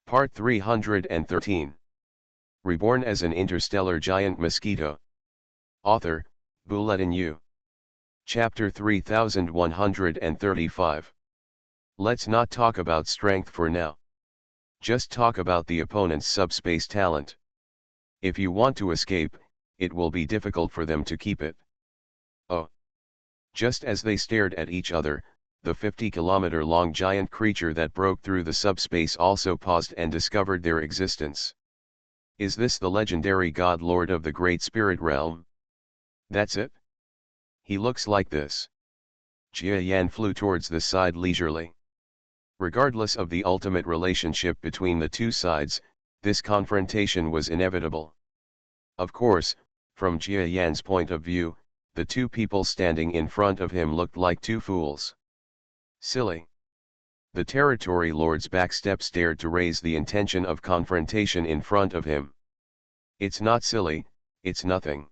Part 313. Reborn as an interstellar giant mosquito. Author, Bulletin U. Chapter 3135. Let's not talk about strength for now. Just talk about the opponent's subspace talent. If you want to escape, it will be difficult for them to keep it. Oh. Just as they stared at each other, the 50-kilometer-long giant creature that broke through the subspace also paused and discovered their existence. Is this the legendary god lord of the Great Spirit Realm? That's it? He looks like this. Jia Yan flew towards the side leisurely. Regardless of the ultimate relationship between the two sides, this confrontation was inevitable. Of course, from Jia Yan's point of view, the two people standing in front of him looked like two fools. Silly. The territory lord's backstep dared to raise the intention of confrontation in front of him. It's not silly, it's nothing.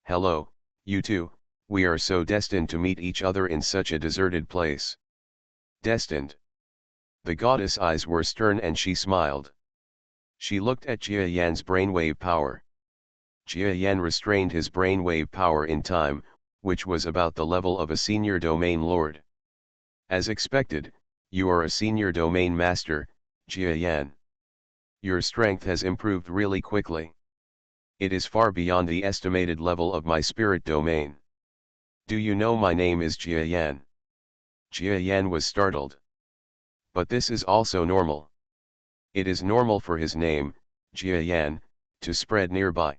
Hello, you two, we are so destined to meet each other in such a deserted place. Destined. The goddess' eyes were stern and she smiled. She looked at Jia Yan's brainwave power. Jia Yan restrained his brainwave power in time, which was about the level of a senior domain lord. As expected, you are a senior domain master, Jia Yan. Your strength has improved really quickly. It is far beyond the estimated level of my spirit domain. Do you know my name is Jia Yan? Jia Yan was startled. But this is also normal. It is normal for his name, Jia Yan, to spread nearby.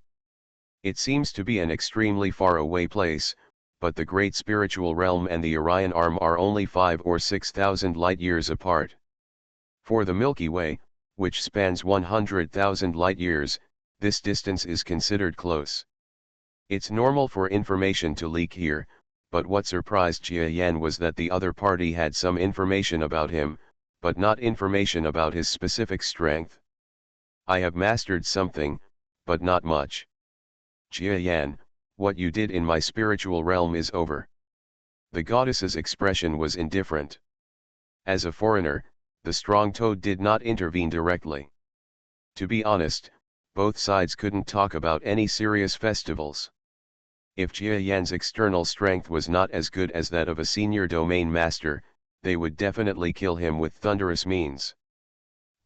It seems to be an extremely far away place, but the great spiritual realm and the Orion arm are only 5 or 6,000 light-years apart. For the Milky Way, which spans 100,000 light-years, this distance is considered close. It's normal for information to leak here, but what surprised Jia Yan was that the other party had some information about him, but not information about his specific strength. I have mastered something, but not much. Jia Yan, what you did in my spiritual realm is over. The goddess's expression was indifferent. As a foreigner, the strong toad did not intervene directly. To be honest, both sides couldn't talk about any serious festivals. If Jia Yan's external strength was not as good as that of a senior domain master, they would definitely kill him with thunderous means.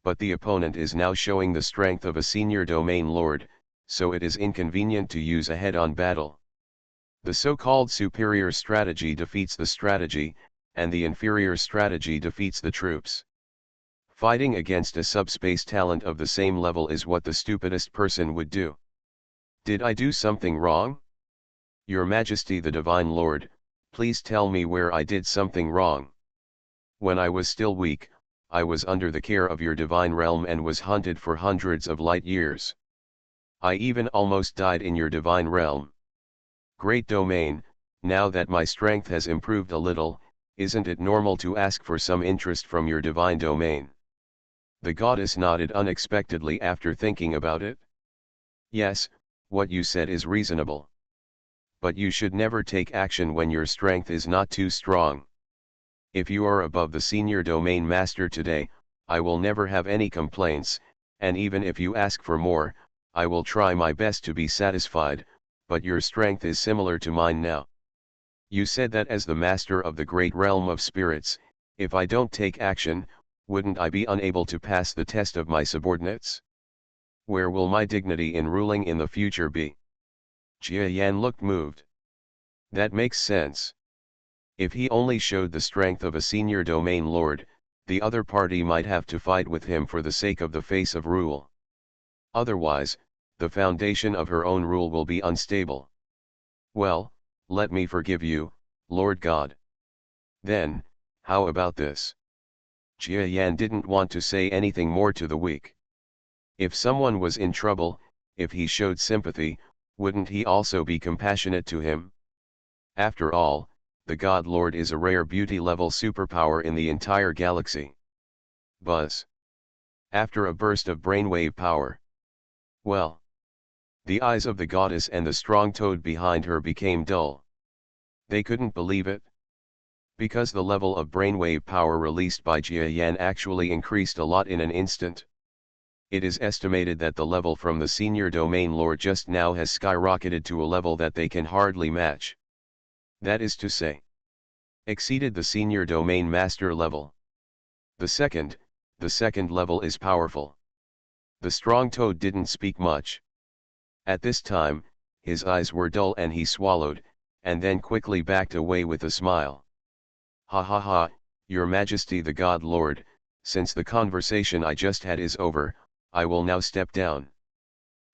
But the opponent is now showing the strength of a senior domain lord, so it is inconvenient to use a head-on battle. The so-called superior strategy defeats the strategy, and the inferior strategy defeats the troops. Fighting against a subspace talent of the same level is what the stupidest person would do. Did I do something wrong? Your Majesty the Divine Lord, please tell me where I did something wrong. When I was still weak, I was under the care of your divine realm and was hunted for hundreds of light years. I even almost died in your divine realm. Great domain, now that my strength has improved a little, isn't it normal to ask for some interest from your divine domain? The goddess nodded unexpectedly after thinking about it. Yes, what you said is reasonable. But you should never take action when your strength is not too strong. If you are above the senior domain master today, I will never have any complaints, and even if you ask for more, I will try my best to be satisfied, but your strength is similar to mine now. You said that as the master of the great realm of spirits, if I don't take action, wouldn't I be unable to pass the test of my subordinates? Where will my dignity in ruling in the future be? Jia Yan looked moved. That makes sense. If he only showed the strength of a senior domain lord, the other party might have to fight with him for the sake of the face of rule. Otherwise, the foundation of her own rule will be unstable. Well, let me forgive you, Lord God. Then, how about this? Jia Yan didn't want to say anything more to the weak. If someone was in trouble, if he showed sympathy, wouldn't he also be compassionate to him? After all, the God Lord is a rare beauty-level superpower in the entire galaxy. Buzz. After a burst of brainwave power. Well. The eyes of the goddess and the strong toad behind her became dull. They couldn't believe it. Because the level of brainwave power released by Jia Yan actually increased a lot in an instant. It is estimated that the level from the senior domain lord just now has skyrocketed to a level that they can hardly match. That is to say, exceeded the senior domain master level. The second level is powerful. The strong toad didn't speak much. At this time, his eyes were dull and he swallowed, and then quickly backed away with a smile. Ha ha ha, Your Majesty the God Lord, since the conversation I just had is over, I will now step down.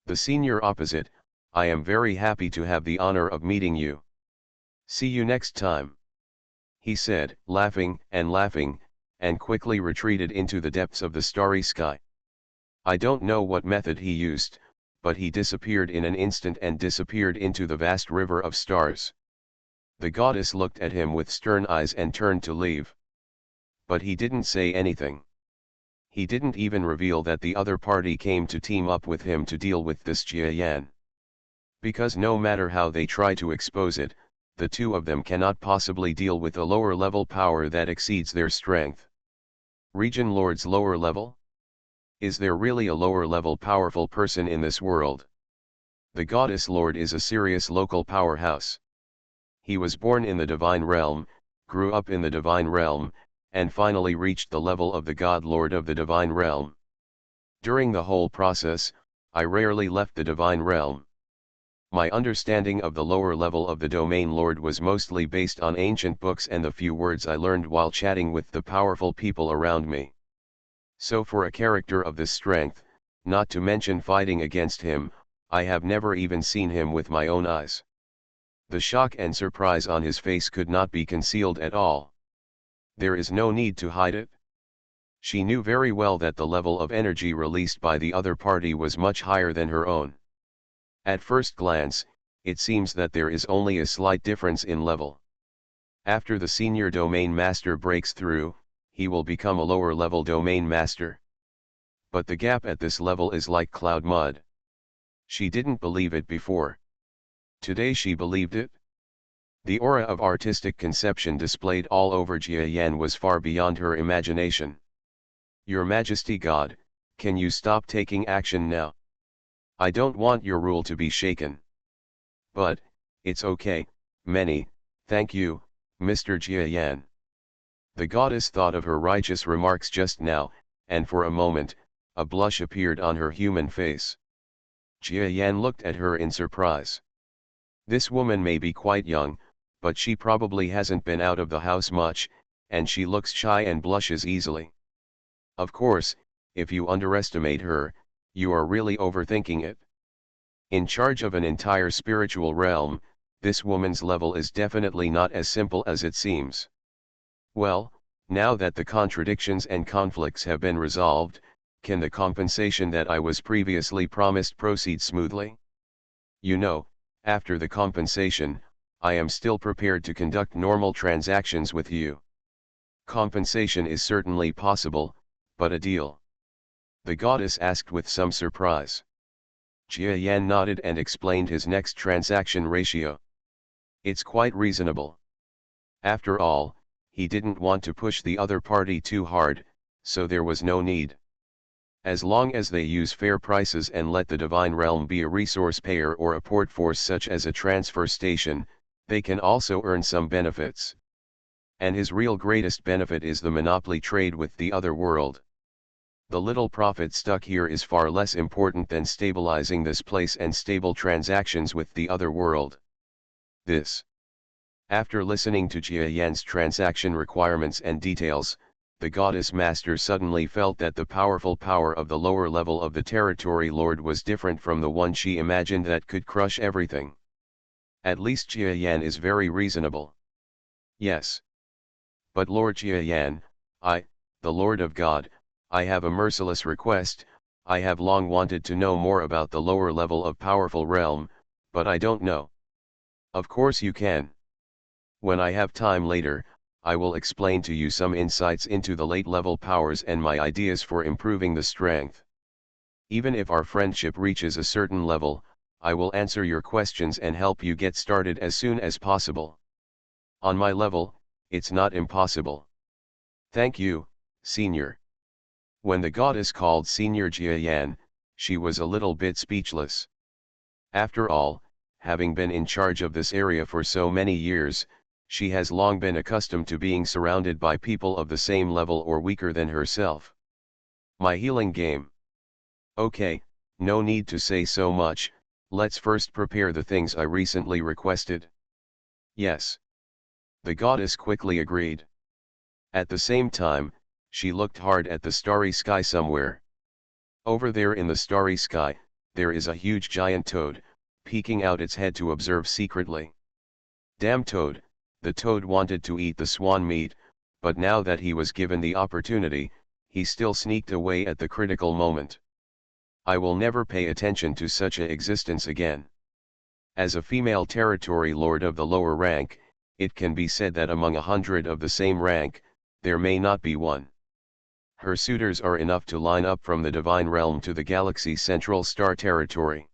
The senior opposite, I am very happy to have the honor of meeting you. See you next time, he said, laughing, and quickly retreated into the depths of the starry sky. I don't know what method he used, but he disappeared in an instant and disappeared into the vast river of stars. The goddess looked at him with stern eyes and turned to leave. But he didn't say anything. He didn't even reveal that the other party came to team up with him to deal with this Jia Yan. Because no matter how they try to expose it, the two of them cannot possibly deal with a lower level power that exceeds their strength. Region Lord's lower level? Is there really a lower level powerful person in this world? The Goddess Lord is a serious local powerhouse. He was born in the divine realm, grew up in the divine realm, and finally reached the level of the God Lord of the divine realm. During the whole process, I rarely left the divine realm. My understanding of the lower level of the domain lord was mostly based on ancient books and the few words I learned while chatting with the powerful people around me. So for a character of this strength, not to mention fighting against him, I have never even seen him with my own eyes. The shock and surprise on his face could not be concealed at all. There is no need to hide it. She knew very well that the level of energy released by the other party was much higher than her own. At first glance, it seems that there is only a slight difference in level. After the senior domain master breaks through, he will become a lower level domain master. But the gap at this level is like cloud mud. She didn't believe it before. Today she believed it. The aura of artistic conception displayed all over Jia Yan was far beyond her imagination. Your Majesty God, can you stop taking action now? I don't want your rule to be shaken. But, it's okay, thank you, Mr. Jia Yan. The goddess thought of her righteous remarks just now, and for a moment, a blush appeared on her human face. Jia Yan looked at her in surprise. This woman may be quite young, but she probably hasn't been out of the house much, and she looks shy and blushes easily. Of course, if you underestimate her, you are really overthinking it. In charge of an entire spiritual realm, this woman's level is definitely not as simple as it seems. Well, now that the contradictions and conflicts have been resolved, can the compensation that I was previously promised proceed smoothly? You know, after the compensation, I am still prepared to conduct normal transactions with you. Compensation is certainly possible, but a deal? The goddess asked with some surprise. Jia Yan nodded and explained his next transaction ratio. It's quite reasonable. After all, he didn't want to push the other party too hard, so there was no need. As long as they use fair prices and let the divine realm be a resource payer or a port force such as a transfer station, they can also earn some benefits. And his real greatest benefit is the monopoly trade with the other world. The little profit stuck here is far less important than stabilizing this place and stable transactions with the other world. This. After listening to Jia Yan's transaction requirements and details, the goddess master suddenly felt that the powerful power of the lower level of the territory lord was different from the one she imagined that could crush everything. At least Jia Yan is very reasonable. Yes. But Lord Jia Yan, the Lord of God, I have a merciless request. I have long wanted to know more about the lower level of powerful realm, but I don't know. Of course you can. When I have time later, I will explain to you some insights into the late level powers and my ideas for improving the strength. Even if our friendship reaches a certain level, I will answer your questions and help you get started as soon as possible. On my level, it's not impossible. Thank you, Senior. When the goddess called Senior Jiayan, she was a little bit speechless. After all, having been in charge of this area for so many years, she has long been accustomed to being surrounded by people of the same level or weaker than herself. My healing game. Okay, no need to say so much, let's first prepare the things I recently requested. Yes. The goddess quickly agreed. At the same time, she looked hard at the starry sky somewhere. Over there in the starry sky, there is a huge giant toad, peeking out its head to observe secretly. Damn toad, the toad wanted to eat the swan meat, but now that he was given the opportunity, he still sneaked away at the critical moment. I will never pay attention to such a existence again. As a female territory lord of the lower rank, it can be said that among 100 of the same rank, there may not be one. Her suitors are enough to line up from the divine realm to the galaxy's central star territory.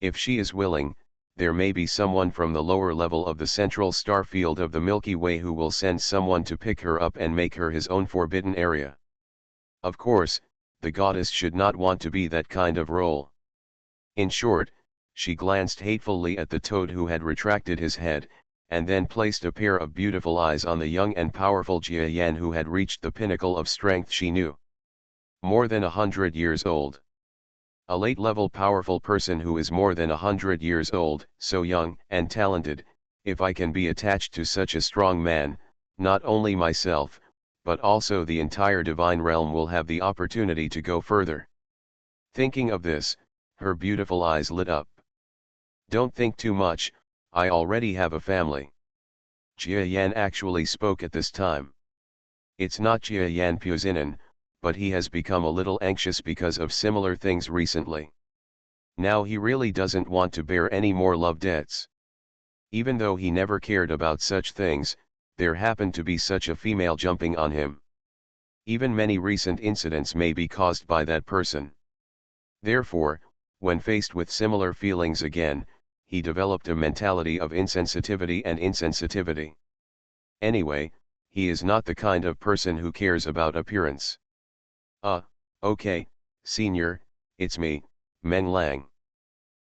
If she is willing, there may be someone from the lower level of the central star field of the Milky Way who will send someone to pick her up and make her his own forbidden area. Of course, the goddess should not want to be that kind of role. In short, she glanced hatefully at the toad who had retracted his head, and then placed a pair of beautiful eyes on the young and powerful Jiayan who had reached the pinnacle of strength she knew. More than 100 years old. A late-level powerful person who is more than 100 years old, so young and talented. If I can be attached to such a strong man, not only myself, but also the entire divine realm will have the opportunity to go further. Thinking of this, her beautiful eyes lit up. Don't think too much, I already have a family. Jiayan actually spoke at this time. It's not Jiayan Puzinan, but he has become a little anxious because of similar things recently. Now he really doesn't want to bear any more love debts. Even though he never cared about such things, there happened to be such a female jumping on him. Even many recent incidents may be caused by that person. Therefore, when faced with similar feelings again, he developed a mentality of insensitivity and insensitivity. Anyway, he is not the kind of person who cares about appearance. Okay, senior, it's me, Meng Lang.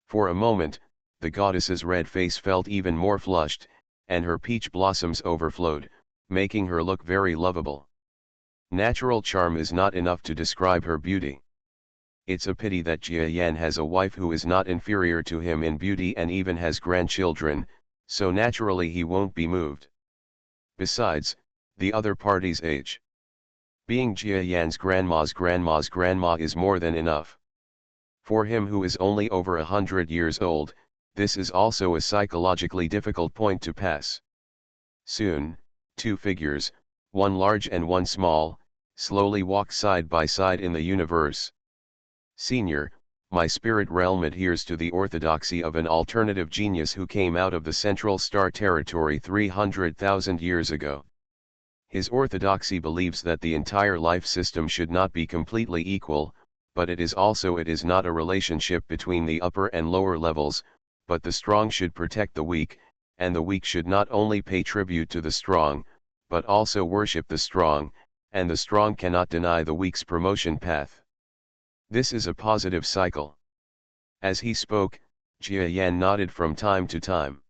For a moment, the goddess's red face felt even more flushed, and her peach blossoms overflowed, making her look very lovable. Natural charm is not enough to describe her beauty. It's a pity that Jiayan has a wife who is not inferior to him in beauty and even has grandchildren, so naturally he won't be moved. Besides, the other party's age. Being Jiayan's grandma's grandma is more than enough. For him who is only over 100 years old, this is also a psychologically difficult point to pass. Soon, two figures, one large and one small, slowly walk side by side in the universe. Senior, my spirit realm adheres to the orthodoxy of an alternative genius who came out of the central star territory 300,000 years ago. His orthodoxy believes that the entire life system should not be completely equal, but it is not a relationship between the upper and lower levels, but the strong should protect the weak, and the weak should not only pay tribute to the strong, but also worship the strong, and the strong cannot deny the weak's promotion path. This is a positive cycle. As he spoke, Jiayan nodded from time to time.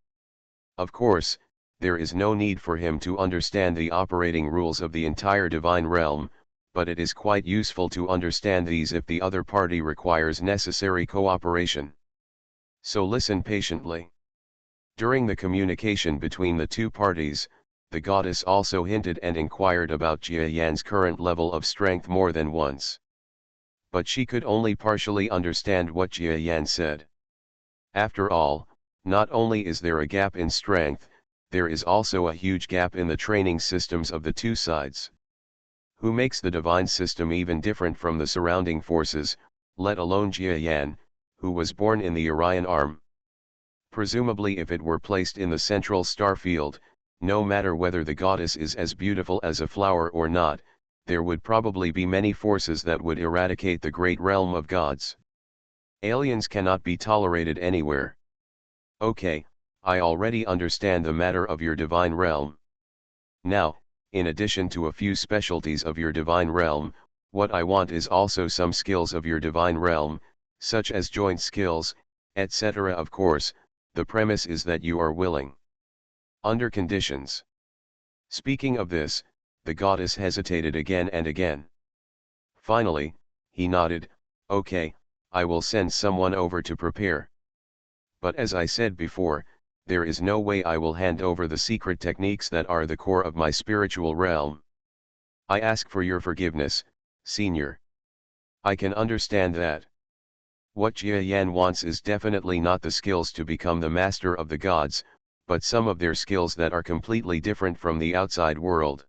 Of course, there is no need for him to understand the operating rules of the entire divine realm, but it is quite useful to understand these if the other party requires necessary cooperation. So listen patiently. During the communication between the two parties, the goddess also hinted and inquired about Jiayan's current level of strength more than once. But she could only partially understand what Jiayan said. After all, not only is there a gap in strength, there is also a huge gap in the training systems of the two sides. Who makes the divine system even different from the surrounding forces, let alone Jiayan, who was born in the Orion arm? Presumably if it were placed in the central star field, no matter whether the goddess is as beautiful as a flower or not, there would probably be many forces that would eradicate the great realm of gods. Aliens cannot be tolerated anywhere. Okay, I already understand the matter of your divine realm. Now, in addition to a few specialties of your divine realm, What I want is also some skills of your divine realm, such as joint skills, etc. Of course, the premise is that you are willing. Under conditions. Speaking of this, the goddess hesitated again and again. Finally, he nodded, okay, I will send someone over to prepare. But as I said before, there is no way I will hand over the secret techniques that are the core of my spiritual realm. I ask for your forgiveness, Senior. I can understand that. What Jia Yan wants is definitely not the skills to become the master of the gods, but some of their skills that are completely different from the outside world.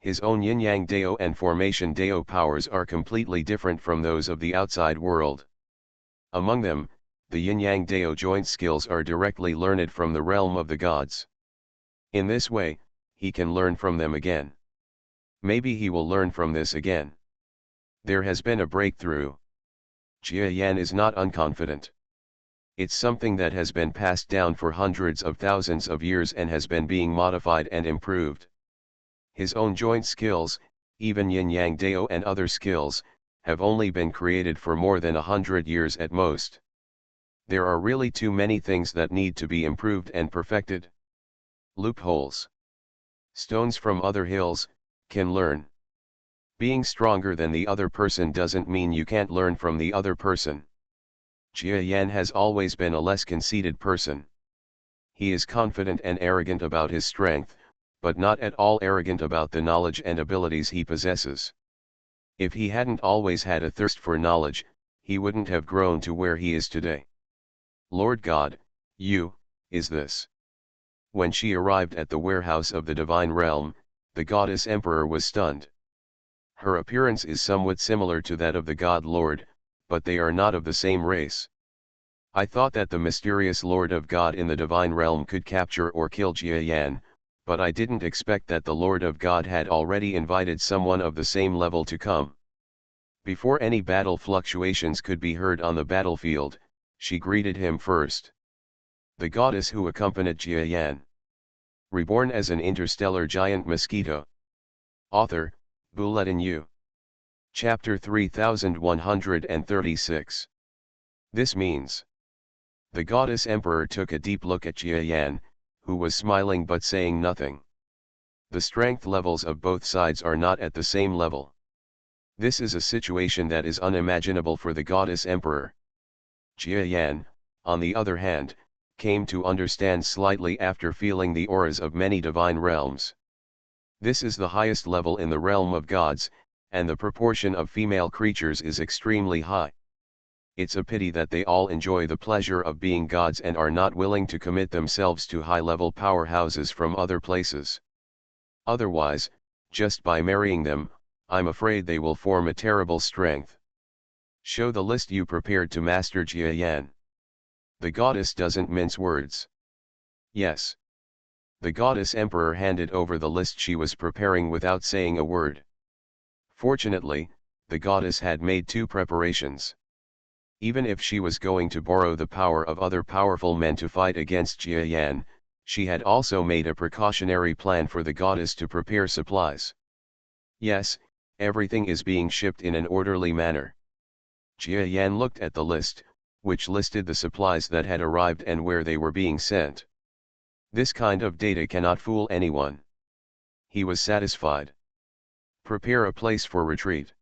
His own yin-yang dao and formation dao powers are completely different from those of the outside world. Among them, the yin-yang dao joint skills are directly learned from the realm of the gods. In this way, he can learn from them again. Maybe he will learn from this again. There has been a breakthrough. Jia Yan is not unconfident. It's something that has been passed down for hundreds of thousands of years and has been being modified and improved. His own joint skills, even yin-yang dao and other skills, have only been created for more than 100 years at most. There are really too many things that need to be improved and perfected. Loopholes. Stones from other hills can learn. Being stronger than the other person doesn't mean you can't learn from the other person. Jia Yan has always been a less conceited person. He is confident and arrogant about his strength, but not at all arrogant about the knowledge and abilities he possesses. If he hadn't always had a thirst for knowledge, he wouldn't have grown to where he is today. Lord God, is this? When she arrived at the warehouse of the divine realm, the goddess emperor was stunned. Her appearance is somewhat similar to that of the god Lord, but they are not of the same race. I thought that the mysterious Lord of God in the divine realm could capture or kill Jia Yan, but I didn't expect that the Lord of God had already invited someone of the same level to come. Before any battle fluctuations could be heard on the battlefield, she greeted him first. The goddess who accompanied Jia Yan. Reborn as an interstellar giant mosquito. Author, Bulletin U. Chapter 3136. This means. The goddess emperor took a deep look at Jia Yan, who was smiling but saying nothing. The strength levels of both sides are not at the same level. This is a situation that is unimaginable for the goddess emperor. Jia Yan, on the other hand, came to understand slightly after feeling the auras of many divine realms. This is the highest level in the realm of gods, and the proportion of female creatures is extremely high. It's a pity that they all enjoy the pleasure of being gods and are not willing to commit themselves to high-level powerhouses from other places. Otherwise, just by marrying them, I'm afraid they will form a terrible strength. Show the list you prepared to master Jia Yan. The goddess doesn't mince words. Yes. The goddess emperor handed over the list she was preparing without saying a word. Fortunately, the goddess had made two preparations. Even if she was going to borrow the power of other powerful men to fight against Jia Yan, she had also made a precautionary plan for the goddess to prepare supplies. Yes, everything is being shipped in an orderly manner. Jia Yan looked at the list, which listed the supplies that had arrived and where they were being sent. This kind of data cannot fool anyone. He was satisfied. Prepare a place for retreat.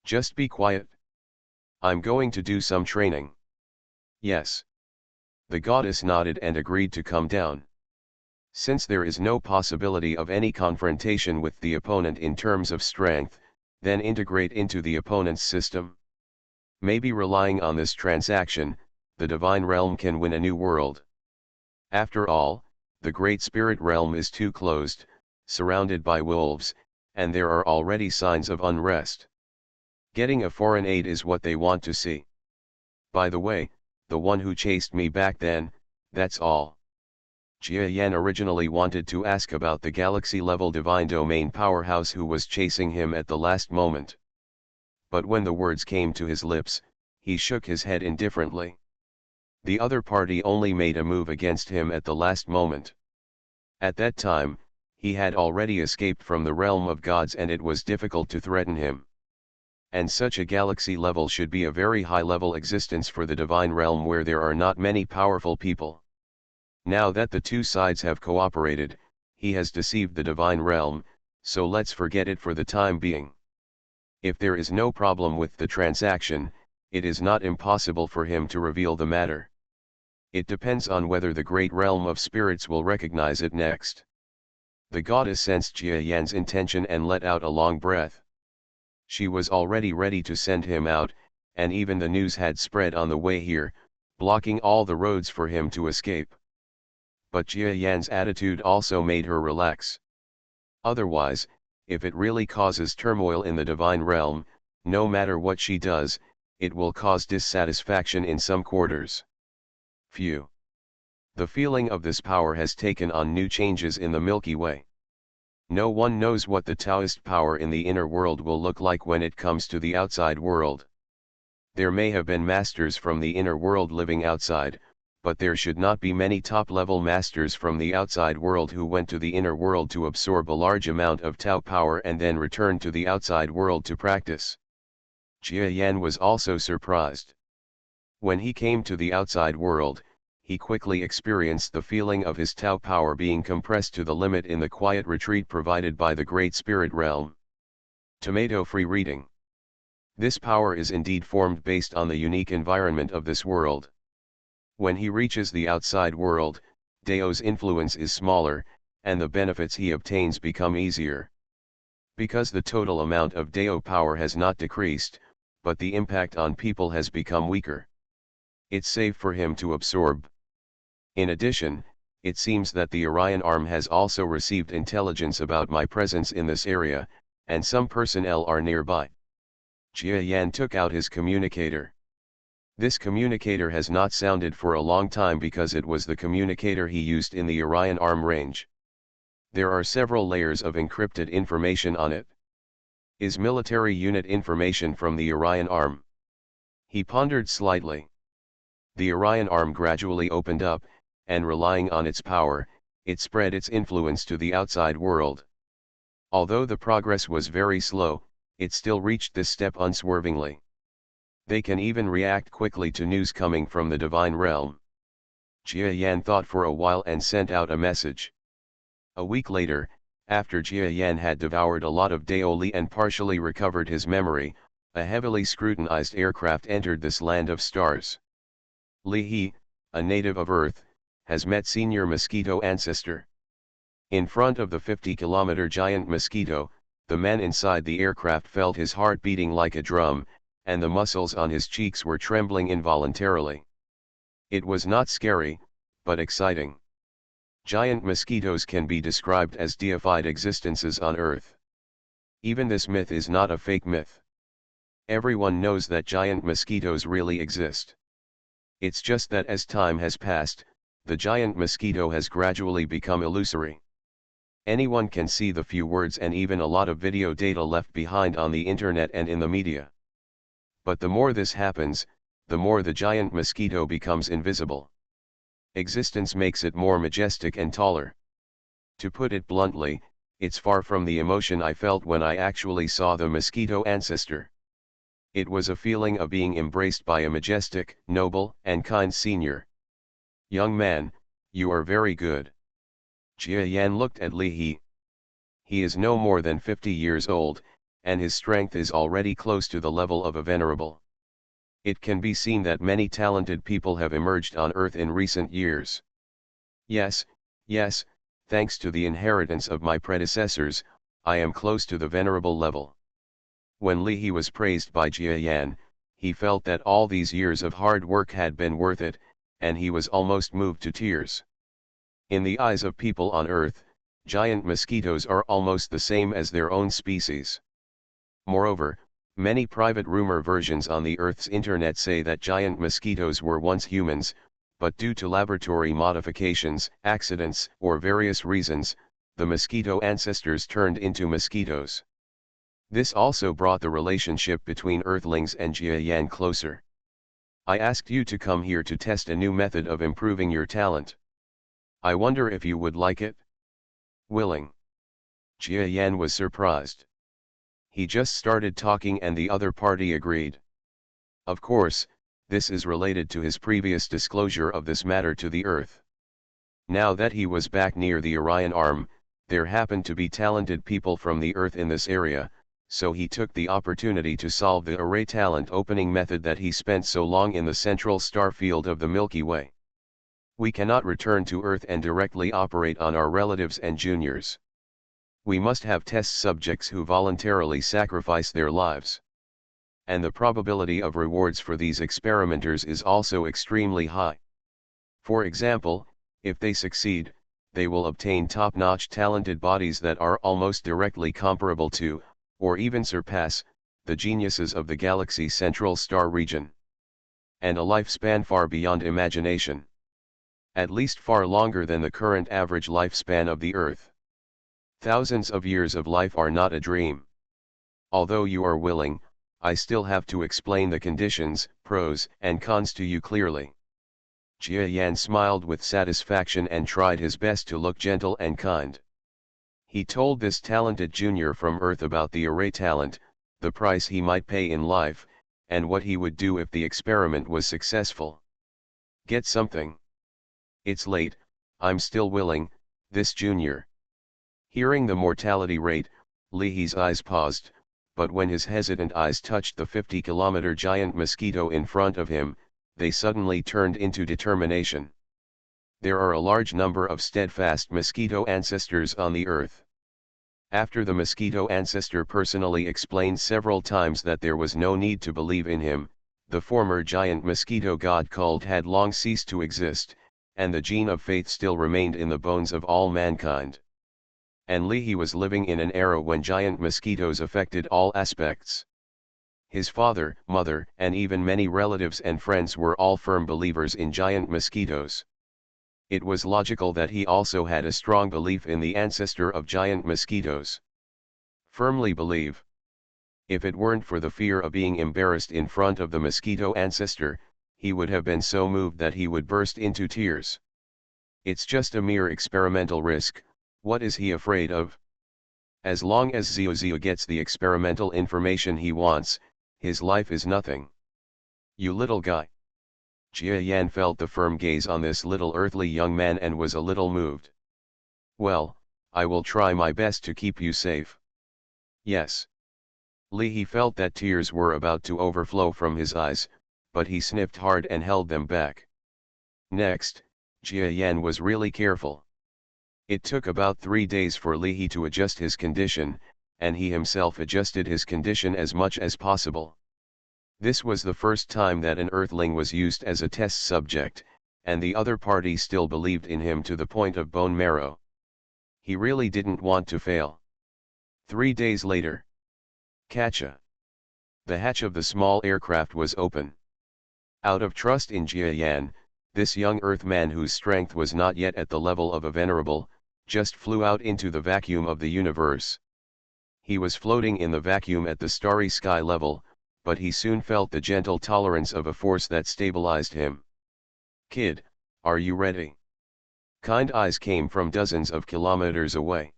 Just be quiet. I'm going to do some training. Yes. The goddess nodded and agreed to come down. Since there is no possibility of any confrontation with the opponent in terms of strength, then integrate into the opponent's system. Maybe relying on this transaction, the divine realm can win a new world. After all, the great spirit realm is too closed, surrounded by wolves, and there are already signs of unrest. Getting a foreign aid is what they want to see. By the way, the one who chased me back then, that's all. Jia Yan originally wanted to ask about the galaxy-level divine domain powerhouse who was chasing him at the last moment. But when the words came to his lips, he shook his head indifferently. The other party only made a move against him at the last moment. At that time, he had already escaped from the realm of gods and it was difficult to threaten him. And such a galaxy level should be a very high level existence for the divine realm where there are not many powerful people. Now that the two sides have cooperated, he has deceived the divine realm, so let's forget it for the time being. If there is no problem with the transaction, it is not impossible for him to reveal the matter. It depends on whether the great realm of spirits will recognize it next. The goddess sensed Jia Yan's intention and let out a long breath. She was already ready to send him out, and even the news had spread on the way here, blocking all the roads for him to escape. But Jia Yan's attitude also made her relax. Otherwise, if it really causes turmoil in the divine realm, no matter what she does, it will cause dissatisfaction in some quarters. Phew. The feeling of this power has taken on new changes in the Milky Way. No one knows what the Taoist power in the inner world will look like when it comes to the outside world. There may have been masters from the inner world living outside, but there should not be many top-level masters from the outside world who went to the inner world to absorb a large amount of Tao power and then return to the outside world to practice. Jia Yan was also surprised. When he came to the outside world, he quickly experienced the feeling of his Tao power being compressed to the limit in the quiet retreat provided by the Great Spirit Realm. Tomato-free reading. This power is indeed formed based on the unique environment of this world. When he reaches the outside world, Dao's influence is smaller, and the benefits he obtains become easier. Because the total amount of Dao power has not decreased, but the impact on people has become weaker. It's safe for him to absorb. In addition, it seems that the Orion arm has also received intelligence about my presence in this area, and some personnel are nearby. Jia Yan took out his communicator. This communicator has not sounded for a long time because it was the communicator he used in the Orion arm range. There are several layers of encrypted information on it. Is military unit information from the Orion arm? He pondered slightly. The Orion arm gradually opened up, and relying on its power, it spread its influence to the outside world. Although the progress was very slow, it still reached this step unswervingly. They can even react quickly to news coming from the divine realm. Jia Yan thought for a while and sent out a message. A week later, after Jia Yan had devoured a lot of Daoli and partially recovered his memory, a heavily scrutinized aircraft entered this land of stars. Li He, a native of Earth, has met senior Mosquito ancestor. In front of the 50-kilometer giant Mosquito, the man inside the aircraft felt his heart beating like a drum, and the muscles on his cheeks were trembling involuntarily. It was not scary, but exciting. Giant mosquitoes can be described as deified existences on Earth. Even this myth is not a fake myth. Everyone knows that giant mosquitoes really exist. It's just that as time has passed, the giant mosquito has gradually become illusory. Anyone can see the few words and even a lot of video data left behind on the internet and in the media. But the more this happens, the more the giant mosquito becomes invisible. Existence makes it more majestic and taller. To put it bluntly, it's far from the emotion I felt when I actually saw the mosquito ancestor. It was a feeling of being embraced by a majestic, noble, and kind senior. Young man, you are very good. Jia Yan looked at Li He. He is no more than 50 years old, and his strength is already close to the level of a venerable. It can be seen that many talented people have emerged on Earth in recent years. Yes, thanks to the inheritance of my predecessors, I am close to the venerable level. When Li He was praised by Jia Yan, he felt that all these years of hard work had been worth it, and he was almost moved to tears. In the eyes of people on Earth, giant mosquitoes are almost the same as their own species. Moreover, many private rumor versions on the Earth's internet say that giant mosquitoes were once humans, but due to laboratory modifications, accidents, or various reasons, the mosquito ancestors turned into mosquitoes. This also brought the relationship between Earthlings and Jia Yan closer. I asked you to come here to test a new method of improving your talent. I wonder if you would like it? Willing. Jia Yan was surprised. He just started talking and the other party agreed. Of course, this is related to his previous disclosure of this matter to the Earth. Now that he was back near the Orion Arm, there happened to be talented people from the Earth in this area, so he took the opportunity to solve the array talent opening method that he spent so long in the central star field of the Milky Way. We cannot return to Earth and directly operate on our relatives and juniors. We must have test subjects who voluntarily sacrifice their lives. And the probability of rewards for these experimenters is also extremely high. For example, if they succeed, they will obtain top-notch talented bodies that are almost directly comparable to, or even surpass, the geniuses of the galaxy's central star region. And a lifespan far beyond imagination. At least far longer than the current average lifespan of the Earth. Thousands of years of life are not a dream. Although you are willing, I still have to explain the conditions, pros and cons to you clearly. Jia Yan smiled with satisfaction and tried his best to look gentle and kind. He told this talented junior from Earth about the array talent, the price he might pay in life, and what he would do if the experiment was successful. Get something. It's late, I'm still willing, this junior. Hearing the mortality rate, Leahy's eyes paused, but when his hesitant eyes touched the 50-kilometer giant mosquito in front of him, they suddenly turned into determination. There are a large number of steadfast mosquito ancestors on the Earth. After the mosquito ancestor personally explained several times that there was no need to believe in him, the former giant mosquito god cult had long ceased to exist, and the gene of faith still remained in the bones of all mankind. And Leahy was living in an era when giant mosquitoes affected all aspects. His father, mother, and even many relatives and friends were all firm believers in giant mosquitoes. It was logical that he also had a strong belief in the ancestor of giant mosquitoes. Firmly believe. If it weren't for the fear of being embarrassed in front of the mosquito ancestor, he would have been so moved that he would burst into tears. It's just a mere experimental risk, what is he afraid of? As long as Xiao gets the experimental information he wants, his life is nothing. You little guy. Jia Yan felt the firm gaze on this little earthly young man and was a little moved. Well, I will try my best to keep you safe. Yes. He felt that tears were about to overflow from his eyes, but he sniffed hard and held them back. Next, Jia Yan was really careful. It took about 3 days for Leahy to adjust his condition, and he himself adjusted his condition as much as possible. This was the first time that an Earthling was used as a test subject, and the other party still believed in him to the point of bone marrow. He really didn't want to fail. 3 days later. Catcha. The hatch of the small aircraft was open. Out of trust in Jia Yan, this young Earthman whose strength was not yet at the level of a venerable, just flew out into the vacuum of the universe. He was floating in the vacuum at the starry sky level, but he soon felt the gentle tolerance of a force that stabilized him. Kid, are you ready? Kind eyes came from dozens of kilometers away.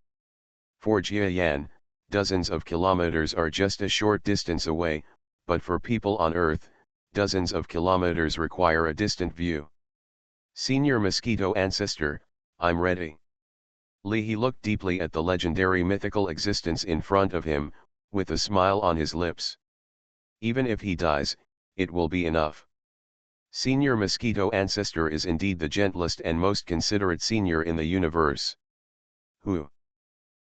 For Jia Yan, dozens of kilometers are just a short distance away, but for people on Earth, dozens of kilometers require a distant view. Senior mosquito ancestor, I'm ready. He looked deeply at the legendary mythical existence in front of him, with a smile on his lips. Even if he dies, it will be enough. Senior mosquito ancestor is indeed the gentlest and most considerate senior in the universe. Who?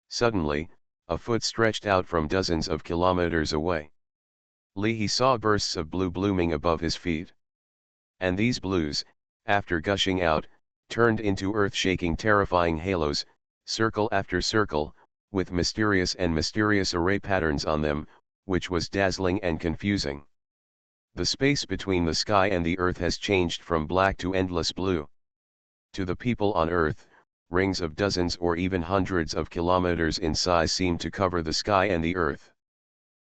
Suddenly, a foot stretched out from dozens of kilometers away. He saw bursts of blue blooming above his feet. And these blues, after gushing out, turned into earth-shaking terrifying halos, circle after circle, with mysterious array patterns on them, which was dazzling and confusing. The space between the sky and the earth has changed from black to endless blue. To the people on Earth, rings of dozens or even hundreds of kilometers in size seem to cover the sky and the earth.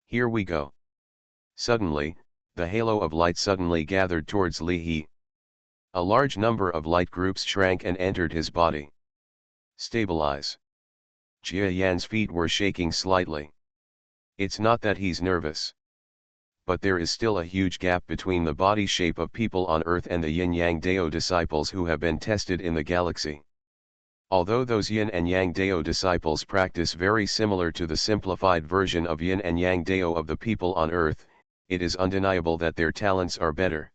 Here we go. Suddenly, the halo of light suddenly gathered towards Leahy. A large number of light groups shrank and entered his body. Stabilize. Jia Yan's feet were shaking slightly. It's not that he's nervous. But there is still a huge gap between the body shape of people on Earth and the Yin-Yang Dao disciples who have been tested in the galaxy. Although those Yin and Yang Dao disciples practice very similar to the simplified version of Yin and Yang Dao of the people on Earth, it is undeniable that their talents are better.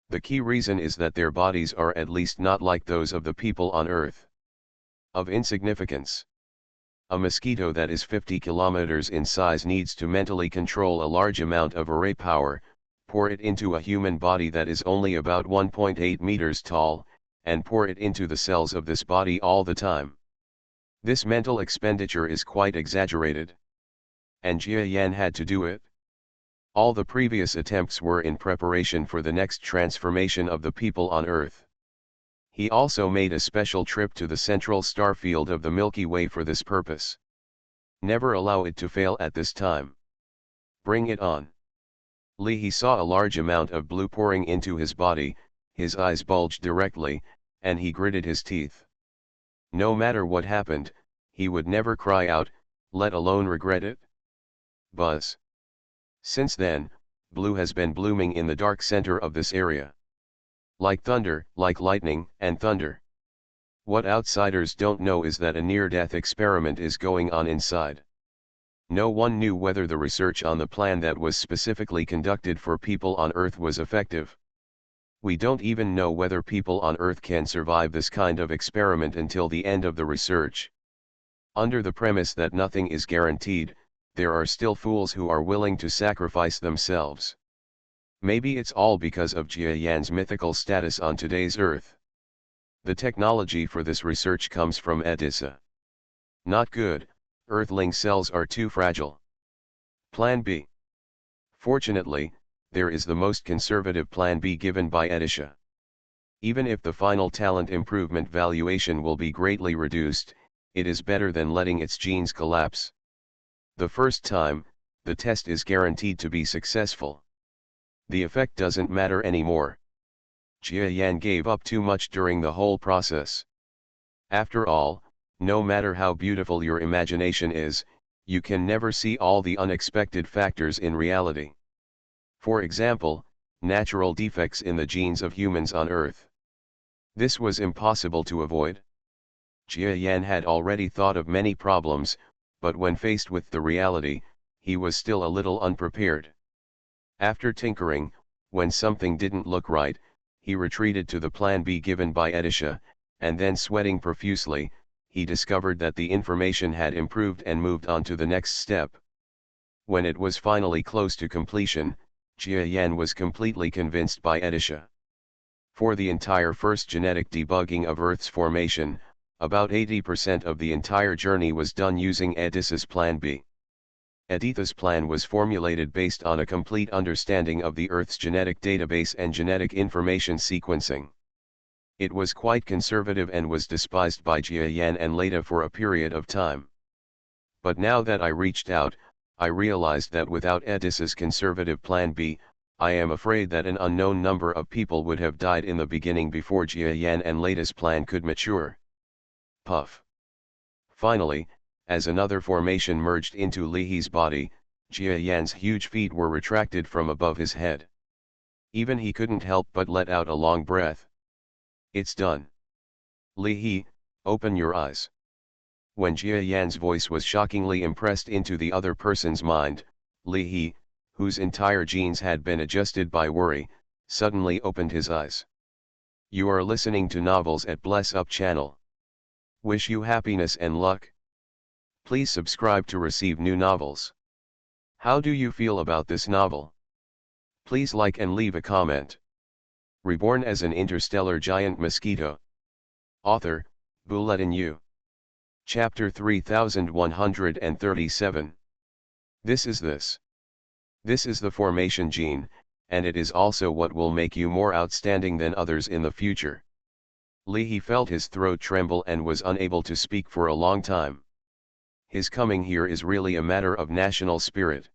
The key reason is that their bodies are at least not like those of the people on Earth. Of insignificance. A mosquito that is 50 kilometers in size needs to mentally control a large amount of array power, pour it into a human body that is only about 1.8 meters tall, and pour it into the cells of this body all the time. This mental expenditure is quite exaggerated. And Jia Yan had to do it. All the previous attempts were in preparation for the next transformation of the people on Earth. He also made a special trip to the central star field of the Milky Way for this purpose. Never allow it to fail at this time. Bring it on. He saw a large amount of blue pouring into his body, his eyes bulged directly, and he gritted his teeth. No matter what happened, he would never cry out, let alone regret it. Buzz. Since then, blue has been blooming in the dark center of this area. Like thunder, like lightning and thunder. What outsiders don't know is that a near-death experiment is going on inside. No one knew whether the research on the plan that was specifically conducted for people on Earth was effective. We don't even know whether people on Earth can survive this kind of experiment until the end of the research. Under the premise that nothing is guaranteed, there are still fools who are willing to sacrifice themselves. Maybe it's all because of Jia Yan's mythical status on today's Earth. The technology for this research comes from Edissa. Not good, Earthling cells are too fragile. Plan B. Fortunately, there is the most conservative Plan B given by Edissa. Even if the final talent improvement valuation will be greatly reduced, it is better than letting its genes collapse. The first time, the test is guaranteed to be successful. The effect doesn't matter anymore. Jia Yan gave up too much during the whole process. After all, no matter how beautiful your imagination is, you can never see all the unexpected factors in reality. For example, natural defects in the genes of humans on Earth. This was impossible to avoid. Jia Yan had already thought of many problems, but when faced with the reality, he was still a little unprepared. After tinkering, when something didn't look right, he retreated to the Plan B given by Edissa, and then sweating profusely, he discovered that the information had improved and moved on to the next step. When it was finally close to completion, Jia Yan was completely convinced by Edissa. For the entire first genetic debugging of Earth's formation, about 80% of the entire journey was done using Edissa's Plan B. Editha's plan was formulated based on a complete understanding of the Earth's genetic database and genetic information sequencing. It was quite conservative and was despised by Jia Yan and Leda for a period of time. But now that I reached out, I realized that without Edissa's conservative Plan B, I am afraid that an unknown number of people would have died in the beginning before Jia Yan and Leda's plan could mature. Puff. Finally, as another formation merged into Lihi's body, Jia Yan's huge feet were retracted from above his head. Even he couldn't help but let out a long breath. It's done. Lihi, open your eyes. When Jia Yan's voice was shockingly impressed into the other person's mind, Lihi, whose entire genes had been adjusted by worry, suddenly opened his eyes. You are listening to Novels at Bless Up channel. Wish you happiness and luck. Please subscribe to receive new novels. How do you feel about this novel? Please like and leave a comment. Reborn as an interstellar giant mosquito. Author, Bulletin U. Chapter 3137. This is the formation gene, and it is also what will make you more outstanding than others in the future. Lihi felt his throat tremble and was unable to speak for a long time. His coming here is really a matter of national spirit.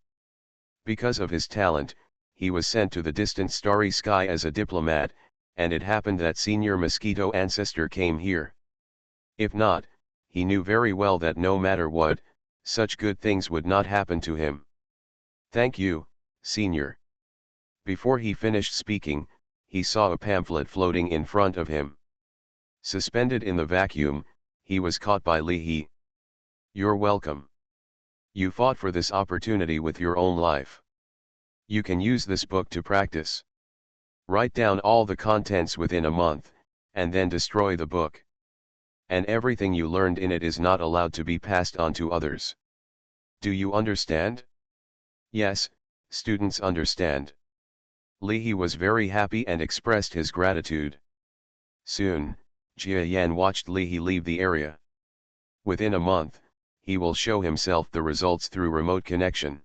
Because of his talent, he was sent to the distant starry sky as a diplomat, and it happened that senior mosquito ancestor came here. If not, he knew very well that no matter what, such good things would not happen to him. Thank you, Senior. Before he finished speaking, he saw a pamphlet floating in front of him. Suspended in the vacuum, he was caught by Leahy. You're welcome. You fought for this opportunity with your own life. You can use this book to practice. Write down all the contents within a month, and then destroy the book. And everything you learned in it is not allowed to be passed on to others. Do you understand? Yes, students understand. Leahy was very happy and expressed his gratitude. Soon, Jia Yan watched Leahy leave the area. Within a month, he will show himself the results through remote connection.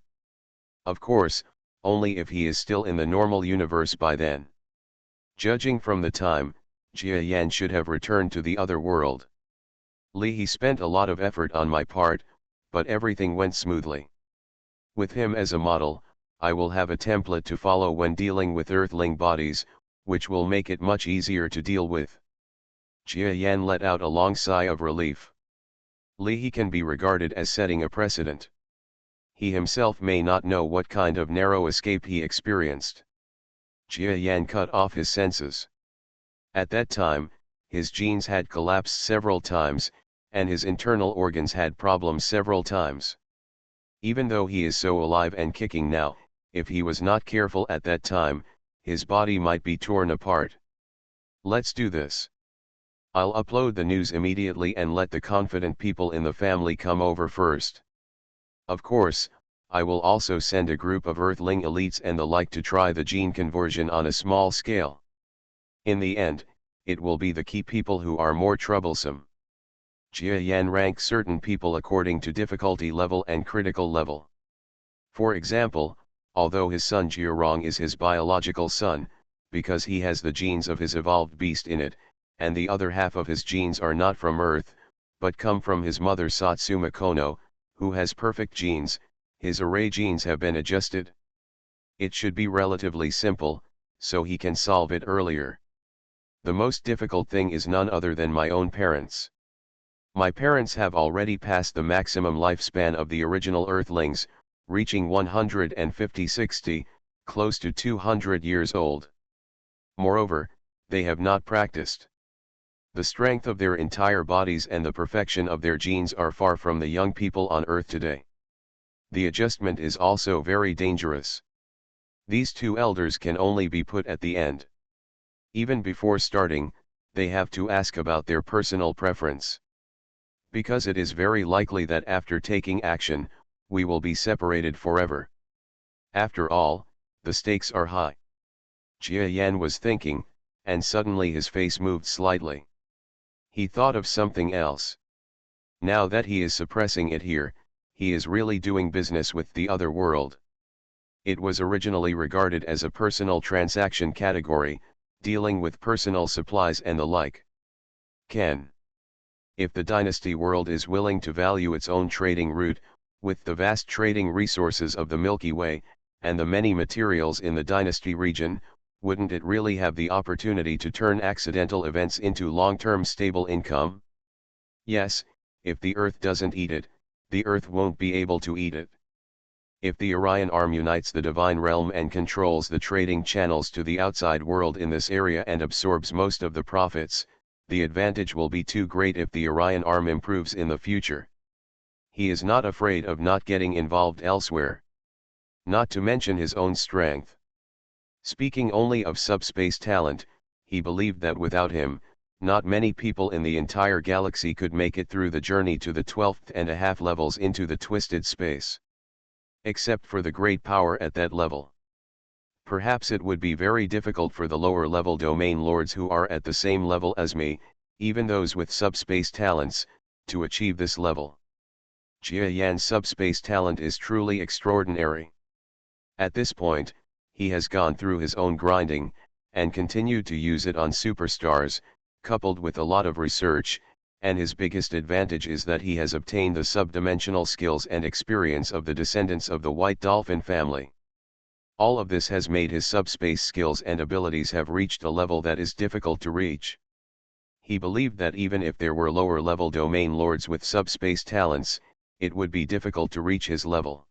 Of course, only if he is still in the normal universe by then. Judging from the time, Jia Yan should have returned to the other world. Leahy spent a lot of effort on my part, but everything went smoothly. With him as a model, I will have a template to follow when dealing with Earthling bodies, which will make it much easier to deal with. Jia Yan let out a long sigh of relief. Leahy can be regarded as setting a precedent. He himself may not know what kind of narrow escape he experienced. Jia Yan cut off his senses. At that time, his genes had collapsed several times, and his internal organs had problems several times. Even though he is so alive and kicking now, if he was not careful at that time, his body might be torn apart. Let's do this. I'll upload the news immediately and let the confident people in the family come over first. Of course, I will also send a group of Earthling elites and the like to try the gene conversion on a small scale. In the end, it will be the key people who are more troublesome. Jia Yan ranks certain people according to difficulty level and critical level. For example, although his son Jiarong is his biological son, because he has the genes of his evolved beast in it, and the other half of his genes are not from Earth, but come from his mother Satsuma Kono, who has perfect genes, his array genes have been adjusted. It should be relatively simple, so he can solve it earlier. The most difficult thing is none other than my own parents. My parents have already passed the maximum lifespan of the original Earthlings, reaching 150-60, close to 200 years old. Moreover, they have not practiced. The strength of their entire bodies and the perfection of their genes are far from the young people on Earth today. The adjustment is also very dangerous. These two elders can only be put at the end. Even before starting, they have to ask about their personal preference. Because it is very likely that after taking action, we will be separated forever. After all, the stakes are high. Jia Yan was thinking, and suddenly his face moved slightly. He thought of something else. Now that he is suppressing it here, he is really doing business with the other world. It was originally regarded as a personal transaction category, dealing with personal supplies and the like. If the dynasty world is willing to value its own trading route, with the vast trading resources of the Milky Way, and the many materials in the dynasty region, wouldn't it really have the opportunity to turn accidental events into long-term stable income? Yes, if the Earth doesn't eat it, the Earth won't be able to eat it. If the Orion arm unites the divine realm and controls the trading channels to the outside world in this area and absorbs most of the profits, the advantage will be too great if the Orion arm improves in the future. He is not afraid of not getting involved elsewhere. Not to mention his own strength. Speaking only of subspace talent, he believed that without him, not many people in the entire galaxy could make it through the journey to the 12th and a half levels into the twisted space. Except for the great power at that level. Perhaps it would be very difficult for the lower level domain lords who are at the same level as me, even those with subspace talents, to achieve this level. Jia Yan's subspace talent is truly extraordinary. At this point, he has gone through his own grinding, and continued to use it on superstars, coupled with a lot of research, and his biggest advantage is that he has obtained the subdimensional skills and experience of the descendants of the White Dolphin family. All of this has made his subspace skills and abilities have reached a level that is difficult to reach. He believed that even if there were lower level domain lords with subspace talents, it would be difficult to reach his level.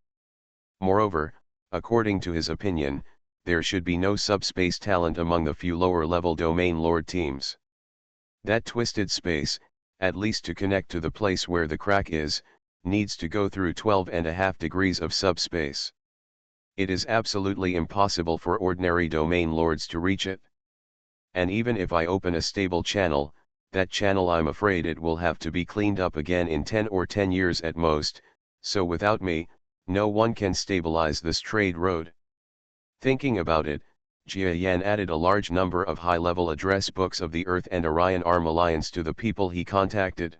Moreover, According to his opinion, there should be no subspace talent among the few lower-level domain lord teams. That twisted space, at least to connect to the place where the crack is, needs to go through 12.5 degrees of subspace. It is absolutely impossible for ordinary domain lords to reach it. And even if I open a stable channel, that channel, I'm afraid it will have to be cleaned up again in 10 years at most, so without me, no one can stabilize this trade road. Thinking about it, Jia Yan added a large number of high-level address books of the Earth and Orion Arm Alliance to the people he contacted.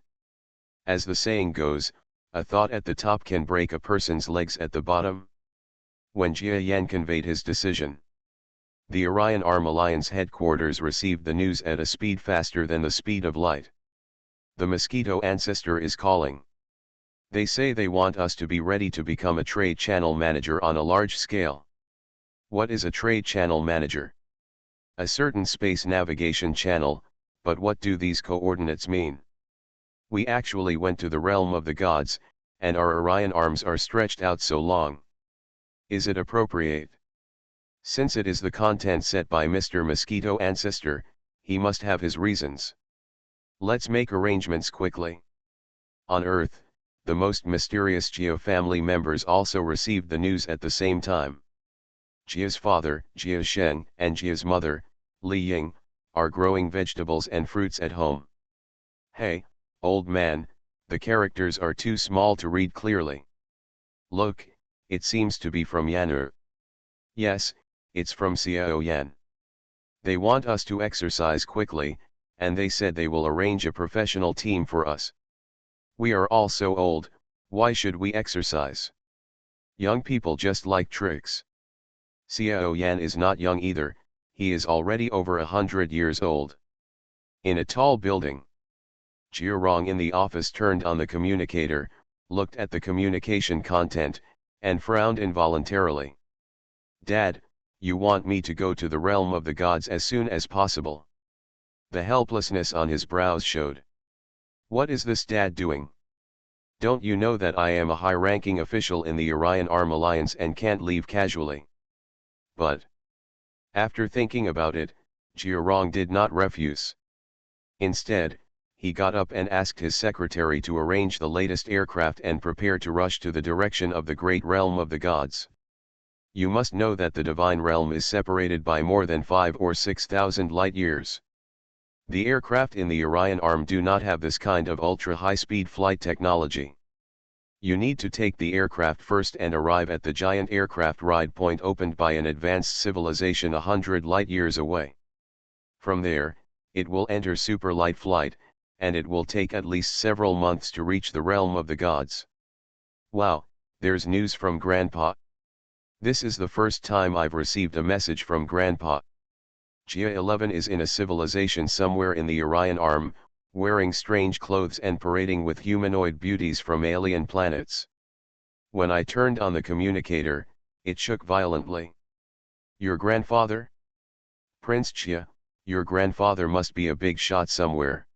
As the saying goes, a thought at the top can break a person's legs at the bottom. When Jia Yan conveyed his decision, the Orion Arm Alliance headquarters received the news at a speed faster than the speed of light. The Mosquito ancestor is calling. They say they want us to be ready to become a trade channel manager on a large scale. What is a trade channel manager? A certain space navigation channel, but what do these coordinates mean? We actually went to the realm of the gods, and our Orion arms are stretched out so long. Is it appropriate? Since it is the content set by Mr. Mosquito Ancestor, he must have his reasons. Let's make arrangements quickly. On Earth, the most mysterious Jia family members also received the news at the same time. Jia's father, Jia Sheng, and Jia's mother, Li Ying, are growing vegetables and fruits at home. Hey, old man, the characters are too small to read clearly. Look, it seems to be from Yan'er. Yes, it's from Xiao Yan. They want us to exercise quickly, and they said they will arrange a professional team for us. We are all so old, why should we exercise? Young people just like tricks. Xiao Yan is not young either, he is already over 100 years old. In a tall building. Jia Rong in the office turned on the communicator, looked at the communication content, and frowned involuntarily. Dad, you want me to go to the realm of the gods as soon as possible? The helplessness on his brows showed. What is this dad doing? Don't you know that I am a high-ranking official in the Orion Arm Alliance and can't leave casually? But, after thinking about it, Jia Rong did not refuse. Instead, he got up and asked his secretary to arrange the latest aircraft and prepare to rush to the direction of the great realm of the gods. You must know that the divine realm is separated by more than 5,000 or 6,000 light-years. The aircraft in the Orion Arm do not have this kind of ultra-high-speed flight technology. You need to take the aircraft first and arrive at the giant aircraft ride point opened by an advanced civilization 100 light-years away. From there, it will enter super-light flight, and it will take at least several months to reach the realm of the gods. Wow, there's news from Grandpa. This is the first time I've received a message from Grandpa. Jia 11 is in a civilization somewhere in the Orion Arm, wearing strange clothes and parading with humanoid beauties from alien planets. When I turned on the communicator, it shook violently. Your grandfather? Prince Jia, your grandfather must be a big shot somewhere.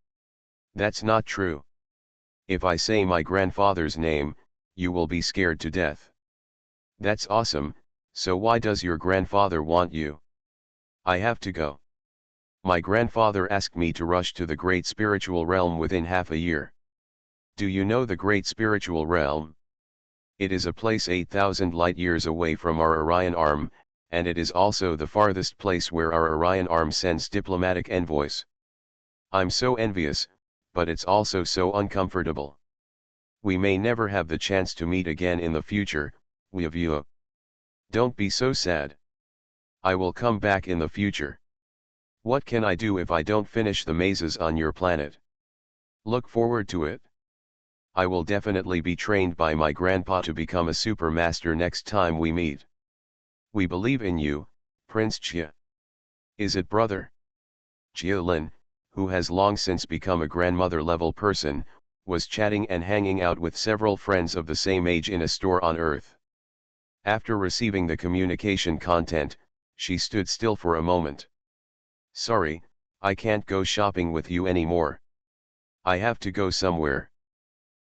That's not true. If I say my grandfather's name, you will be scared to death. That's awesome, so why does your grandfather want you? I have to go. My grandfather asked me to rush to the great spiritual realm within half a year. Do you know the great spiritual realm? It is a place 8,000 light-years away from our Orion Arm, and it is also the farthest place where our Orion Arm sends diplomatic envoys. I'm so envious, but it's also so uncomfortable. We may never have the chance to meet again in the future, Weavua. Don't be so sad. I will come back in the future. What can I do if I don't finish the mazes on your planet? Look forward to it. I will definitely be trained by my grandpa to become a super master next time we meet. We believe in you, Prince Jia. Is it brother? Jia Lin, who has long since become a grandmother-level person, was chatting and hanging out with several friends of the same age in a store on Earth. After receiving the communication content, she stood still for a moment. Sorry, I can't go shopping with you anymore. I have to go somewhere.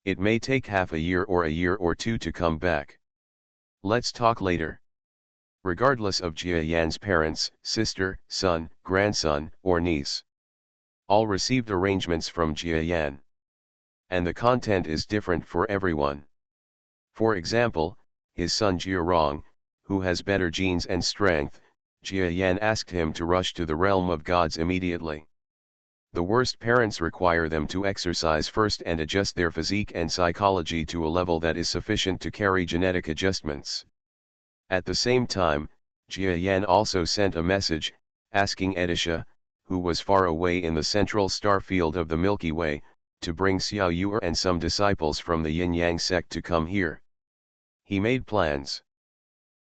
It may take half a year or a year or two to come back. Let's talk later. regardless of Jia Yan's parents, sister, son, grandson, or niece. All received arrangements from Jia Yan. And the content is different for everyone. For example, his son Jia Rong, who has better genes and strength, Jia Yan asked him to rush to the realm of gods immediately. The worst parents require them to exercise first and adjust their physique and psychology to a level that is sufficient to carry genetic adjustments. At the same time, Jia Yan also sent a message, asking Edisha, who was far away in the central star field of the Milky Way, to bring Xiao Yuer and some disciples from the Yin-Yang sect to come here. He made plans.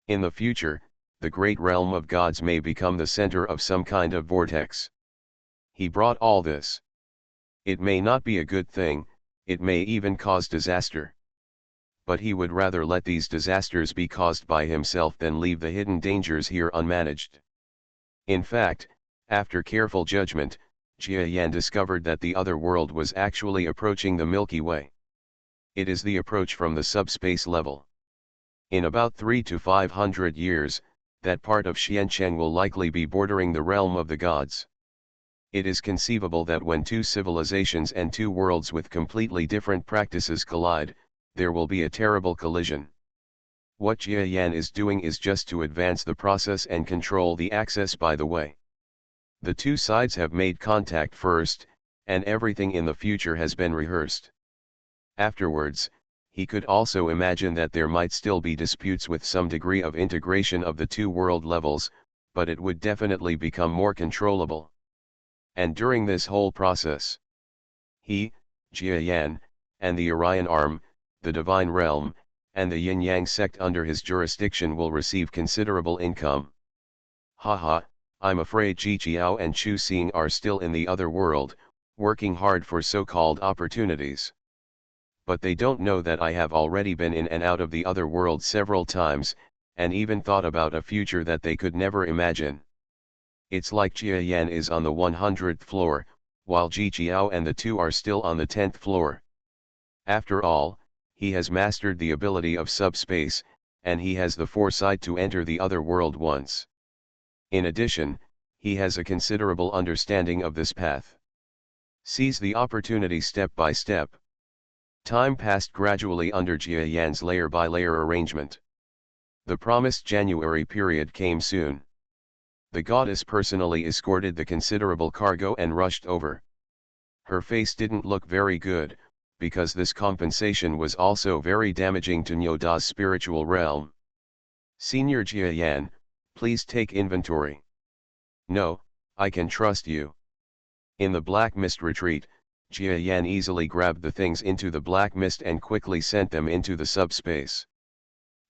In the future, the great realm of gods may become the center of some kind of vortex. He brought all this. It may not be a good thing, it may even cause disaster. But he would rather let these disasters be caused by himself than leave the hidden dangers here unmanaged. In fact, after careful judgment, Jia Yan discovered that the other world was actually approaching the Milky Way. It is the approach from the subspace level. In about 300 to 500 years, that part of Xiancheng will likely be bordering the realm of the gods. It is conceivable that when two civilizations and two worlds with completely different practices collide, there will be a terrible collision. What Jia Yan is doing is just to advance the process and control the access by the way. The two sides have made contact first, and everything in the future has been rehearsed. Afterwards, he could also imagine that there might still be disputes with some degree of integration of the two world levels, but it would definitely become more controllable. And during this whole process, he, Jia Yan, and the Orion arm, the divine realm, and the Yin-Yang sect under his jurisdiction will receive considerable income. Haha, I'm afraid Ji Qiao and Chu Xing are still in the other world, working hard for so-called opportunities. But they don't know that I have already been in and out of the other world several times, and even thought about a future that they could never imagine. It's like Jia Yan is on the 100th floor, while Ji Qiao and the two are still on the 10th floor. After all, he has mastered the ability of subspace, and he has the foresight to enter the other world once. In addition, he has a considerable understanding of this path. Seize the opportunity step by step. Time passed gradually under Jia Yan's layer-by-layer arrangement. The promised January period came soon. The goddess personally escorted the considerable cargo and rushed over. Her face didn't look very good, because this compensation was also very damaging to Nyoda's spiritual realm. Senior Jia Yan, please take inventory. No, I can trust you. In the black mist retreat, Jia Yan easily grabbed the things into the black mist and quickly sent them into the subspace.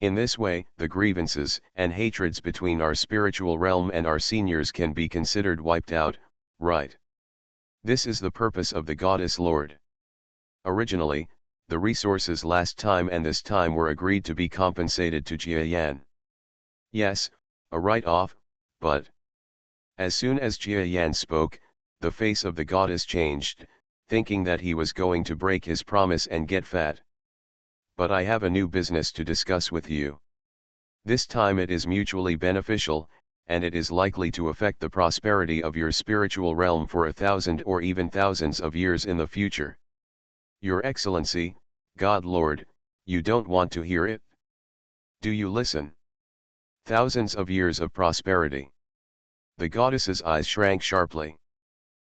In this way, the grievances and hatreds between our spiritual realm and our seniors can be considered wiped out, right? This is the purpose of the Goddess Lord. Originally, the resources last time and this time were agreed to be compensated to Jia Yan. Yes, a write-off, but as soon as Jia Yan spoke, the face of the goddess changed, thinking that he was going to break his promise and get fat. But I have a new business to discuss with you. This time it is mutually beneficial, and it is likely to affect the prosperity of your spiritual realm for 1,000 or even thousands of years in the future. Your Excellency, God Lord, you don't want to hear it? Do you listen? Thousands of years of prosperity. The goddess's eyes shrank sharply.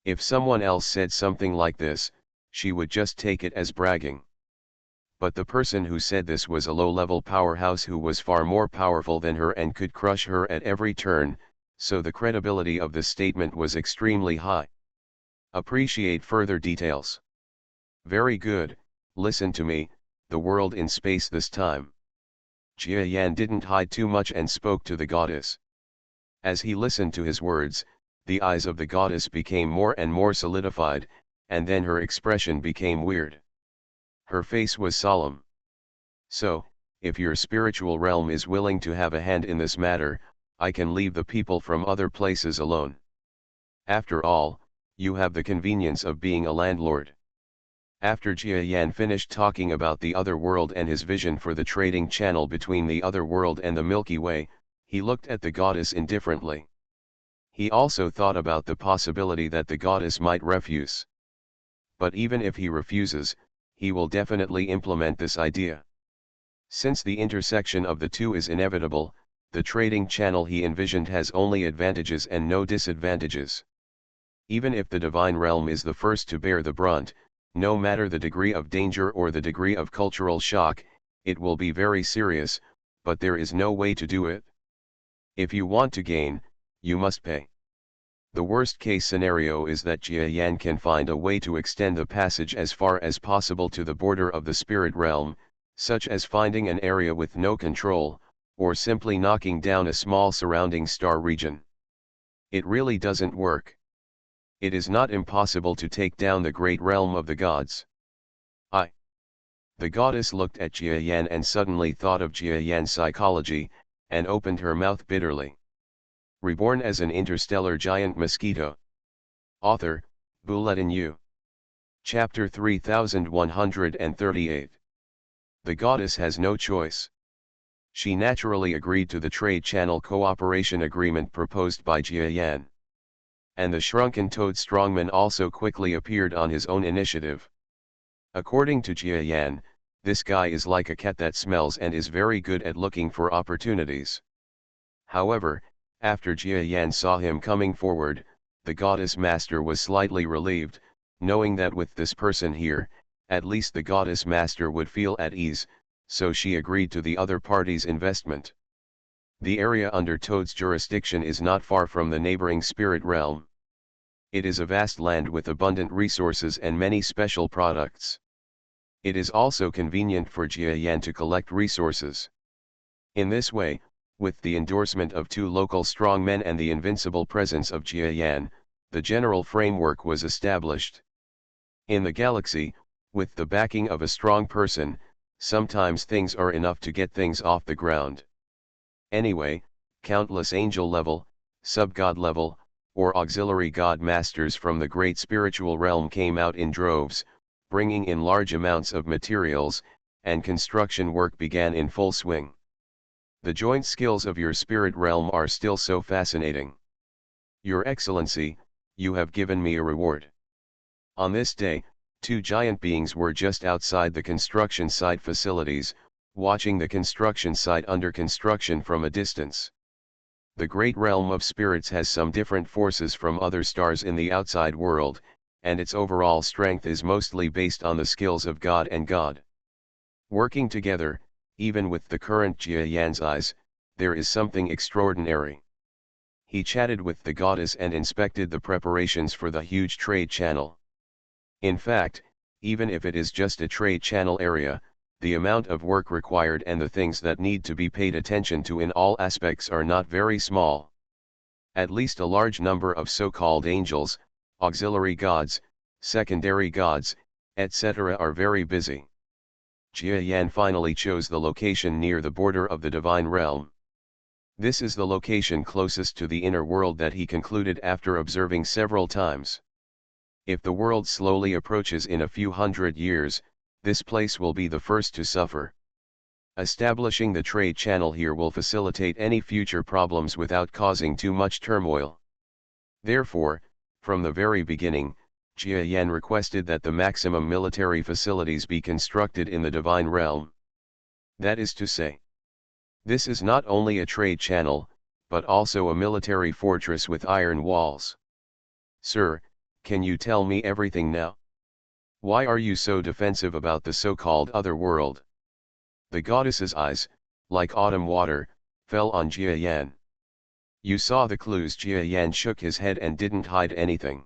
If someone else said something like this, she would just take it as bragging. But the person who said this was a low-level powerhouse who was far more powerful than her and could crush her at every turn, so the credibility of the statement was extremely high. Appreciate further details. Very good, listen to me, the world in space this time. Jia Yan didn't hide too much and spoke to the goddess. As he listened to his words, the eyes of the goddess became more and more solidified, and then her expression became weird. Her face was solemn. So, if your spiritual realm is willing to have a hand in this matter, I can leave the people from other places alone. After all, you have the convenience of being a landlord. After Jia Yan finished talking about the other world and his vision for the trading channel between the other world and the Milky Way, He looked at the goddess indifferently. He also thought about the possibility that the goddess might refuse. But even if he refuses, he will definitely implement this idea. Since the intersection of the two is inevitable, the trading channel he envisioned has only advantages and no disadvantages. Even if the divine realm is the first to bear the brunt, no matter the degree of danger or the degree of cultural shock, it will be very serious, but there is no way to do it. If you want to gain, you must pay. The worst case scenario is that Jia Yan can find a way to extend the passage as far as possible to the border of the spirit realm, such as finding an area with no control, or simply knocking down a small surrounding star region. It really doesn't work. It is not impossible to take down the great realm of the gods. The goddess looked at Jia Yan and suddenly thought of Jia Yan's psychology, and opened her mouth bitterly. Reborn as an interstellar giant mosquito. Author, Bulletin U. Chapter 3138. The goddess has no choice. She naturally agreed to the trade channel cooperation agreement proposed by Jia Yan. And the shrunken toad strongman also quickly appeared on his own initiative. According to Jia Yan, this guy is like a cat that smells and is very good at looking for opportunities. However, after Jia Yan saw him coming forward, the goddess master was slightly relieved, knowing that with this person here, at least the goddess master would feel at ease, so she agreed to the other party's investment. The area under Toad's jurisdiction is not far from the neighboring spirit realm. It is a vast land with abundant resources and many special products. It is also convenient for Jia Yan to collect resources. In this way, with the endorsement of two local strongmen and the invincible presence of Jia Yan, the general framework was established. In the galaxy, with the backing of a strong person, sometimes things are enough to get things off the ground. Anyway, countless angel level, sub-god level, or auxiliary god masters from the great spiritual realm came out in droves, bringing in large amounts of materials, and construction work began in full swing. The joint skills of your spirit realm are still so fascinating. Your Excellency, you have given me a reward. On this day, two giant beings were just outside the construction site facilities, watching the construction site under construction from a distance. The great realm of spirits has some different forces from other stars in the outside world, and its overall strength is mostly based on the skills of God and God. Working together, even with the current Jia Yan's eyes, there is something extraordinary. He chatted with the goddess and inspected the preparations for the huge trade channel. In fact, even if it is just a trade channel area, the amount of work required and the things that need to be paid attention to in all aspects are not very small. At least a large number of so-called angels, auxiliary gods, secondary gods, etc. are very busy. Jia Yan finally chose the location near the border of the divine realm. This is the location closest to the inner world that he concluded after observing several times. If the world slowly approaches in a few hundred years, this place will be the first to suffer. Establishing the trade channel here will facilitate any future problems without causing too much turmoil. Therefore, from the very beginning, Jia Yan requested that the maximum military facilities be constructed in the divine realm. That is to say, this is not only a trade channel, but also a military fortress with iron walls. Sir, can you tell me everything now? Why are you so defensive about the so-called other world? The goddess's eyes, like autumn water, fell on Jia Yan. You saw the clues. Jia Yan shook his head and didn't hide anything.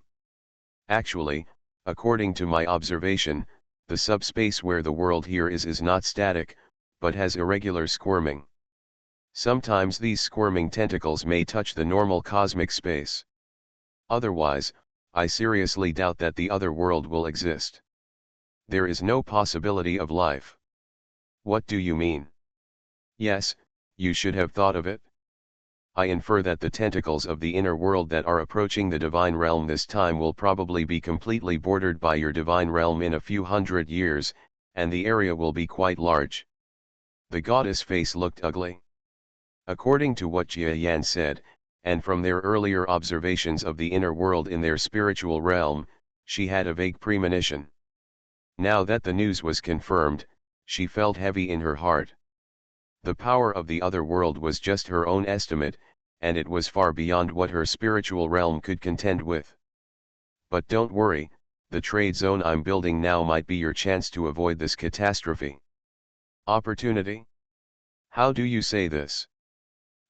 Actually, according to my observation, the subspace where the world here is not static, but has irregular squirming. Sometimes these squirming tentacles may touch the normal cosmic space. Otherwise, I seriously doubt that the other world will exist. There is no possibility of life. What do you mean? Yes, you should have thought of it. I infer that the tentacles of the inner world that are approaching the divine realm this time will probably be completely bordered by your divine realm in a few hundred years, and the area will be quite large. The goddess' face looked ugly. According to what Jia Yan said, and from their earlier observations of the inner world in their spiritual realm, she had a vague premonition. Now that the news was confirmed, she felt heavy in her heart. The power of the other world was just her own estimate, and it was far beyond what her spiritual realm could contend with. But don't worry, the trade zone I'm building now might be your chance to avoid this catastrophe. Opportunity? How do you say this?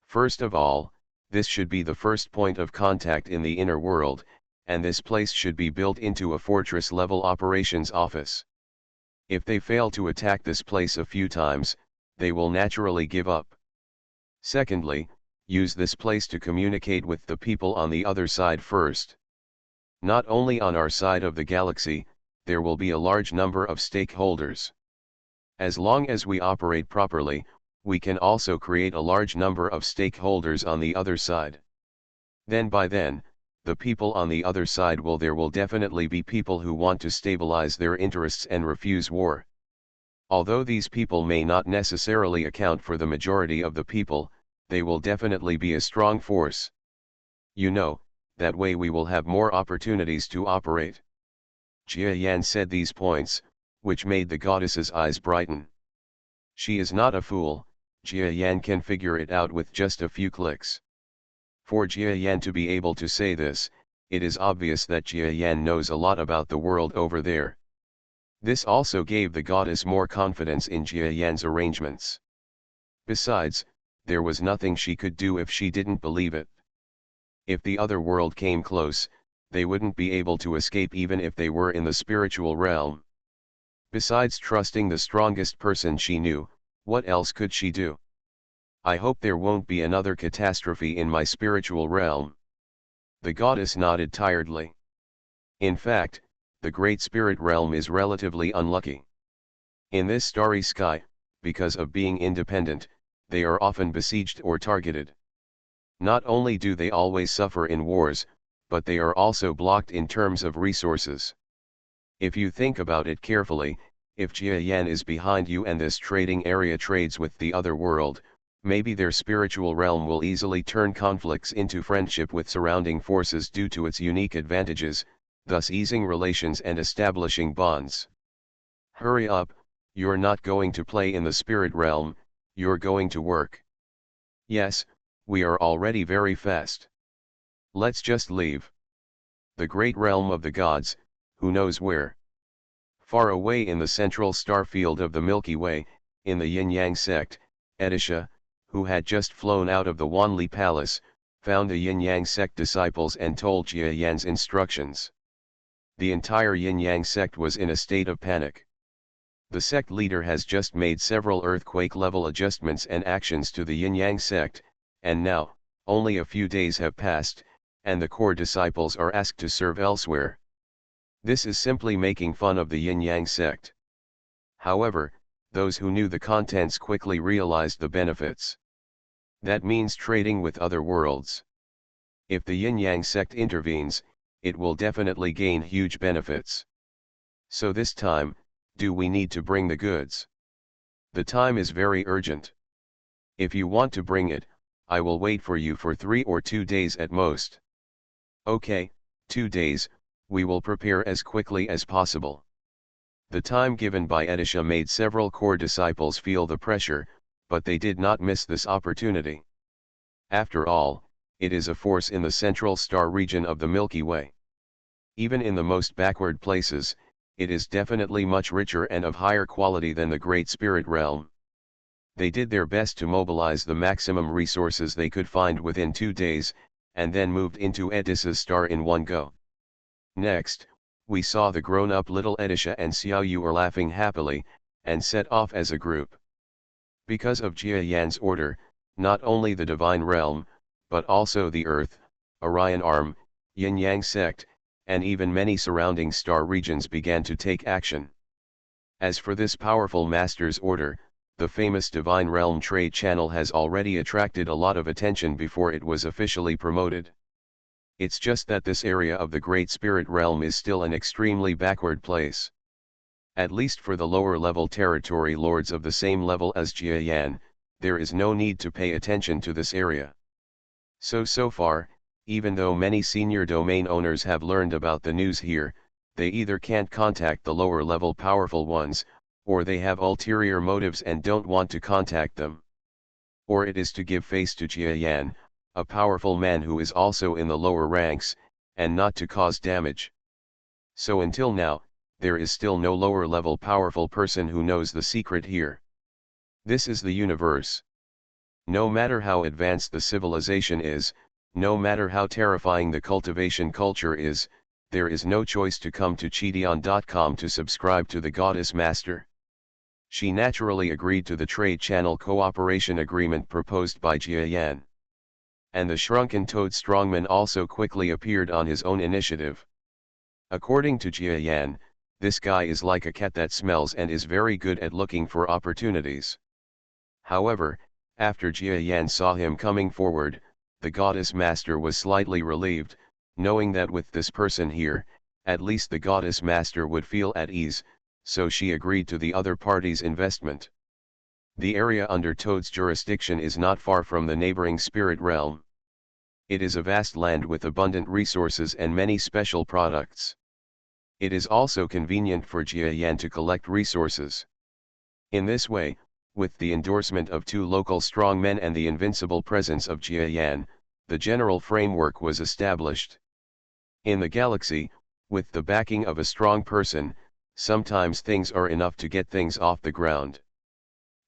First of all, this should be the first point of contact in the inner world, and this place should be built into a fortress-level operations office. If they fail to attack this place a few times, they will naturally give up. Secondly, use this place to communicate with the people on the other side first. Not only on our side of the galaxy, there will be a large number of stakeholders. As long as we operate properly, we can also create a large number of stakeholders on the other side. Then the people on the other side there will definitely be people who want to stabilize their interests and refuse war. Although these people may not necessarily account for the majority of the people, they will definitely be a strong force. You know, that way we will have more opportunities to operate. Jia Yan said these points, which made the goddess's eyes brighten. She is not a fool, Jia Yan can figure it out with just a few clicks. For Jia Yan to be able to say this, it is obvious that Jia Yan knows a lot about the world over there. This also gave the goddess more confidence in Jia Yan's arrangements. Besides, there was nothing she could do if she didn't believe it. If the other world came close, they wouldn't be able to escape even if they were in the spiritual realm. Besides trusting the strongest person she knew, what else could she do? I hope there won't be another catastrophe in my spiritual realm. The goddess nodded tiredly. In fact, the Great Spirit realm is relatively unlucky. In this starry sky, because of being independent, they are often besieged or targeted. Not only do they always suffer in wars, but they are also blocked in terms of resources. If you think about it carefully, if Jia Yan is behind you and this trading area trades with the other world, maybe their spiritual realm will easily turn conflicts into friendship with surrounding forces due to its unique advantages, thus easing relations and establishing bonds. Hurry up, you're not going to play in the spirit realm, you're going to work. Yes, we are already very fast. Let's just leave. The great realm of the gods, who knows where? Far away in the central star field of the Milky Way, in the Yin-Yang sect, Edisha, who had just flown out of the Wanli Palace, found the Yin-Yang sect disciples and told Jia Yan's instructions. The entire Yin-Yang sect was in a state of panic. The sect leader has just made several earthquake-level adjustments and actions to the Yin-Yang sect, and now, only a few days have passed, and the core disciples are asked to serve elsewhere. This is simply making fun of the Yin-Yang sect. However, those who knew the contents quickly realized the benefits. That means trading with other worlds. If the Yin-Yang sect intervenes, it will definitely gain huge benefits. So this time, do we need to bring the goods? The time is very urgent. If you want to bring it, I will wait for you for 3 or 2 days at most. Okay, 2 days, we will prepare as quickly as possible. The time given by Edisha made several core disciples feel the pressure, but they did not miss this opportunity. After all, it is a force in the central star region of the Milky Way. Even in the most backward places, it is definitely much richer and of higher quality than the Great Spirit realm. They did their best to mobilize the maximum resources they could find within 2 days, and then moved into Edisha's star in one go. Next, we saw the grown-up little Edisha and Xiao Yu are laughing happily, and set off as a group. Because of Jia Yan's order, not only the divine realm, but also the Earth, Orion arm, Yin-Yang sect, and even many surrounding star regions began to take action. As for this powerful master's order, the famous Divine Realm trade channel has already attracted a lot of attention before it was officially promoted. It's just that this area of the Great Spirit Realm is still an extremely backward place. At least for the lower level territory lords of the same level as Jia Yan, there is no need to pay attention to this area. So far, even though many senior domain owners have learned about the news here, they either can't contact the lower level powerful ones, or they have ulterior motives and don't want to contact them. Or it is to give face to Jia Yan, a powerful man who is also in the lower ranks, and not to cause damage. So until now, there is still no lower level powerful person who knows the secret here. This is the universe. No matter how advanced the civilization is, no matter how terrifying the cultivation culture is, there is no choice to come to Cheetion.com to subscribe to the Goddess Master. She naturally agreed to the trade channel cooperation agreement proposed by Jia Yan. And the shrunken toad strongman also quickly appeared on his own initiative. According to Jia Yan, this guy is like a cat that smells and is very good at looking for opportunities. However, after Jia Yan saw him coming forward, the Goddess Master was slightly relieved, knowing that with this person here, at least the Goddess Master would feel at ease, so she agreed to the other party's investment. The area under Toad's jurisdiction is not far from the neighboring spirit realm. It is a vast land with abundant resources and many special products. It is also convenient for Jia Yan to collect resources. In this way, with the endorsement of 2 local strongmen and the invincible presence of Jia Yan, the general framework was established. In the galaxy, with the backing of a strong person, sometimes things are enough to get things off the ground.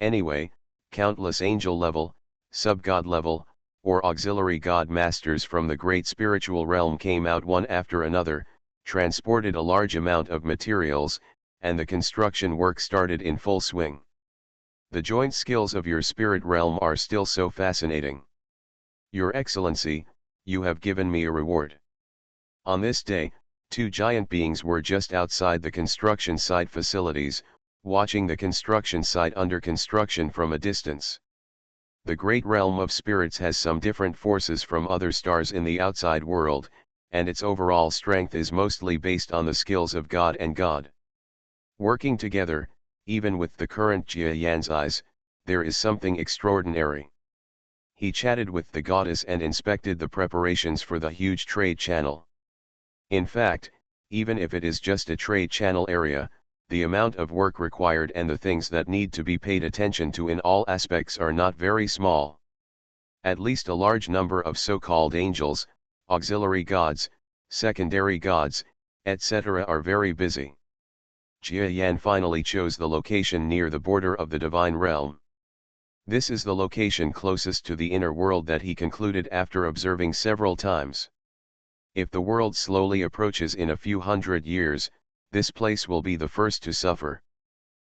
Anyway, countless angel level, sub-god level, or auxiliary god masters from the great spiritual realm came out one after another, transported a large amount of materials, and the construction work started in full swing. The joint skills of your spirit realm are still so fascinating. Your Excellency, you have given me a reward. On this day, 2 giant beings were just outside the construction site facilities, watching the construction site under construction from a distance. The great realm of spirits has some different forces from other stars in the outside world, and its overall strength is mostly based on the skills of God and God. Working together, even with the current Jia Yan's eyes, there is something extraordinary. He chatted with the goddess and inspected the preparations for the huge trade channel. In fact, even if it is just a trade channel area, the amount of work required and the things that need to be paid attention to in all aspects are not very small. At least a large number of so-called angels, auxiliary gods, secondary gods, etc. are very busy. Jia Yan finally chose the location near the border of the divine realm. This is the location closest to the inner world that he concluded after observing several times. If the world slowly approaches in a few hundred years, this place will be the first to suffer.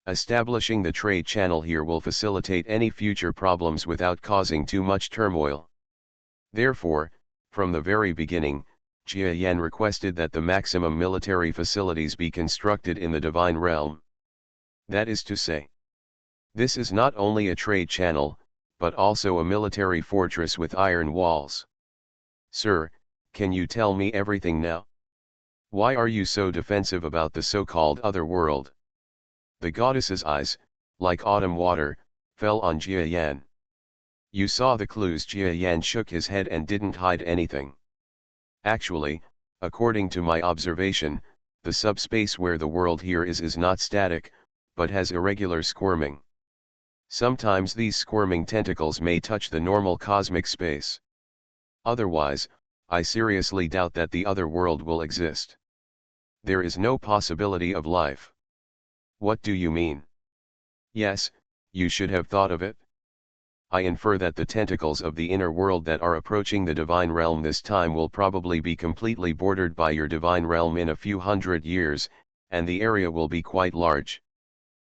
Establishing the trade channel here will facilitate any future problems without causing too much turmoil. Therefore, from the very beginning, Jia Yan requested that the maximum military facilities be constructed in the divine realm. That is to say, this is not only a trade channel, but also a military fortress with iron walls. Sir, can you tell me everything now? Why are you so defensive about the so-called other world? The goddess's eyes, like autumn water, fell on Jia Yan. You saw the clues. Jia Yan shook his head and didn't hide anything. Actually, according to my observation, the subspace where the world here is not static, but has irregular squirming. Sometimes these squirming tentacles may touch the normal cosmic space. Otherwise, I seriously doubt that the other world will exist. There is no possibility of life. What do you mean? Yes, you should have thought of it. I infer that the tentacles of the inner world that are approaching the divine realm this time will probably be completely bordered by your divine realm in a few hundred years, and the area will be quite large.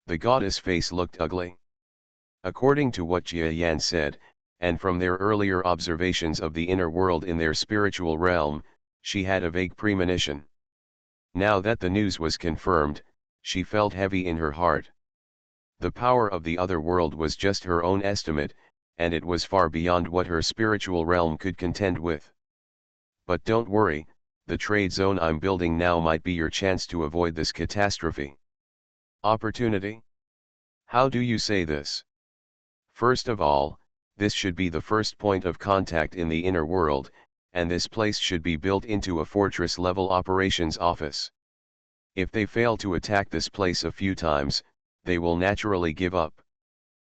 The goddess' face looked ugly. According to what Jia Yan said, and from their earlier observations of the inner world in their spiritual realm, she had a vague premonition. Now that the news was confirmed, she felt heavy in her heart. The power of the other world was just her own estimate, and it was far beyond what her spiritual realm could contend with. But don't worry, the trade zone I'm building now might be your chance to avoid this catastrophe. Opportunity? How do you say this? First of all, this should be the first point of contact in the inner world, and this place should be built into a fortress-level operations office. If they fail to attack this place a few times, they will naturally give up.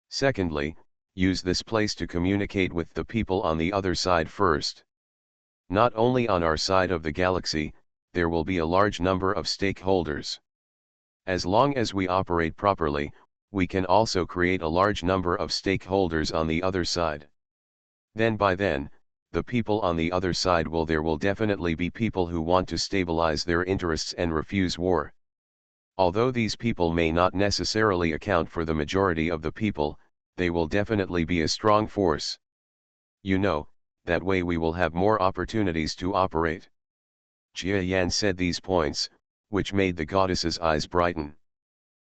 Secondly, use this place to communicate with the people on the other side first. Not only on our side of the galaxy, there will be a large number of stakeholders. As long as we operate properly, we can also create a large number of stakeholders on the other side. Then by then, the people on the other side there will definitely be people who want to stabilize their interests and refuse war. Although these people may not necessarily account for the majority of the people, they will definitely be a strong force. You know, that way we will have more opportunities to operate. Jia Yan said these points, which made the goddess's eyes brighten.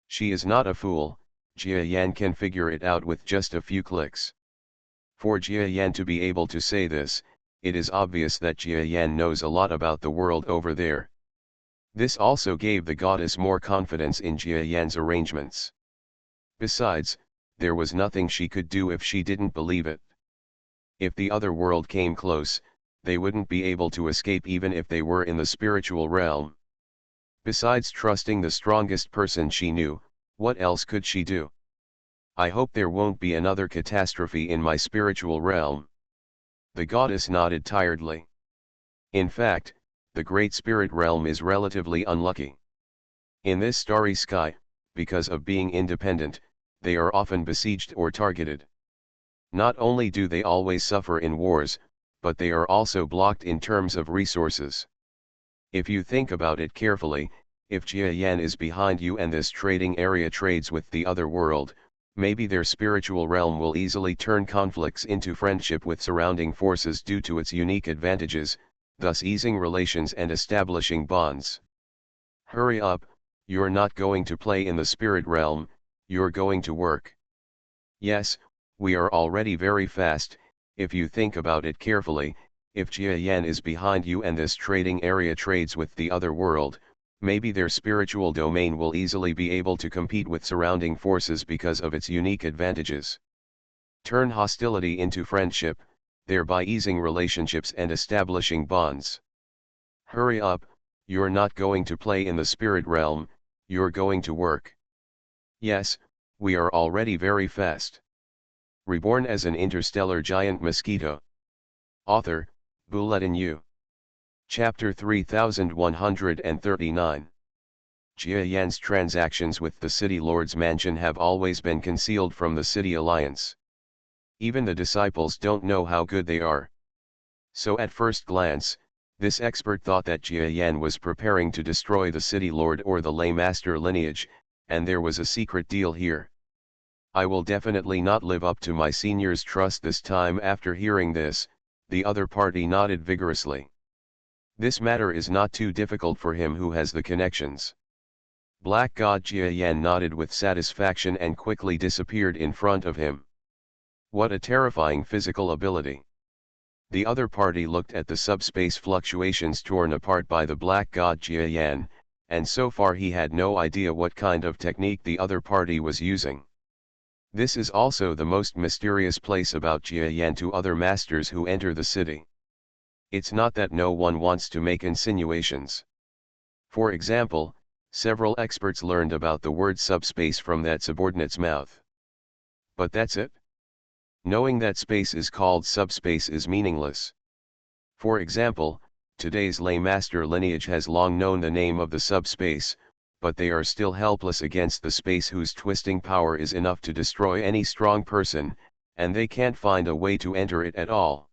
She is not a fool, Jia Yan can figure it out with just a few clicks. For Jia Yan to be able to say this, it is obvious that Jia Yan knows a lot about the world over there. This also gave the goddess more confidence in Jia Yan's arrangements. Besides, there was nothing she could do if she didn't believe it. If the other world came close, they wouldn't be able to escape even if they were in the spiritual realm. Besides trusting the strongest person she knew, what else could she do? I hope there won't be another catastrophe in my spiritual realm. The goddess nodded tiredly. In fact, the great spirit realm is relatively unlucky. In this starry sky, because of being independent, they are often besieged or targeted. Not only do they always suffer in wars, but they are also blocked in terms of resources. If you think about it carefully, if Jia Yan is behind you and this trading area trades with the other world, maybe their spiritual realm will easily turn conflicts into friendship with surrounding forces due to its unique advantages, thus easing relations and establishing bonds. Hurry up, you're not going to play in the spirit realm, you're going to work. Yes, we are already very fast, if you think about it carefully. If Jia Yan is behind you and this trading area trades with the other world, maybe their spiritual domain will easily be able to compete with surrounding forces because of its unique advantages. Turn hostility into friendship, thereby easing relationships and establishing bonds. Hurry up, you're not going to play in the spirit realm, you're going to work. Yes, we are already very fast. Reborn as an interstellar giant mosquito. Author, Bulletin U. Chapter 3139. Jia Yan's transactions with the City Lord's mansion have always been concealed from the City Alliance. Even the disciples don't know how good they are. So at first glance, this expert thought that Jia Yan was preparing to destroy the City Lord or the Lay Master lineage, and there was a secret deal here. I will definitely not live up to my senior's trust this time. After hearing this, the other party nodded vigorously. This matter is not too difficult for him who has the connections. Black God Jia Yan nodded with satisfaction and quickly disappeared in front of him. What a terrifying physical ability. The other party looked at the subspace fluctuations torn apart by the Black God Jia Yan, and so far he had no idea what kind of technique the other party was using. This is also the most mysterious place about Jia Yan to other masters who enter the city. It's not that no one wants to make insinuations. For example, several experts learned about the word subspace from that subordinate's mouth. But that's it. Knowing that space is called subspace is meaningless. For example, today's Lay Master lineage has long known the name of the subspace, but they are still helpless against the space whose twisting power is enough to destroy any strong person, and they can't find a way to enter it at all.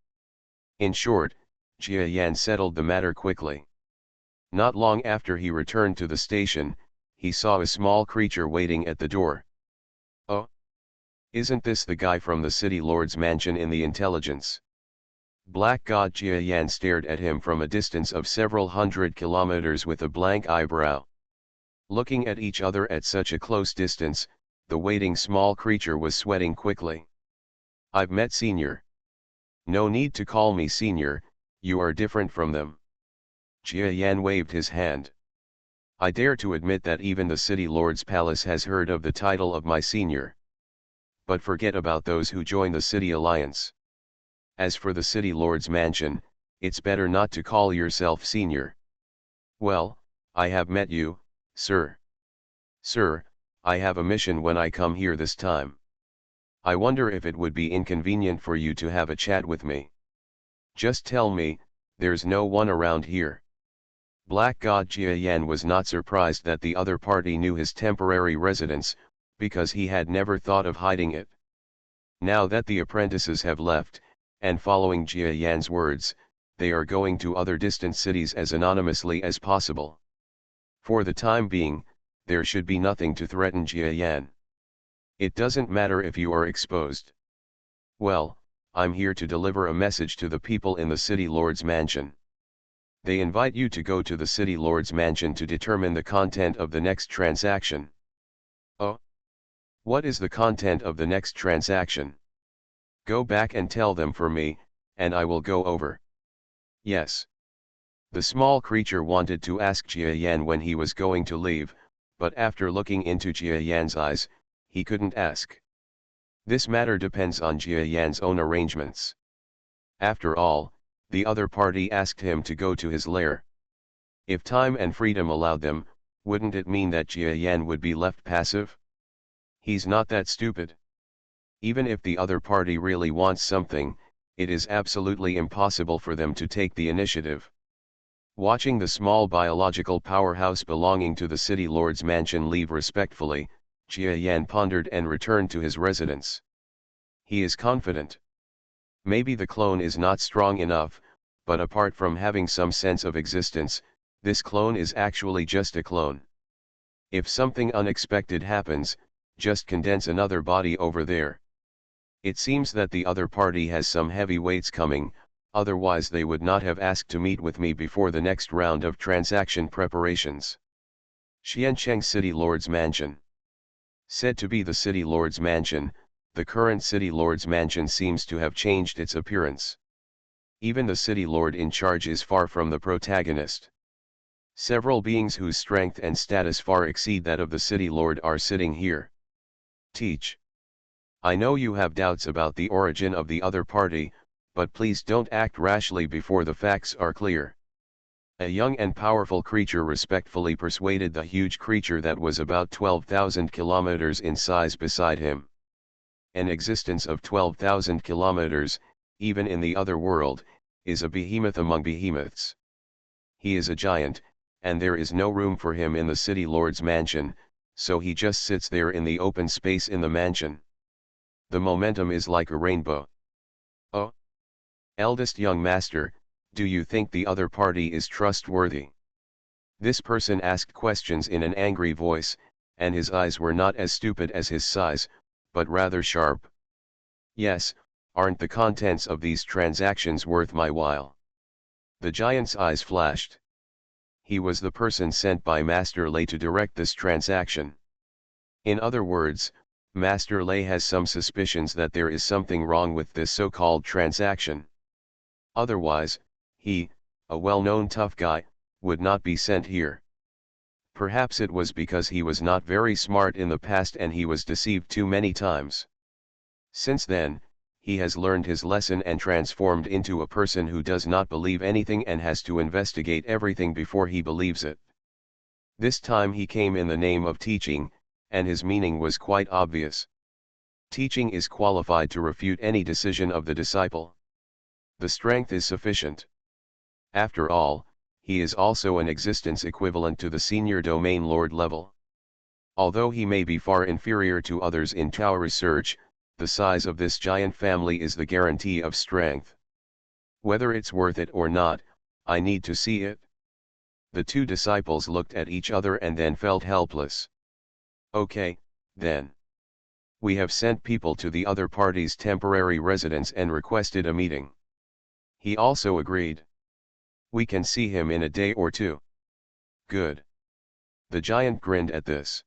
In short, Jia Yan settled the matter quickly. Not long after he returned to the station, he saw a small creature waiting at the door. Oh! Isn't this the guy from the City Lord's mansion in the intelligence? Black God Jia Yan stared at him from a distance of several hundred kilometers with a blank eyebrow. Looking at each other at such a close distance, the waiting small creature was sweating quickly. I've met Senior. No need to call me Senior, you are different from them. Jia Yan waved his hand. I dare to admit that even the City Lord's palace has heard of the title of my Senior. but forget about those who join the city alliance. As for the city lord's mansion, it's better not to call yourself senior. Well, I have met you, sir. Sir, I have a mission when I come here this time. I wonder if it would be inconvenient for you to have a chat with me. Just tell me, there's no one around here. Black God Jia Yan was not surprised that the other party knew his temporary residence, because he had never thought of hiding it. Now that the apprentices have left, and following Jia Yan's words, they are going to other distant cities as anonymously as possible. For the time being, there should be nothing to threaten Jia Yan. It doesn't matter if you are exposed. Well, I'm here to deliver a message to the people in the city lord's mansion. They invite you to go to the city lord's mansion to determine the content of the next transaction. Oh? What is the content of the next transaction? Go back and tell them for me, and I will go over. Yes. The small creature wanted to ask Jia Yan when he was going to leave, but after looking into Jia Yan's eyes, he couldn't ask. This matter depends on Jia Yan's own arrangements. After all, the other party asked him to go to his lair. If time and freedom allowed them, wouldn't it mean that Jia Yan would be left passive? He's not that stupid. Even if the other party really wants something, it is absolutely impossible for them to take the initiative. Watching the small biological powerhouse belonging to the city lord's mansion leave respectfully, Jia Yan pondered and returned to his residence. He is confident. Maybe the clone is not strong enough, but apart from having some sense of existence, this clone is actually just a clone. If something unexpected happens, just condense another body over there. It seems that the other party has some heavy weights coming, otherwise they would not have asked to meet with me before the next round of transaction preparations. Xiancheng City Lord's Mansion. Said to be the City Lord's Mansion, the current City Lord's Mansion seems to have changed its appearance. Even the City Lord in charge is far from the protagonist. Several beings whose strength and status far exceed that of the City Lord are sitting here. Teach. I know you have doubts about the origin of the other party, but please don't act rashly before the facts are clear. A young and powerful creature respectfully persuaded the huge creature that was about 12,000 kilometers in size beside him. An existence of 12,000 kilometers, even in the other world, is a behemoth among behemoths. He is a giant, and there is no room for him in the city lord's mansion, so he just sits there in the open space in the mansion. The momentum is like a rainbow. Oh! Eldest young master, do you think the other party is trustworthy? This person asked questions in an angry voice, and his eyes were not as stupid as his size, but rather sharp. Yes, aren't the contents of these transactions worth my while? The giant's eyes flashed. He was the person sent by Master Lei to direct this transaction. In other words, Master Lei has some suspicions that there is something wrong with this so-called transaction. Otherwise, he, a well-known tough guy, would not be sent here. Perhaps it was because he was not very smart in the past and he was deceived too many times. Since then, he has learned his lesson and transformed into a person who does not believe anything and has to investigate everything before he believes it. This time he came in the name of teaching, and his meaning was quite obvious. Teaching is qualified to refute any decision of the disciple. The strength is sufficient. After all, he is also an existence equivalent to the senior domain lord level. Although he may be far inferior to others in Tao research, the size of this giant family is the guarantee of strength. Whether it's worth it or not, I need to see it. The two disciples looked at each other and then felt helpless. Okay, then. We have sent people to the other party's temporary residence and requested a meeting. He also agreed. We can see him in a day or two. Good. The giant grinned at this.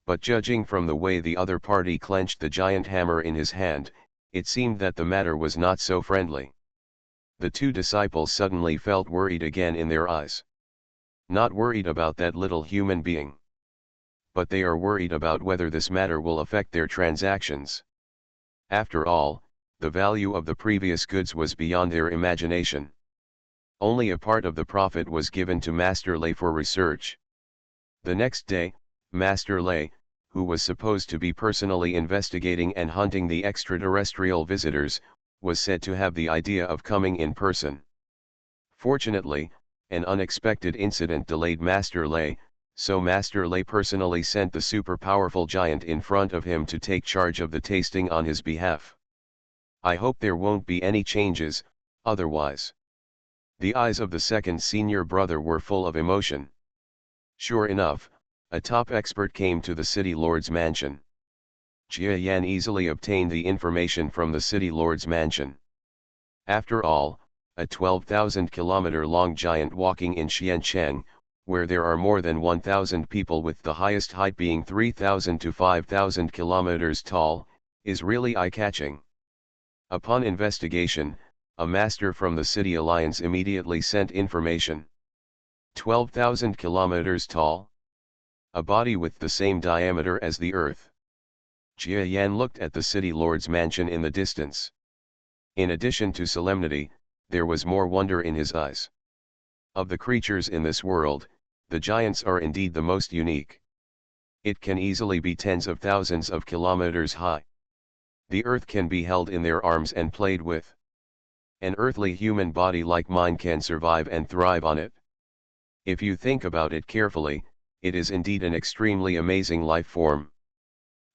But judging from the way the other party clenched the giant hammer in his hand, it seemed that the matter was not so friendly. The two disciples suddenly felt worried again in their eyes. Not worried about that little human being. but they are worried about whether this matter will affect their transactions. After all, the value of the previous goods was beyond their imagination. Only a part of the profit was given to Master Lei for research. The next day, Master Lei, who was supposed to be personally investigating and hunting the extraterrestrial visitors, was said to have the idea of coming in person. Fortunately, an unexpected incident delayed Master Lei, so Master Lei personally sent the super-powerful giant in front of him to take charge of the tasting on his behalf. I hope there won't be any changes, otherwise. The eyes of the second senior brother were full of emotion. Sure enough, a top expert came to the city lord's mansion. Jia Yan easily obtained the information from the city lord's mansion. After all, a 12,000-kilometer-long giant walking in Xiancheng, where there are more than 1,000 people with the highest height being 3,000 to 5,000 kilometers tall, is really eye-catching. Upon investigation, a master from the City Alliance immediately sent information. 12,000 kilometers tall? A body with the same diameter as the Earth. Jia Yan looked at the city lord's mansion in the distance. In addition to solemnity, there was more wonder in his eyes. Of the creatures in this world, the giants are indeed the most unique. It can easily be tens of thousands of kilometers high. The earth can be held in their arms and played with. An earthly human body like mine can survive and thrive on it. If you think about it carefully, it is indeed an extremely amazing life form.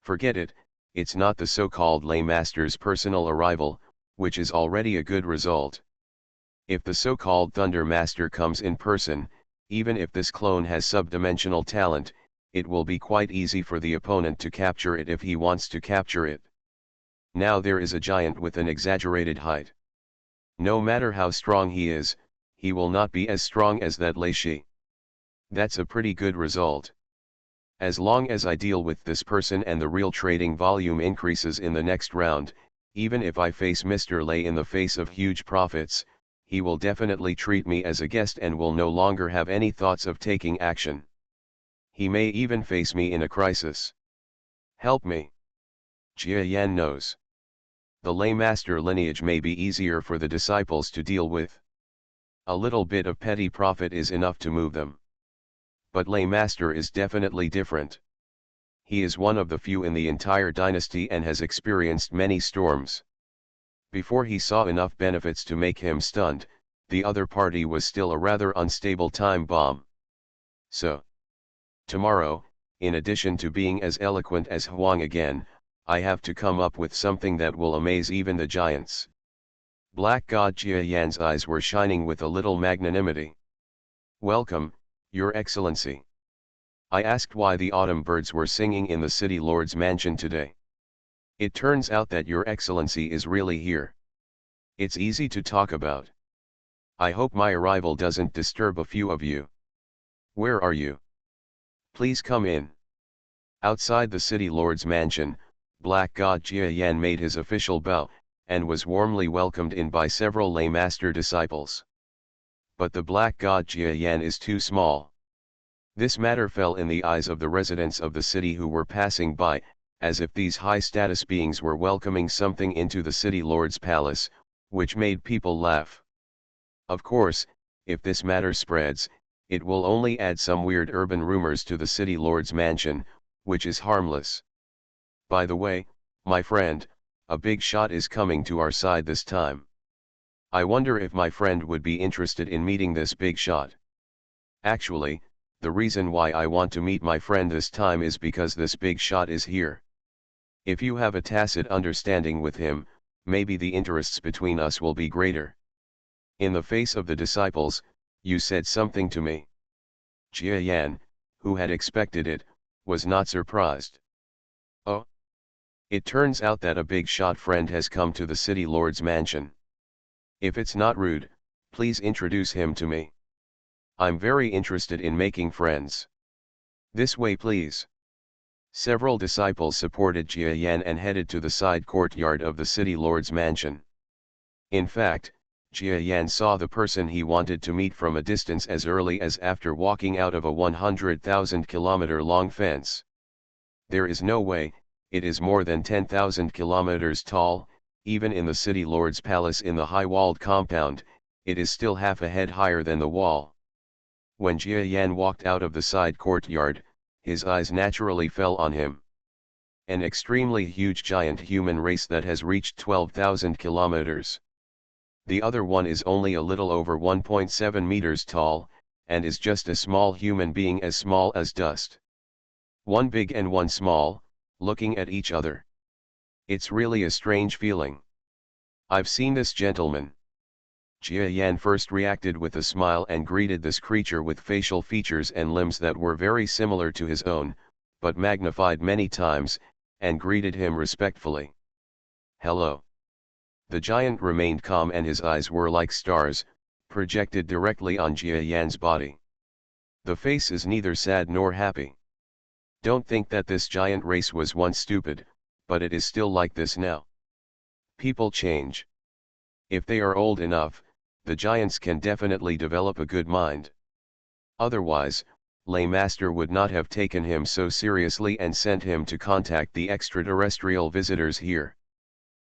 Forget it, it's not the so-called Lay Master's personal arrival, which is already a good result. If the so-called Thunder Master comes in person, even if this clone has subdimensional talent, it will be quite easy for the opponent to capture it if he wants to capture it. Now there is a giant with an exaggerated height. No matter how strong he is, he will not be as strong as that Lei Shi. That's a pretty good result. As long as I deal with this person and the real trading volume increases in the next round, even if I face Mr. Lei in the face of huge profits, he will definitely treat me as a guest and will no longer have any thoughts of taking action. He may even face me in a crisis. Help me. Jia Yan knows. The Lay Master lineage may be easier for the disciples to deal with. A little bit of petty profit is enough to move them. But Lay Master is definitely different. He is one of the few in the entire dynasty and has experienced many storms. Before he saw enough benefits to make him stunned, the other party was still a rather unstable time bomb. So, tomorrow, in addition to being as eloquent as Huang again, I have to come up with something that will amaze even the giants. Black God Jia Yan's eyes were shining with a little magnanimity. Welcome, Your Excellency. I asked why the autumn birds were singing in the city lord's mansion today. It turns out that Your Excellency is really here. It's easy to talk about. I hope my arrival doesn't disturb a few of you. Where are you? Please come in. Outside the city lord's mansion, Black God Jia Yan made his official bow, and was warmly welcomed in by several Lay Master disciples. But the Black God Jia Yan is too small. This matter fell in the eyes of the residents of the city who were passing by, as if these high-status beings were welcoming something into the city lord's palace, which made people laugh. Of course, if this matter spreads, it will only add some weird urban rumors to the city lord's mansion, which is harmless. By the way, my friend, a big shot is coming to our side this time. I wonder if my friend would be interested in meeting this big shot. Actually, the reason why I want to meet my friend this time is because this big shot is here. If you have a tacit understanding with him, maybe the interests between us will be greater. In the face of the disciples, you said something to me. Jia Yan, who had expected it, was not surprised. Oh? It turns out that a big shot friend has come to the city lord's mansion. If it's not rude, please introduce him to me. I'm very interested in making friends. This way please. Several disciples supported Jia Yan and headed to the side courtyard of the city lord's mansion. In fact, Jia Yan saw the person he wanted to meet from a distance as early as after walking out of a 100,000-kilometer long fence. There is no way, it is more than 10,000 kilometers tall, even in the city lord's palace in the high-walled compound, it is still half a head higher than the wall. When Jia Yan walked out of the side courtyard, his eyes naturally fell on him. An extremely huge giant human race that has reached 12,000 kilometers. The other one is only a little over 1.7 meters tall, and is just a small human being as small as dust. One big and one small, looking at each other. It's really a strange feeling. I've seen this gentleman. Jia Yan first reacted with a smile and greeted this creature with facial features and limbs that were very similar to his own, but magnified many times, and greeted him respectfully. Hello. The giant remained calm and his eyes were like stars, projected directly on Jia Yan's body. The face is neither sad nor happy. Don't think that this giant race was once stupid, but it is still like this now. People change. If they are old enough, the giants can definitely develop a good mind. Otherwise, Lay Master would not have taken him so seriously and sent him to contact the extraterrestrial visitors here.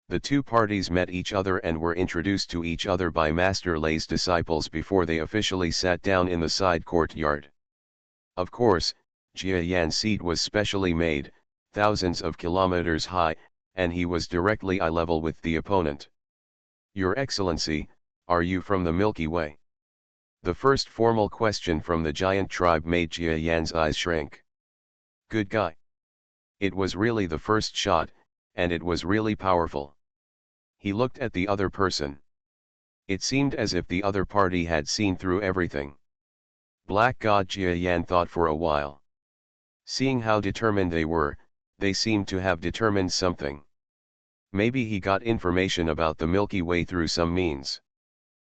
The two parties met each other and were introduced to each other by Master Lay's disciples before they officially sat down in the side courtyard. Of course, Jia Yan's seat was specially made, thousands of kilometers high, and he was directly eye level with the opponent. Your Excellency, are you from the Milky Way? The first formal question from the giant tribe made Jia Yan's eyes shrink. Good guy. It was really the first shot, and it was really powerful. He looked at the other person. It seemed as if the other party had seen through everything. Black God, Jia Yan thought for a while. Seeing how determined they were, they seemed to have determined something. Maybe he got information about the Milky Way through some means.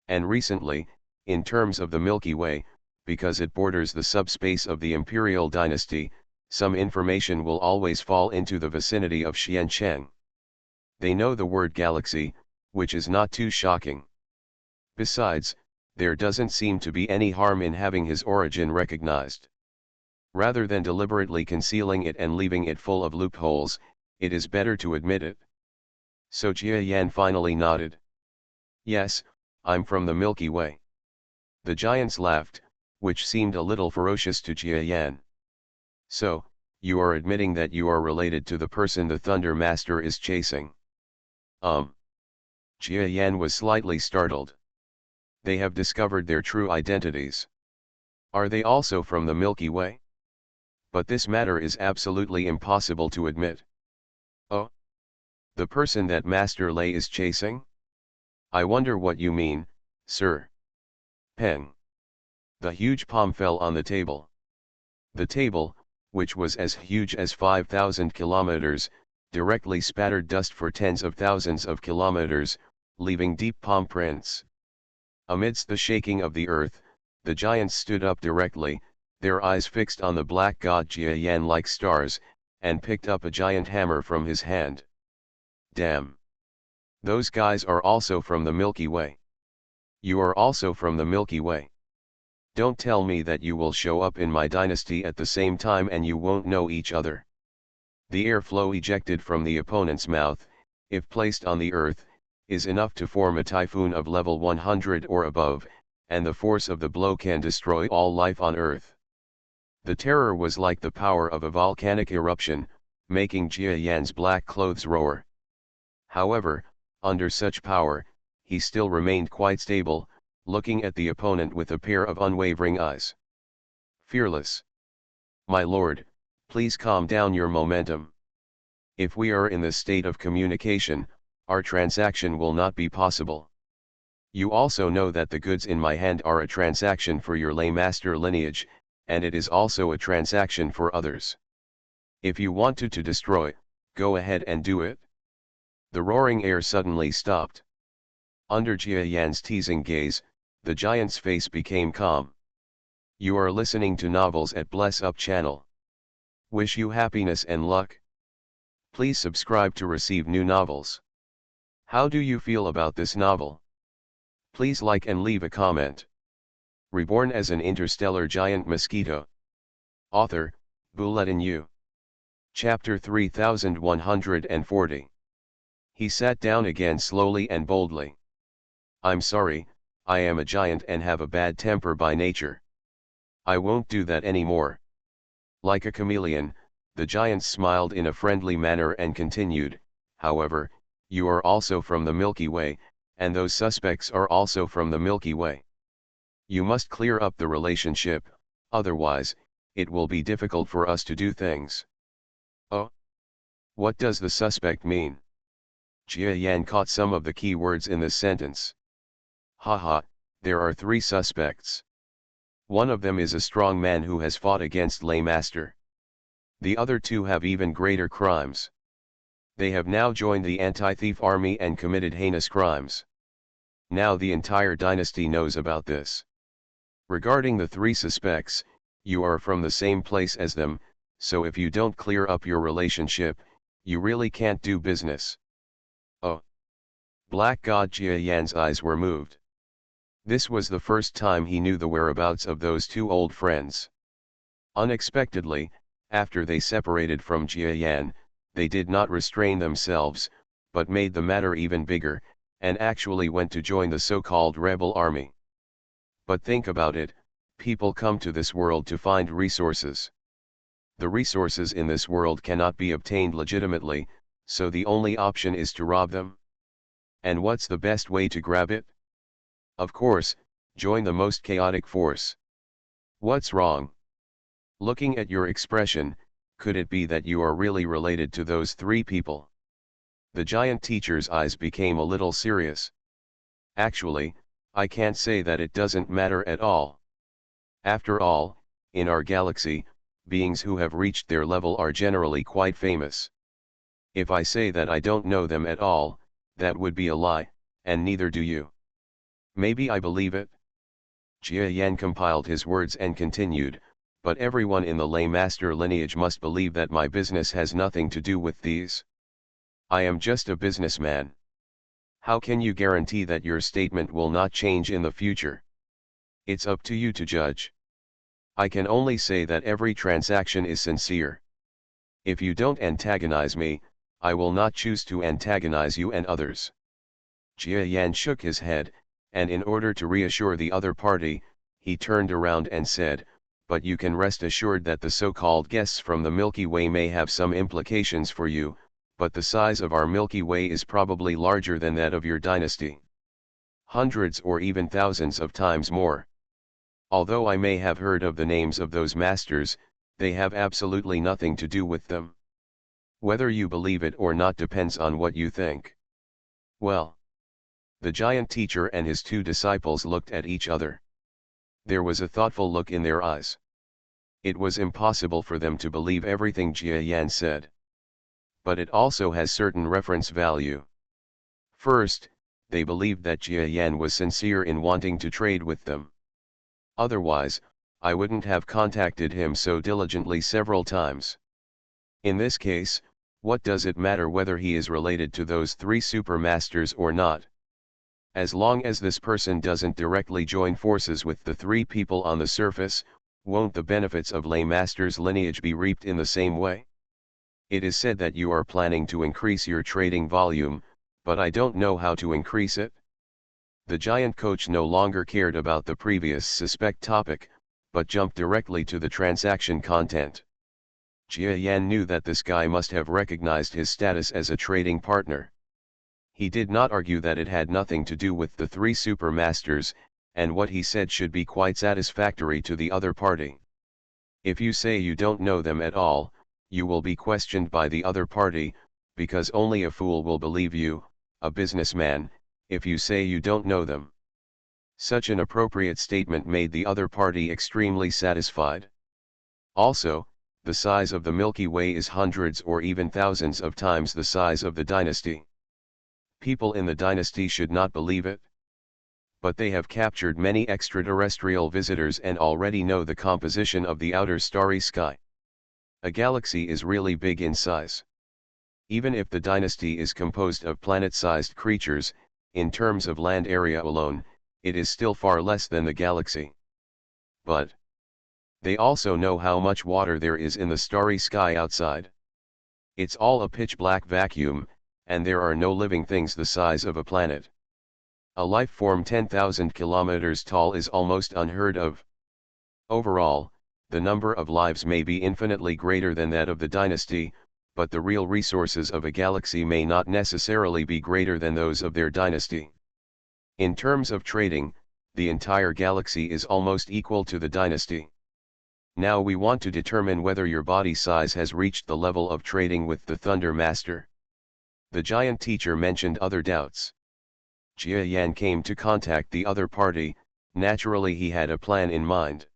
And recently, in terms of the Milky Way, because it borders the subspace of the imperial dynasty, some information will always fall into the vicinity of Xiancheng. They know the word galaxy, which is not too shocking. Besides, there doesn't seem to be any harm in having his origin recognized. Rather than deliberately concealing it and leaving it full of loopholes, it is better to admit it. So Jia Yan finally nodded. Yes, I'm from the Milky Way. The giants laughed, which seemed a little ferocious to Jia Yan. So, you are admitting that you are related to the person the Thunder Master is chasing? Jia Yan was slightly startled. They have discovered their true identities. Are they also from the Milky Way? But this matter is absolutely impossible to admit. Oh? The person that Master Lay is chasing? I wonder what you mean, sir. Peng. The huge palm fell on the table. The table, which was as huge as 5,000 kilometers, directly spattered dust for tens of thousands of kilometers, leaving deep palm prints. Amidst the shaking of the earth, the giants stood up directly, their eyes fixed on the black god Jia Yan like stars, and picked up a giant hammer from his hand. Damn! Those guys are also from the Milky Way. You are also from the Milky Way. Don't tell me that you will show up in my dynasty at the same time and you won't know each other. The airflow ejected from the opponent's mouth, if placed on the earth, is enough to form a typhoon of level 100 or above, and the force of the blow can destroy all life on earth. The terror was like the power of a volcanic eruption, making Jia Yan's black clothes roar. However, under such power, he still remained quite stable, looking at the opponent with a pair of unwavering eyes. Fearless. My lord, please calm down your momentum. If we are in this state of communication, our transaction will not be possible. You also know that the goods in my hand are a transaction for your lay master lineage, and it is also a transaction for others. If you want to destroy, go ahead and do it. The roaring air suddenly stopped. Under Jia Yan's teasing gaze, the giant's face became calm. You are listening to novels at Bless Up channel. Wish you happiness and luck. Please subscribe to receive new novels. How do you feel about this novel? Please like and leave a comment. Reborn as an interstellar giant mosquito. Author, Bulletin U. Chapter 3140. He sat down again slowly and boldly. I'm sorry, I am a giant and have a bad temper by nature. I won't do that anymore. Like a chameleon, the giant smiled in a friendly manner and continued, however, you are also from the Milky Way, and those suspects are also from the Milky Way. You must clear up the relationship, otherwise, it will be difficult for us to do things. Oh? What does the suspect mean? Jia Yan caught some of the key words in this sentence. Haha, there are 3 suspects. One of them is a strong man who has fought against Lay Master. The other 2 have even greater crimes. They have now joined the anti-thief army and committed heinous crimes. Now the entire dynasty knows about this. Regarding the 3 suspects, you are from the same place as them, so if you don't clear up your relationship, you really can't do business. Oh! Black God Jia Yan's eyes were moved. This was the first time he knew the whereabouts of those 2 old friends. Unexpectedly, after they separated from Jia Yan, they did not restrain themselves, but made the matter even bigger, and actually went to join the so-called rebel army. But think about it, people come to this world to find resources. The resources in this world cannot be obtained legitimately, so the only option is to rob them. And what's the best way to grab it? Of course, join the most chaotic force. What's wrong? Looking at your expression, could it be that you are really related to those 3 people? The giant teacher's eyes became a little serious. Actually, I can't say that it doesn't matter at all. After all, in our galaxy, beings who have reached their level are generally quite famous. If I say that I don't know them at all, that would be a lie, and neither do you. Maybe I believe it? Jia Yan compiled his words and continued, but everyone in the Lay Master lineage must believe that my business has nothing to do with these. I am just a businessman. How can you guarantee that your statement will not change in the future? It's up to you to judge. I can only say that every transaction is sincere. If you don't antagonize me, I will not choose to antagonize you and others. Jia Yan shook his head, and in order to reassure the other party, he turned around and said, but you can rest assured that the so-called guests from the Milky Way may have some implications for you, but the size of our Milky Way is probably larger than that of your dynasty. Hundreds or even thousands of times more. Although I may have heard of the names of those masters, they have absolutely nothing to do with them. Whether you believe it or not depends on what you think. Well. The giant teacher and his 2 disciples looked at each other. There was a thoughtful look in their eyes. It was impossible for them to believe everything Jia Yan said. But it also has certain reference value. First, they believed that Jia Yan was sincere in wanting to trade with them. Otherwise, I wouldn't have contacted him so diligently several times. In this case, what does it matter whether he is related to those 3 supermasters or not? As long as this person doesn't directly join forces with the 3 people on the surface, won't the benefits of Lay Master's lineage be reaped in the same way? It is said that you are planning to increase your trading volume, but I don't know how to increase it. The giant coach no longer cared about the previous suspect topic, but jumped directly to the transaction content. Jia Yan knew that this guy must have recognized his status as a trading partner. He did not argue that it had nothing to do with the 3 supermasters, and what he said should be quite satisfactory to the other party. If you say you don't know them at all, you will be questioned by the other party, because only a fool will believe you, a businessman, if you say you don't know them. Such an appropriate statement made the other party extremely satisfied. Also, the size of the Milky Way is hundreds or even thousands of times the size of the dynasty. People in the dynasty should not believe it. But they have captured many extraterrestrial visitors and already know the composition of the outer starry sky. A galaxy is really big in size. Even if the dynasty is composed of planet-sized creatures, in terms of land area alone, it is still far less than the galaxy. But they also know how much water there is in the starry sky outside. It's all a pitch-black vacuum, and there are no living things the size of a planet. A life form 10,000 kilometers tall is almost unheard of. Overall, the number of lives may be infinitely greater than that of the dynasty, but the real resources of a galaxy may not necessarily be greater than those of their dynasty. In terms of trading, the entire galaxy is almost equal to the dynasty. Now we want to determine whether your body size has reached the level of trading with the Thunder Master. The giant teacher mentioned other doubts. Jia Yan came to contact the other party. Naturally he had a plan in mind.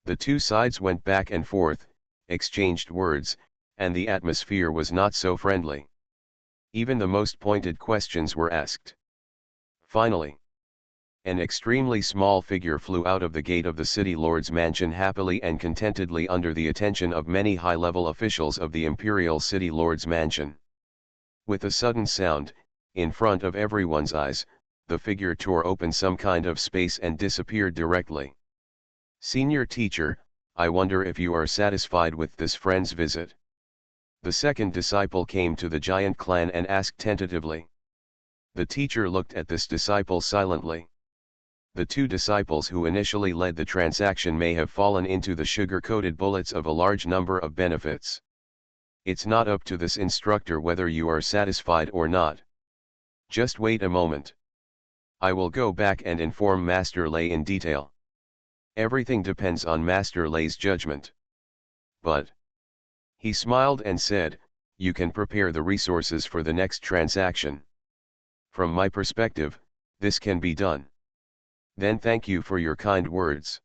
The two sides went back and forth, exchanged words, and the atmosphere was not so friendly. Even the most pointed questions were asked. Finally, an extremely small figure flew out of the gate of the city lord's mansion happily and contentedly under the attention of many high-level officials of the imperial city lord's mansion. With a sudden sound, in front of everyone's eyes, the figure tore open some kind of space and disappeared directly. Senior teacher, I wonder if you are satisfied with this friend's visit. The second disciple came to the giant clan and asked tentatively. The teacher looked at this disciple silently. The two disciples who initially led the transaction may have fallen into the sugar-coated bullets of a large number of benefits. It's not up to this instructor whether you are satisfied or not. Just wait a moment. I will go back and inform Master Lei in detail. Everything depends on Master Lei's judgment. But he smiled and said, you can prepare the resources for the next transaction. From my perspective, this can be done. Then thank you for your kind words.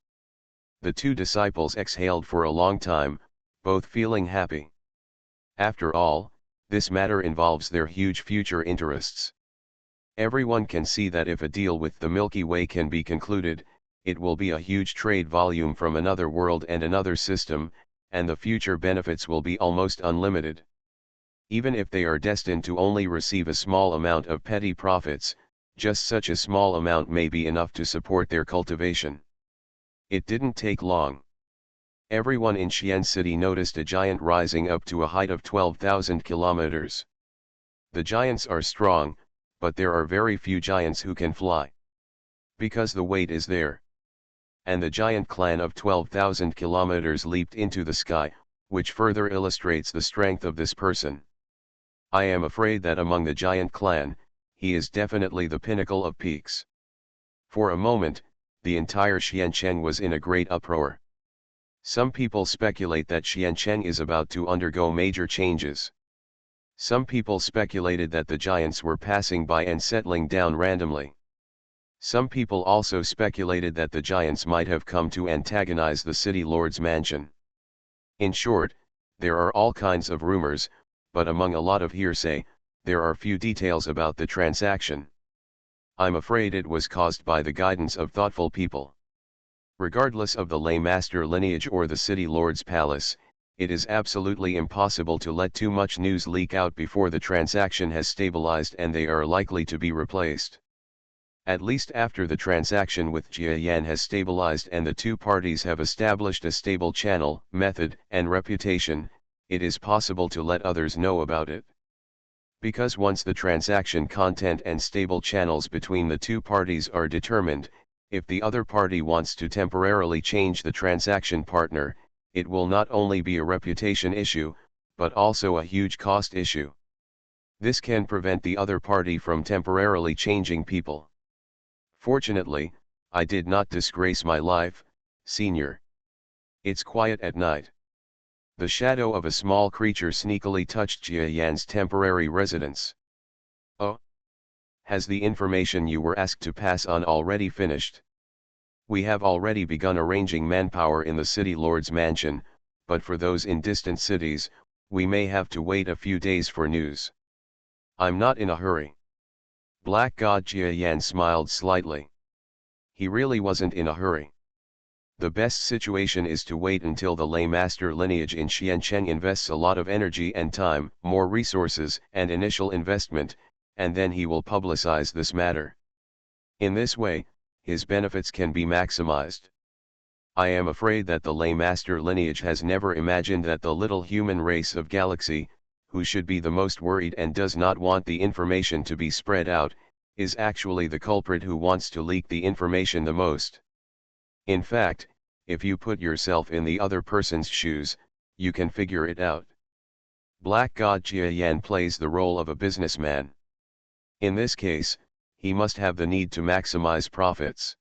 The two disciples exhaled for a long time, both feeling happy. After all, this matter involves their huge future interests. Everyone can see that if a deal with the Milky Way can be concluded, it will be a huge trade volume from another world and another system, and the future benefits will be almost unlimited. Even if they are destined to only receive a small amount of petty profits, just such a small amount may be enough to support their cultivation. It didn't take long. Everyone in Xi'an City noticed a giant rising up to a height of 12,000 kilometers. The giants are strong, but there are very few giants who can fly. Because the weight is there. And the giant clan of 12,000 kilometers leaped into the sky, which further illustrates the strength of this person. I am afraid that among the giant clan, he is definitely the pinnacle of peaks. For a moment, the entire Xiancheng was in a great uproar. Some people speculate that Xiancheng is about to undergo major changes. Some people speculated that the giants were passing by and settling down randomly. Some people also speculated that the giants might have come to antagonize the city lord's mansion. In short, there are all kinds of rumors, but among a lot of hearsay, there are few details about the transaction. I'm afraid it was caused by the guidance of thoughtful people. Regardless of the lay master lineage or the city lord's palace, it is absolutely impossible to let too much news leak out before the transaction has stabilized and they are likely to be replaced. At least after the transaction with Jia Yan has stabilized and the two parties have established a stable channel, method, and reputation, it is possible to let others know about it. Because once the transaction content and stable channels between the two parties are determined, if the other party wants to temporarily change the transaction partner, it will not only be a reputation issue, but also a huge cost issue. This can prevent the other party from temporarily changing people. Fortunately, I did not disgrace my life, senior. It's quiet at night. The shadow of a small creature sneakily touched Jia Yan's temporary residence. Oh? Has the information you were asked to pass on already finished? We have already begun arranging manpower in the city lord's mansion, but for those in distant cities, we may have to wait a few days for news. I'm not in a hurry. Black God Jia Yan smiled slightly. He really wasn't in a hurry. The best situation is to wait until the lay master lineage in Xiancheng invests a lot of energy and time, more resources and initial investment, and then he will publicize this matter. In this way, his benefits can be maximized. I am afraid that the Ley Master lineage has never imagined that the little human race of galaxy, who should be the most worried and does not want the information to be spread out, is actually the culprit who wants to leak the information the most. In fact, if you put yourself in the other person's shoes, you can figure it out. Black God Jia Yan plays the role of a businessman. In this case, he must have the need to maximize profits.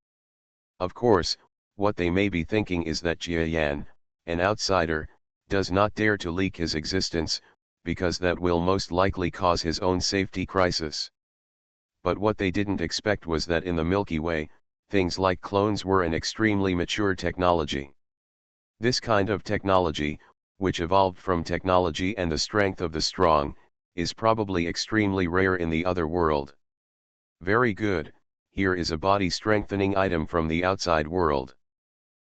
Of course, what they may be thinking is that Jia Yan, an outsider, does not dare to leak his existence, because that will most likely cause his own safety crisis. But what they didn't expect was that in the Milky Way, things like clones were an extremely mature technology. This kind of technology, which evolved from technology and the strength of the strong, is probably extremely rare in the other world. Very good, here is a body-strengthening item from the outside world.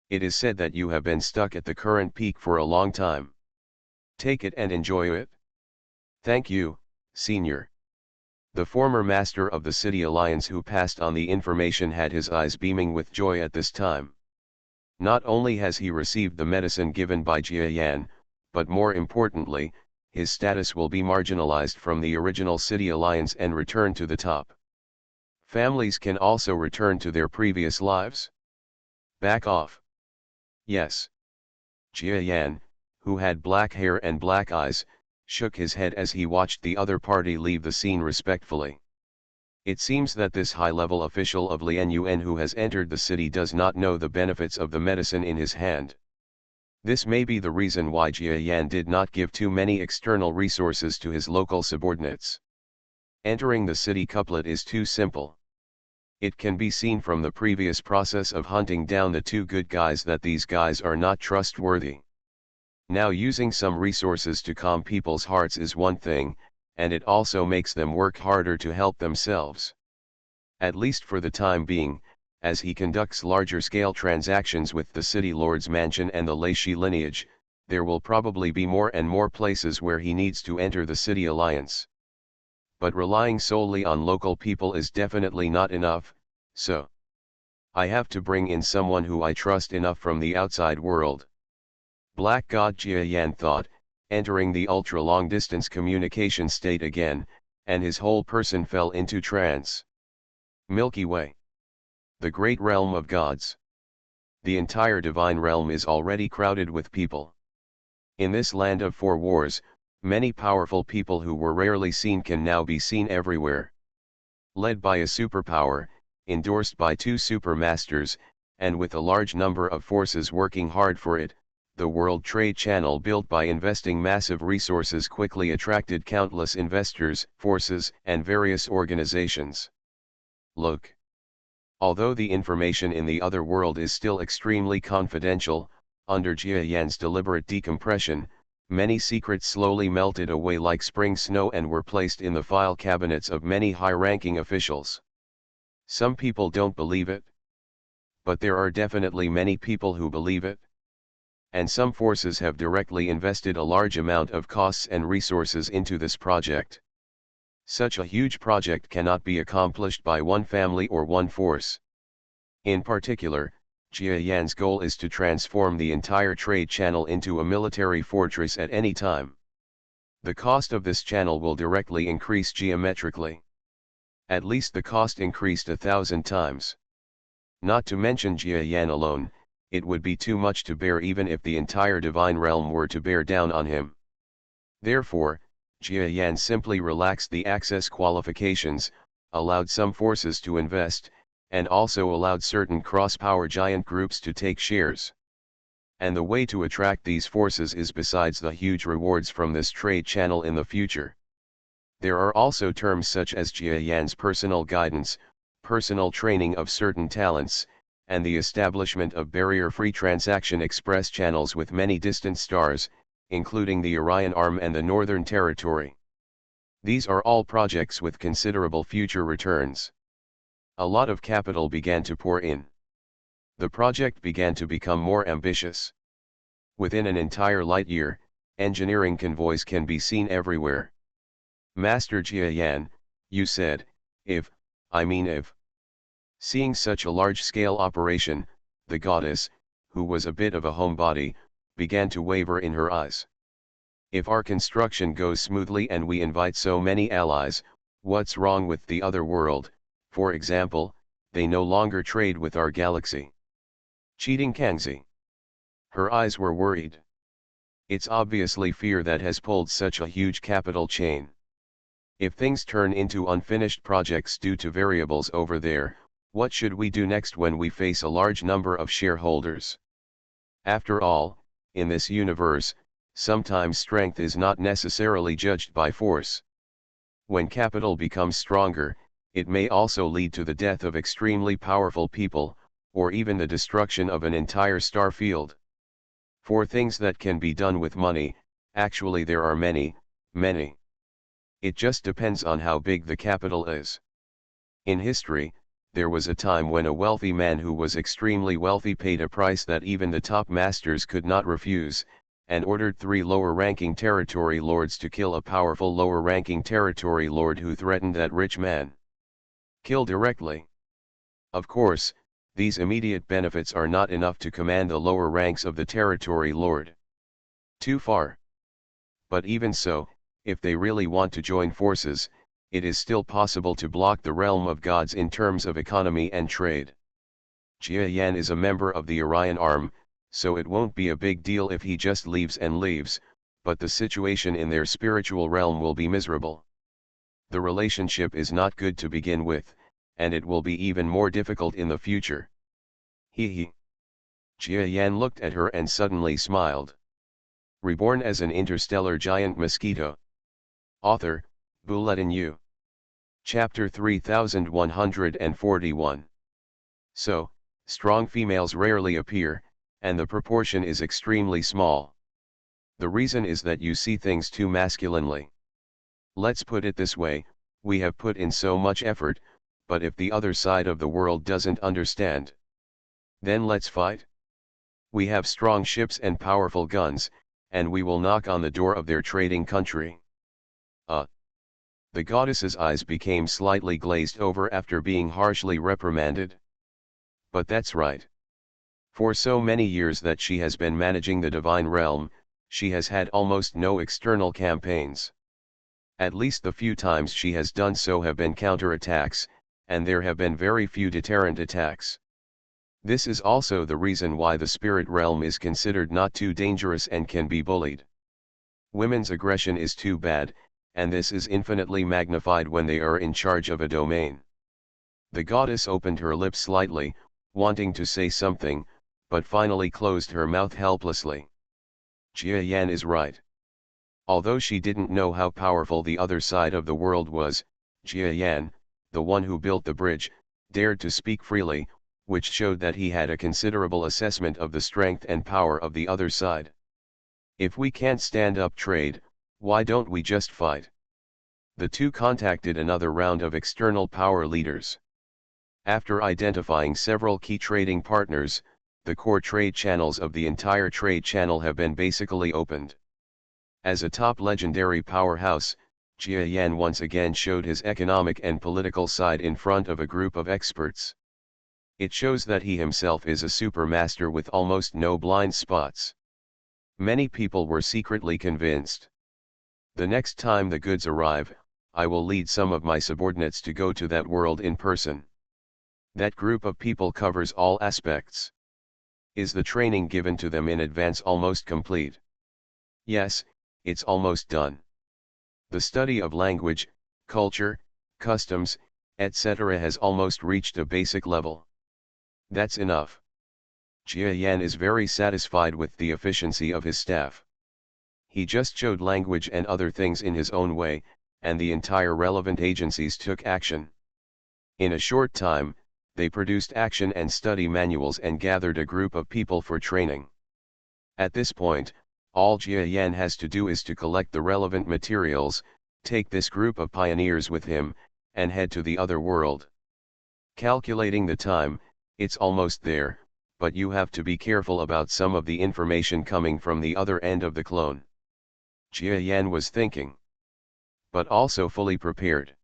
It is said that you have been stuck at the current peak for a long time. Take it and enjoy it. Thank you, Senior. The former master of the City Alliance who passed on the information had his eyes beaming with joy at this time. Not only has he received the medicine given by Jia Yan, but more importantly, his status will be marginalized from the original City Alliance and return to the top. Families can also return to their previous lives. Back off. Yes. Jia Yan, who had black hair and black eyes, shook his head as he watched the other party leave the scene respectfully. It seems that this high-level official of Lian Yuan who has entered the city does not know the benefits of the medicine in his hand. This may be the reason why Jia Yan did not give too many external resources to his local subordinates. Entering the city couplet is too simple. It can be seen from the previous process of hunting down the two good guys that these guys are not trustworthy. Now using some resources to calm people's hearts is one thing, and it also makes them work harder to help themselves. At least for the time being, as he conducts larger-scale transactions with the City Lord's mansion and the Leishi lineage, there will probably be more and more places where he needs to enter the City Alliance. But relying solely on local people is definitely not enough, so I have to bring in someone who I trust enough from the outside world. Black God Jia Yan thought, entering the ultra-long-distance communication state again, and his whole person fell into trance. Milky Way. The great realm of gods. The entire divine realm is already crowded with people. In this land of four wars, many powerful people who were rarely seen can now be seen everywhere. Led by a superpower, endorsed by two supermasters, and with a large number of forces working hard for it, the World Trade Channel built by investing massive resources quickly attracted countless investors, forces, and various organizations. Look. Although the information in the other world is still extremely confidential, under Jia Yan's deliberate decompression, many secrets slowly melted away like spring snow and were placed in the file cabinets of many high-ranking officials. Some people don't believe it. But there are definitely many people who believe it. And some forces have directly invested a large amount of costs and resources into this project. Such a huge project cannot be accomplished by one family or one force. In particular, Jia Yan's goal is to transform the entire trade channel into a military fortress at any time. The cost of this channel will directly increase geometrically. At least the cost increased 1,000 times. Not to mention Jia Yan alone, it would be too much to bear even if the entire divine realm were to bear down on him. Therefore, Jia Yan simply relaxed the access qualifications, allowed some forces to invest, and also allowed certain cross-power giant groups to take shares. And the way to attract these forces is besides the huge rewards from this trade channel in the future. There are also terms such as Jia Yan's personal guidance, personal training of certain talents, and the establishment of barrier-free transaction express channels with many distant stars, including the Orion Arm and the Northern Territory. These are all projects with considerable future returns. A lot of capital began to pour in. The project began to become more ambitious. Within an entire light year, engineering convoys can be seen everywhere. Master Jia Yan, you said, if. Seeing such a large-scale operation, the goddess, who was a bit of a homebody, began to waver in her eyes. If our construction goes smoothly and we invite so many allies, what's wrong with the other world? For example, they no longer trade with our galaxy. Cheating Kangxi. Her eyes were worried. It's obviously fear that has pulled such a huge capital chain. If things turn into unfinished projects due to variables over there, what should we do next when we face a large number of shareholders? After all, in this universe, sometimes strength is not necessarily judged by force. When capital becomes stronger, it may also lead to the death of extremely powerful people, or even the destruction of an entire star field. For things that can be done with money, actually there are many, many. It just depends on how big the capital is. In history, there was a time when a wealthy man who was extremely wealthy paid a price that even the top masters could not refuse, and ordered 3 lower-ranking territory lords to kill a powerful lower-ranking territory lord who threatened that rich man. Kill directly. Of course, these immediate benefits are not enough to command the lower ranks of the territory lord. Too far. But even so, if they really want to join forces, it is still possible to block the realm of gods in terms of economy and trade. Jia Yan is a member of the Orion arm, so it won't be a big deal if he just leaves, but the situation in their spiritual realm will be miserable. The relationship is not good to begin with, and it will be even more difficult in the future. He. Jia Yan looked at her and suddenly smiled. Reborn as an interstellar giant mosquito. Author, Bulletin U. Chapter 3141. So, strong females rarely appear, and the proportion is extremely small. The reason is that you see things too masculinely. Let's put it this way, we have put in so much effort, but if the other side of the world doesn't understand, then let's fight. We have strong ships and powerful guns, and we will knock on the door of their trading country. The goddess's eyes became slightly glazed over after being harshly reprimanded. But that's right. For so many years that she has been managing the divine realm, she has had almost no external campaigns. At least the few times she has done so have been counterattacks, and there have been very few deterrent attacks. This is also the reason why the spirit realm is considered not too dangerous and can be bullied. Women's aggression is too bad, and this is infinitely magnified when they are in charge of a domain. The goddess opened her lips slightly, wanting to say something, but finally closed her mouth helplessly. Jia Yan is right. Although she didn't know how powerful the other side of the world was, Jia Yan, the one who built the bridge, dared to speak freely, which showed that he had a considerable assessment of the strength and power of the other side. If we can't stand up trade, why don't we just fight? The two contacted another round of external power leaders. After identifying several key trading partners, the core trade channels of the entire trade channel have been basically opened. As a top legendary powerhouse, Jia Yan once again showed his economic and political side in front of a group of experts. It shows that he himself is a supermaster with almost no blind spots. Many people were secretly convinced. The next time the goods arrive, I will lead some of my subordinates to go to that world in person. That group of people covers all aspects. Is the training given to them in advance almost complete? Yes, it's almost done. The study of language, culture, customs, etc. has almost reached a basic level. That's enough. Jia Yan is very satisfied with the efficiency of his staff. He just showed language and other things in his own way, and the entire relevant agencies took action. In a short time, they produced action and study manuals and gathered a group of people for training. At this point, all Jia Yan has to do is to collect the relevant materials, take this group of pioneers with him, and head to the other world. Calculating the time, it's almost there, but you have to be careful about some of the information coming from the other end of the clone. Jia Yan was thinking. But also fully prepared.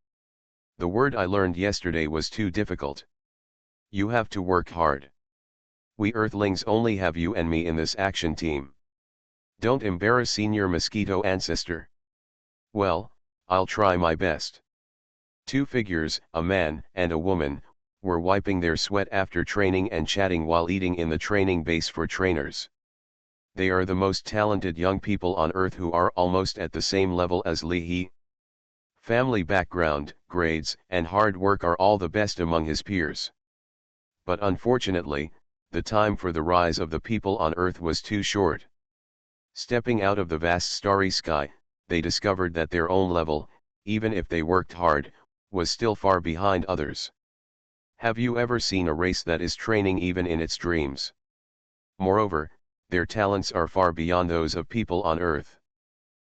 The word I learned yesterday was too difficult. You have to work hard. We Earthlings only have you and me in this action team. Don't embarrass Senior Mosquito Ancestor. Well, I'll try my best. Two figures, a man and a woman, were wiping their sweat after training and chatting while eating in the training base for trainers. They are the most talented young people on Earth who are almost at the same level as Lee. Family background, grades, and hard work are all the best among his peers. But unfortunately, the time for the rise of the people on Earth was too short. Stepping out of the vast starry sky, they discovered that their own level, even if they worked hard, was still far behind others. Have you ever seen a race that is training even in its dreams? Moreover, their talents are far beyond those of people on Earth.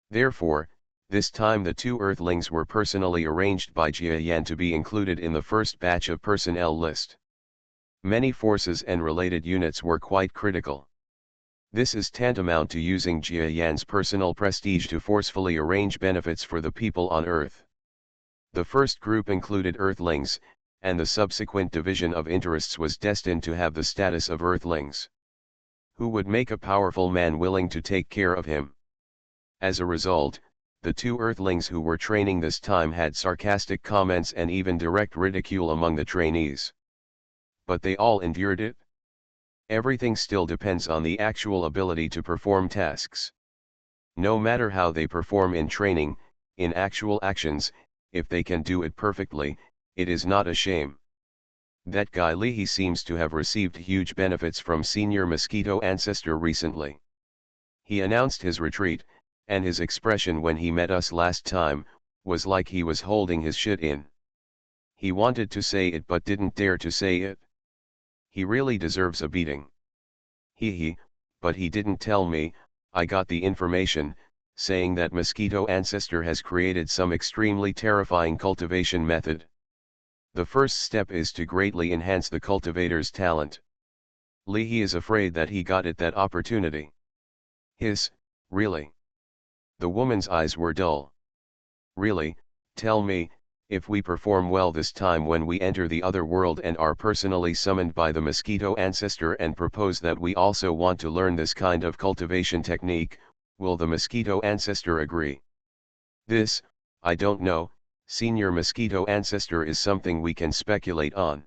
Therefore, this time the two Earthlings were personally arranged by Jia Yan to be included in the first batch of personnel list. Many forces and related units were quite critical. This is tantamount to using Jia Yan's personal prestige to forcefully arrange benefits for the people on Earth. The first group included Earthlings, and the subsequent division of interests was destined to have the status of Earthlings. Who would make a powerful man willing to take care of him? As a result, the two Earthlings who were training this time had sarcastic comments and even direct ridicule among the trainees. But they all endured it. Everything still depends on the actual ability to perform tasks. No matter how they perform in training, in actual actions, if they can do it perfectly, it is not a shame. That guy Lee seems to have received huge benefits from Senior Mosquito Ancestor recently. He announced his retreat, and his expression when he met us last time, was like he was holding his shit in. He wanted to say it but didn't dare to say it. He really deserves a beating. But he didn't tell me. I got the information, saying that Mosquito Ancestor has created some extremely terrifying cultivation method. The first step is to greatly enhance the cultivator's talent. Lee is afraid that he got it that opportunity. Really? The woman's eyes were dull. Really, tell me, if we perform well this time when we enter the other world and are personally summoned by the Mosquito Ancestor and propose that we also want to learn this kind of cultivation technique, will the Mosquito Ancestor agree? This, I don't know. Senior Mosquito Ancestor is something we can speculate on.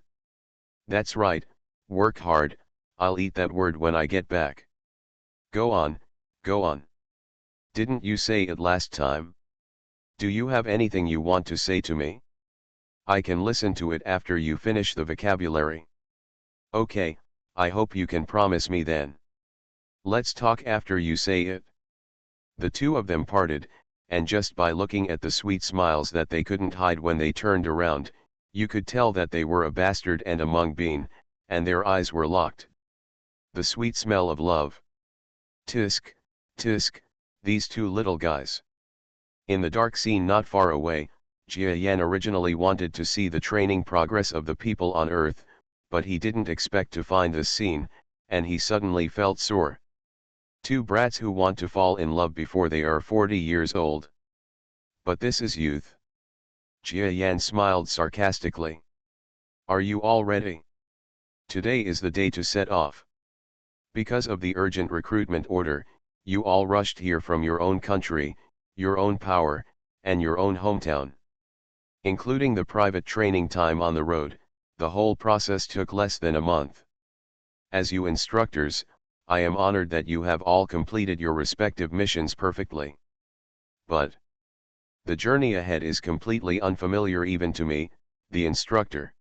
That's right, work hard. I'll eat that word when I get back. Go on, go on. Didn't you say it last time? Do you have anything you want to say to me? I can listen to it after you finish the vocabulary. Okay, I hope you can promise me then. Let's talk after you say it. The two of them parted, and just by looking at the sweet smiles that they couldn't hide when they turned around, you could tell that they were a bastard and a mung bean, and their eyes were locked. The sweet smell of love. Tisk, tisk, these two little guys. In the dark scene not far away, Jia Yan originally wanted to see the training progress of the people on Earth, but he didn't expect to find this scene, and he suddenly felt sore. Two brats who want to fall in love before they are 40 years old. But this is youth. Jia Yan smiled sarcastically. Are you all ready? Today is the day to set off. Because of the urgent recruitment order, you all rushed here from your own country, your own power, and your own hometown. Including the private training time on the road, the whole process took less than a month. As you instructors, I am honored that you have all completed your respective missions perfectly. But the journey ahead is completely unfamiliar even to me, the instructor.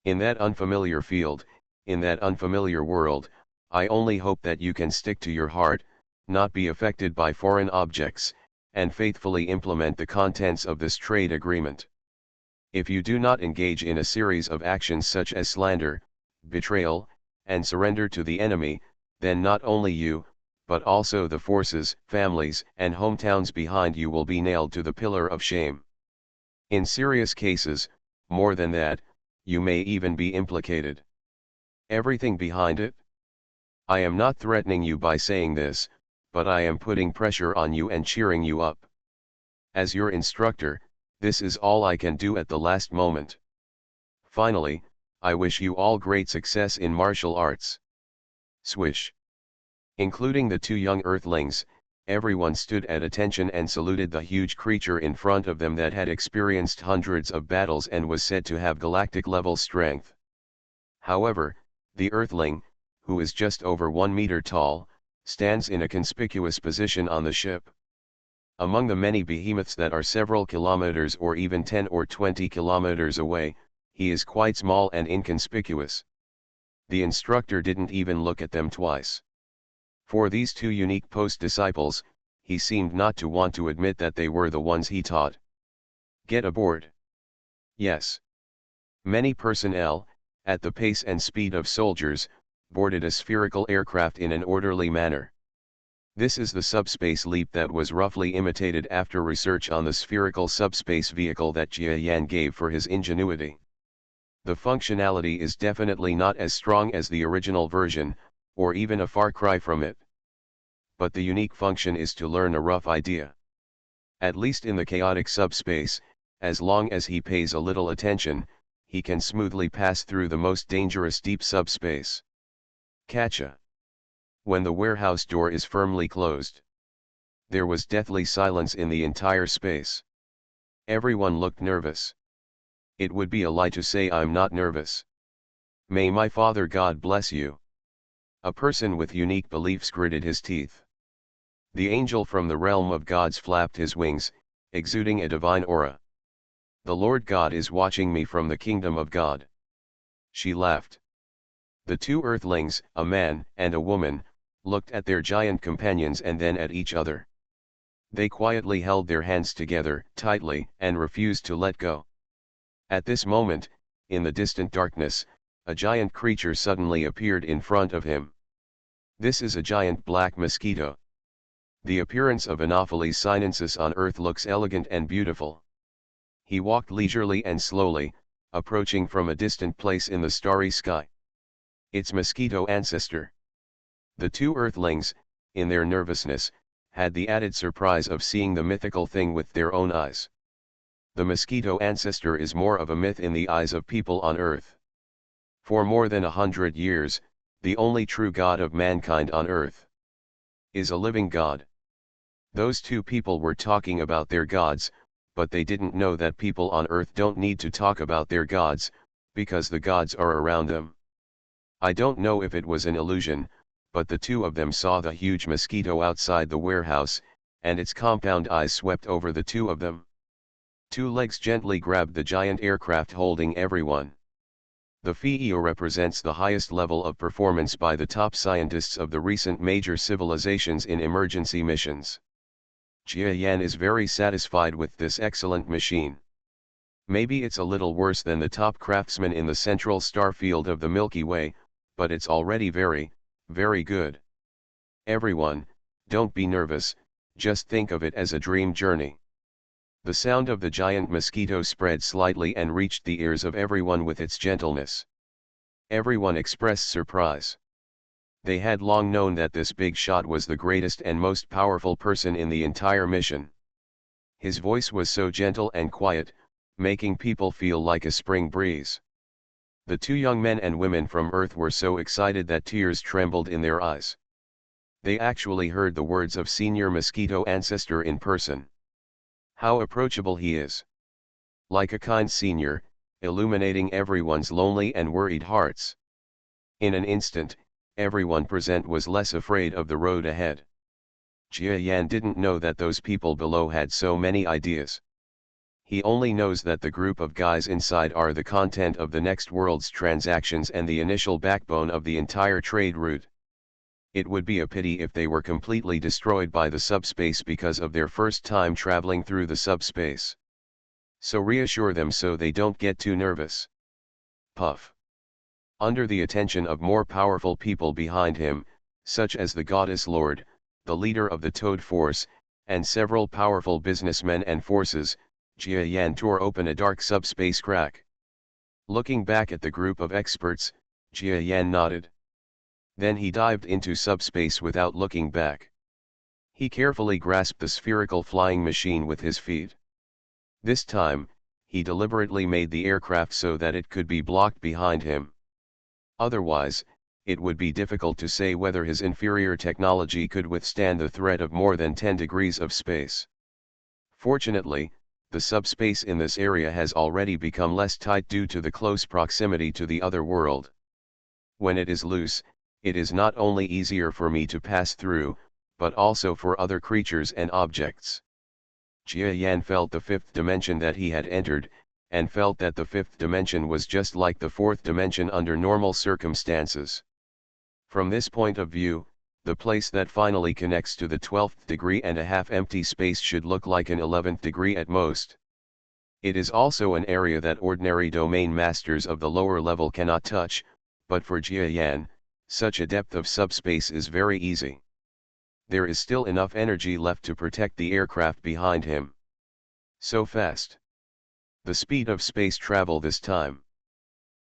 In that unfamiliar field, in that unfamiliar world, I only hope that you can stick to your heart, not be affected by foreign objects, and faithfully implement the contents of this trade agreement. If you do not engage in a series of actions such as slander, betrayal, and surrender to the enemy, then not only you, but also the forces, families, and hometowns behind you will be nailed to the pillar of shame. In serious cases, more than that, you may even be implicated. Everything behind it? I am not threatening you by saying this, but I am putting pressure on you and cheering you up. As your instructor, this is all I can do at the last moment. Finally, I wish you all great success in martial arts. Swish. Including the two young Earthlings, everyone stood at attention and saluted the huge creature in front of them that had experienced hundreds of battles and was said to have galactic-level strength. However, the Earthling, who is just over 1 meter tall, stands in a conspicuous position on the ship. Among the many behemoths that are several kilometers or even 10 or 20 kilometers away, he is quite small and inconspicuous. The instructor didn't even look at them twice. For these two unique post-disciples, he seemed not to want to admit that they were the ones he taught. Get aboard. Yes. Many personnel, at the pace and speed of soldiers, boarded a spherical aircraft in an orderly manner. This is the subspace leap that was roughly imitated after research on the spherical subspace vehicle that Jia Yan gave for his ingenuity. The functionality is definitely not as strong as the original version, or even a far cry from it. But the unique function is to learn a rough idea. At least in the chaotic subspace, as long as he pays a little attention, he can smoothly pass through the most dangerous deep subspace. Catcha. When the warehouse door is firmly closed. There was deathly silence in the entire space. Everyone looked nervous. It would be a lie to say I'm not nervous. May my Father God bless you. A person with unique beliefs gritted his teeth. The angel from the realm of gods flapped his wings, exuding a divine aura. The Lord God is watching me from the kingdom of God. She laughed. The two Earthlings, a man and a woman, looked at their giant companions and then at each other. They quietly held their hands together, tightly, and refused to let go. At this moment, in the distant darkness, a giant creature suddenly appeared in front of him. This is a giant black mosquito. The appearance of Anopheles sinensis on Earth looks elegant and beautiful. He walked leisurely and slowly, approaching from a distant place in the starry sky. It's Mosquito ancestor. The two Earthlings, in their nervousness, had the added surprise of seeing the mythical thing with their own eyes. The Mosquito ancestor is more of a myth in the eyes of people on Earth. For more than 100 years, the only true God of mankind on Earth is a living God. Those two people were talking about their gods, but they didn't know that people on Earth don't need to talk about their gods, because the gods are around them. I don't know if it was an illusion, but the two of them saw the huge mosquito outside the warehouse, and its compound eyes swept over the two of them. Two legs gently grabbed the giant aircraft holding everyone. The FEO represents the highest level of performance by the top scientists of the recent major civilizations in emergency missions. Jia Yan is very satisfied with this excellent machine. Maybe it's a little worse than the top craftsman in the central star field of the Milky Way, but it's already very, very good. Everyone, don't be nervous, just think of it as a dream journey. The sound of the giant mosquito spread slightly and reached the ears of everyone with its gentleness. Everyone expressed surprise. They had long known that this big shot was the greatest and most powerful person in the entire mission. His voice was so gentle and quiet, making people feel like a spring breeze. The two young men and women from Earth were so excited that tears trembled in their eyes. They actually heard the words of Senior Mosquito Ancestor in person. How approachable he is. Like a kind senior, illuminating everyone's lonely and worried hearts. In an instant, everyone present was less afraid of the road ahead. Jia Yan didn't know that those people below had so many ideas. He only knows that the group of guys inside are the content of the next world's transactions and the initial backbone of the entire trade route. It would be a pity if they were completely destroyed by the subspace because of their first time traveling through the subspace. So reassure them so they don't get too nervous. Puff. Under the attention of more powerful people behind him, such as the Goddess Lord, the leader of the Toad Force, and several powerful businessmen and forces, Jia Yan tore open a dark subspace crack. Looking back at the group of experts, Jia Yan nodded. Then he dived into subspace without looking back. He carefully grasped the spherical flying machine with his feet. This time, he deliberately made the aircraft so that it could be blocked behind him. Otherwise, it would be difficult to say whether his inferior technology could withstand the threat of more than 10 degrees of space. Fortunately, the subspace in this area has already become less tight due to the close proximity to the other world. When it is loose, it is not only easier for me to pass through, but also for other creatures and objects. Jia Yan felt the fifth dimension that he had entered, and felt that the fifth dimension was just like the fourth dimension under normal circumstances. From this point of view, the place that finally connects to the 12th degree and a half empty space should look like an 11th degree at most. It is also an area that ordinary domain masters of the lower level cannot touch, but for Jia Yan, such a depth of subspace is very easy. There is still enough energy left to protect the aircraft behind him. So fast. The speed of space travel this time.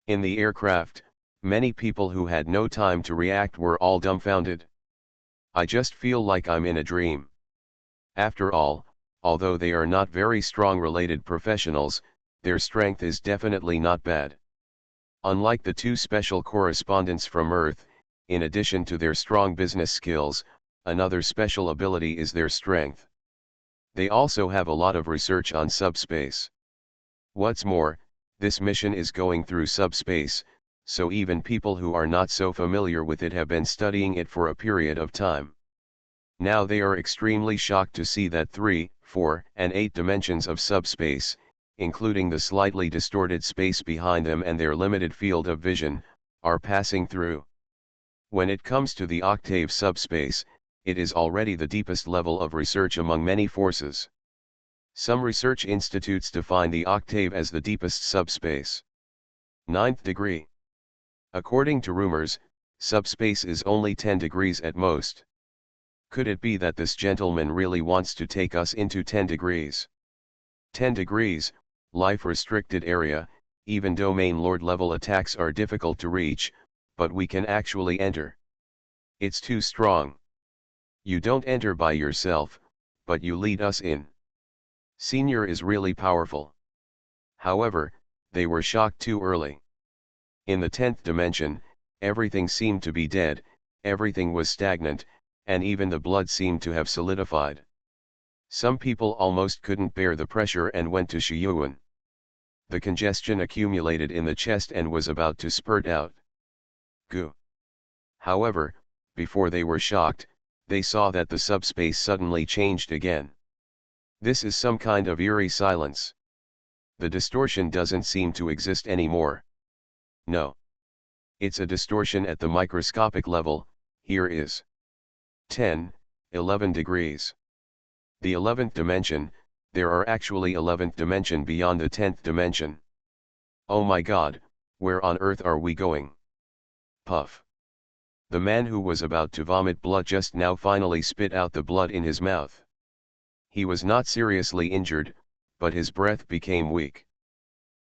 In the aircraft, many people who had no time to react were all dumbfounded. I just feel like I'm in a dream. After all, although they are not very strong related professionals, their strength is definitely not bad. Unlike the two special correspondents from Earth, in addition to their strong business skills, another special ability is their strength. They also have a lot of research on subspace. What's more, this mission is going through subspace, so even people who are not so familiar with it have been studying it for a period of time. Now they are extremely shocked to see that 3, 4, and 8 dimensions of subspace, including the slightly distorted space behind them and their limited field of vision, are passing through. When it comes to the octave subspace, it is already the deepest level of research among many forces. Some research institutes define the octave as the deepest subspace. 9th degree. According to rumors, subspace is only 10 degrees at most. Could it be that this gentleman really wants to take us into 10 degrees? 10 degrees, life-restricted area, even domain lord level attacks are difficult to reach, but we can actually enter. It's too strong. You don't enter by yourself, but you lead us in. Senior is really powerful. However, they were shocked too early. In the 10th dimension, everything seemed to be dead, everything was stagnant, and even the blood seemed to have solidified. Some people almost couldn't bear the pressure and went to Shiyuan. The congestion accumulated in the chest and was about to spurt out. Goo. However, before they were shocked, they saw that the subspace suddenly changed again. This is some kind of eerie silence. The distortion doesn't seem to exist anymore. No. It's a distortion at the microscopic level. Here is 10, 11 degrees. The 11th dimension, there are actually 11th dimension beyond the 10th dimension. Oh my god, where on earth are we going? Puff. The man who was about to vomit blood just now finally spit out the blood in his mouth. He was not seriously injured, but his breath became weak.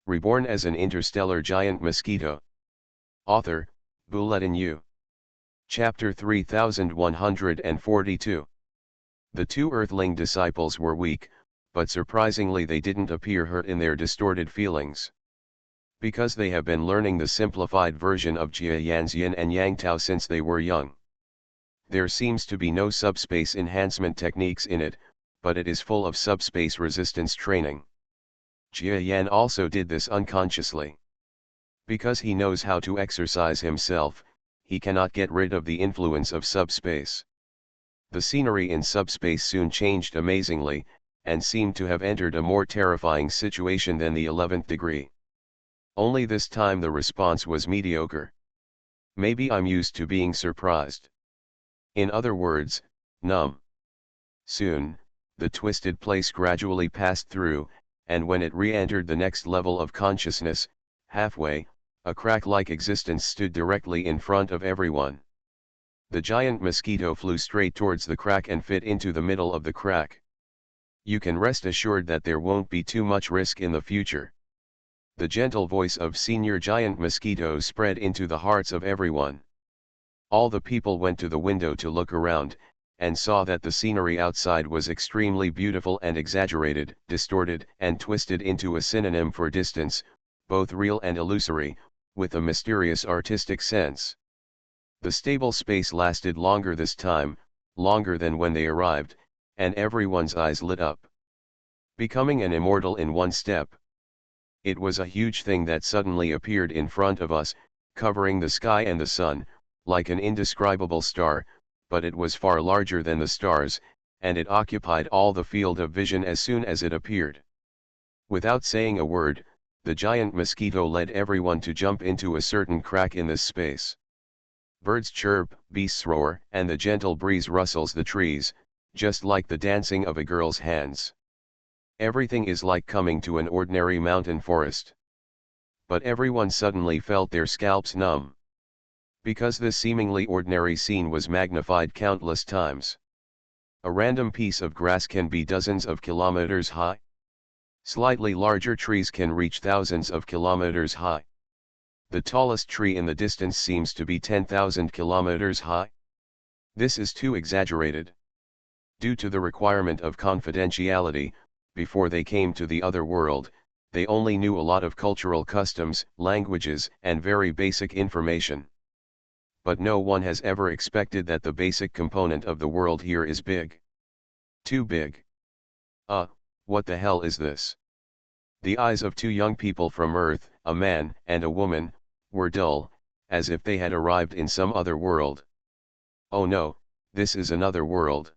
Reborn as an interstellar giant mosquito. Author, Bulletin U. Chapter 3142. The two Earthling disciples were weak, but surprisingly they didn't appear hurt in their distorted feelings. Because they have been learning the simplified version of Jia Yan's Yin and Yang Tao since they were young. There seems to be no subspace enhancement techniques in it, but it is full of subspace resistance training. Jia Yan also did this unconsciously. Because he knows how to exercise himself, he cannot get rid of the influence of subspace. The scenery in subspace soon changed amazingly, and seemed to have entered a more terrifying situation than the 11th degree. Only this time the response was mediocre. Maybe I'm used to being surprised. In other words, numb. Soon, the twisted place gradually passed through, and when it re-entered the next level of consciousness, halfway, a crack-like existence stood directly in front of everyone. The giant mosquito flew straight towards the crack and fit into the middle of the crack. You can rest assured that there won't be too much risk in the future. The gentle voice of Senior Giant Mosquito spread into the hearts of everyone. All the people went to the window to look around, and saw that the scenery outside was extremely beautiful and exaggerated, distorted and twisted into a synonym for distance, both real and illusory, with a mysterious artistic sense. The stable space lasted longer this time, longer than when they arrived, and everyone's eyes lit up. Becoming an immortal in one step. It was a huge thing that suddenly appeared in front of us, covering the sky and the sun, like an indescribable star, but it was far larger than the stars, and it occupied all the field of vision as soon as it appeared. Without saying a word, the giant mosquito led everyone to jump into a certain crack in this space. Birds chirp, beasts roar, and the gentle breeze rustles the trees, just like the dancing of a girl's hands. Everything is like coming to an ordinary mountain forest. But everyone suddenly felt their scalps numb. Because this seemingly ordinary scene was magnified countless times. A random piece of grass can be dozens of kilometers high. Slightly larger trees can reach thousands of kilometers high. The tallest tree in the distance seems to be 10,000 kilometers high. This is too exaggerated. Due to the requirement of confidentiality, before they came to the other world, they only knew a lot of cultural customs, languages, and very basic information. But no one has ever expected that the basic component of the world here is big. Too big. What the hell is this? The eyes of two young people from Earth, a man and a woman, were dull, as if they had arrived in some other world. Oh no, this is another world.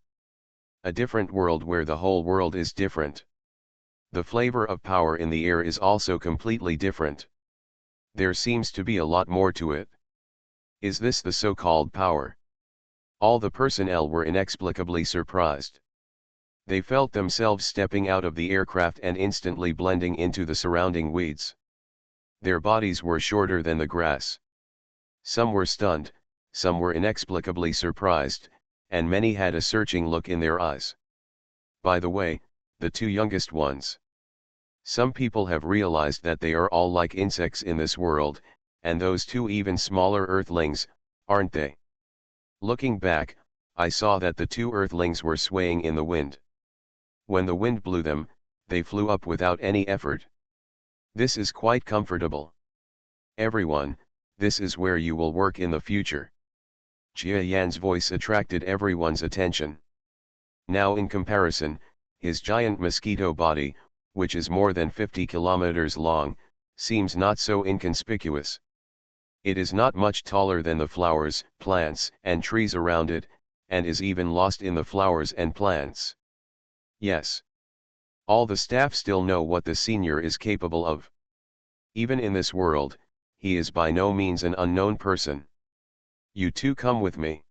A different world where the whole world is different. The flavor of power in the air is also completely different. There seems to be a lot more to it. Is this the so-called power? All the personnel were inexplicably surprised. They felt themselves stepping out of the aircraft and instantly blending into the surrounding weeds. Their bodies were shorter than the grass. Some were stunned, some were inexplicably surprised, and many had a searching look in their eyes. By the way, the two youngest ones. Some people have realized that they are all like insects in this world, and those two even smaller earthlings, aren't they? Looking back, I saw that the two earthlings were swaying in the wind. When the wind blew them, they flew up without any effort. This is quite comfortable. Everyone, this is where you will work in the future. Jia Yan's voice attracted everyone's attention. Now in comparison, his giant mosquito body, which is more than 50 kilometers long, seems not so inconspicuous. It is not much taller than the flowers, plants, and trees around it, and is even lost in the flowers and plants. Yes. All the staff still know what the senior is capable of. Even in this world, he is by no means an unknown person. You two come with me.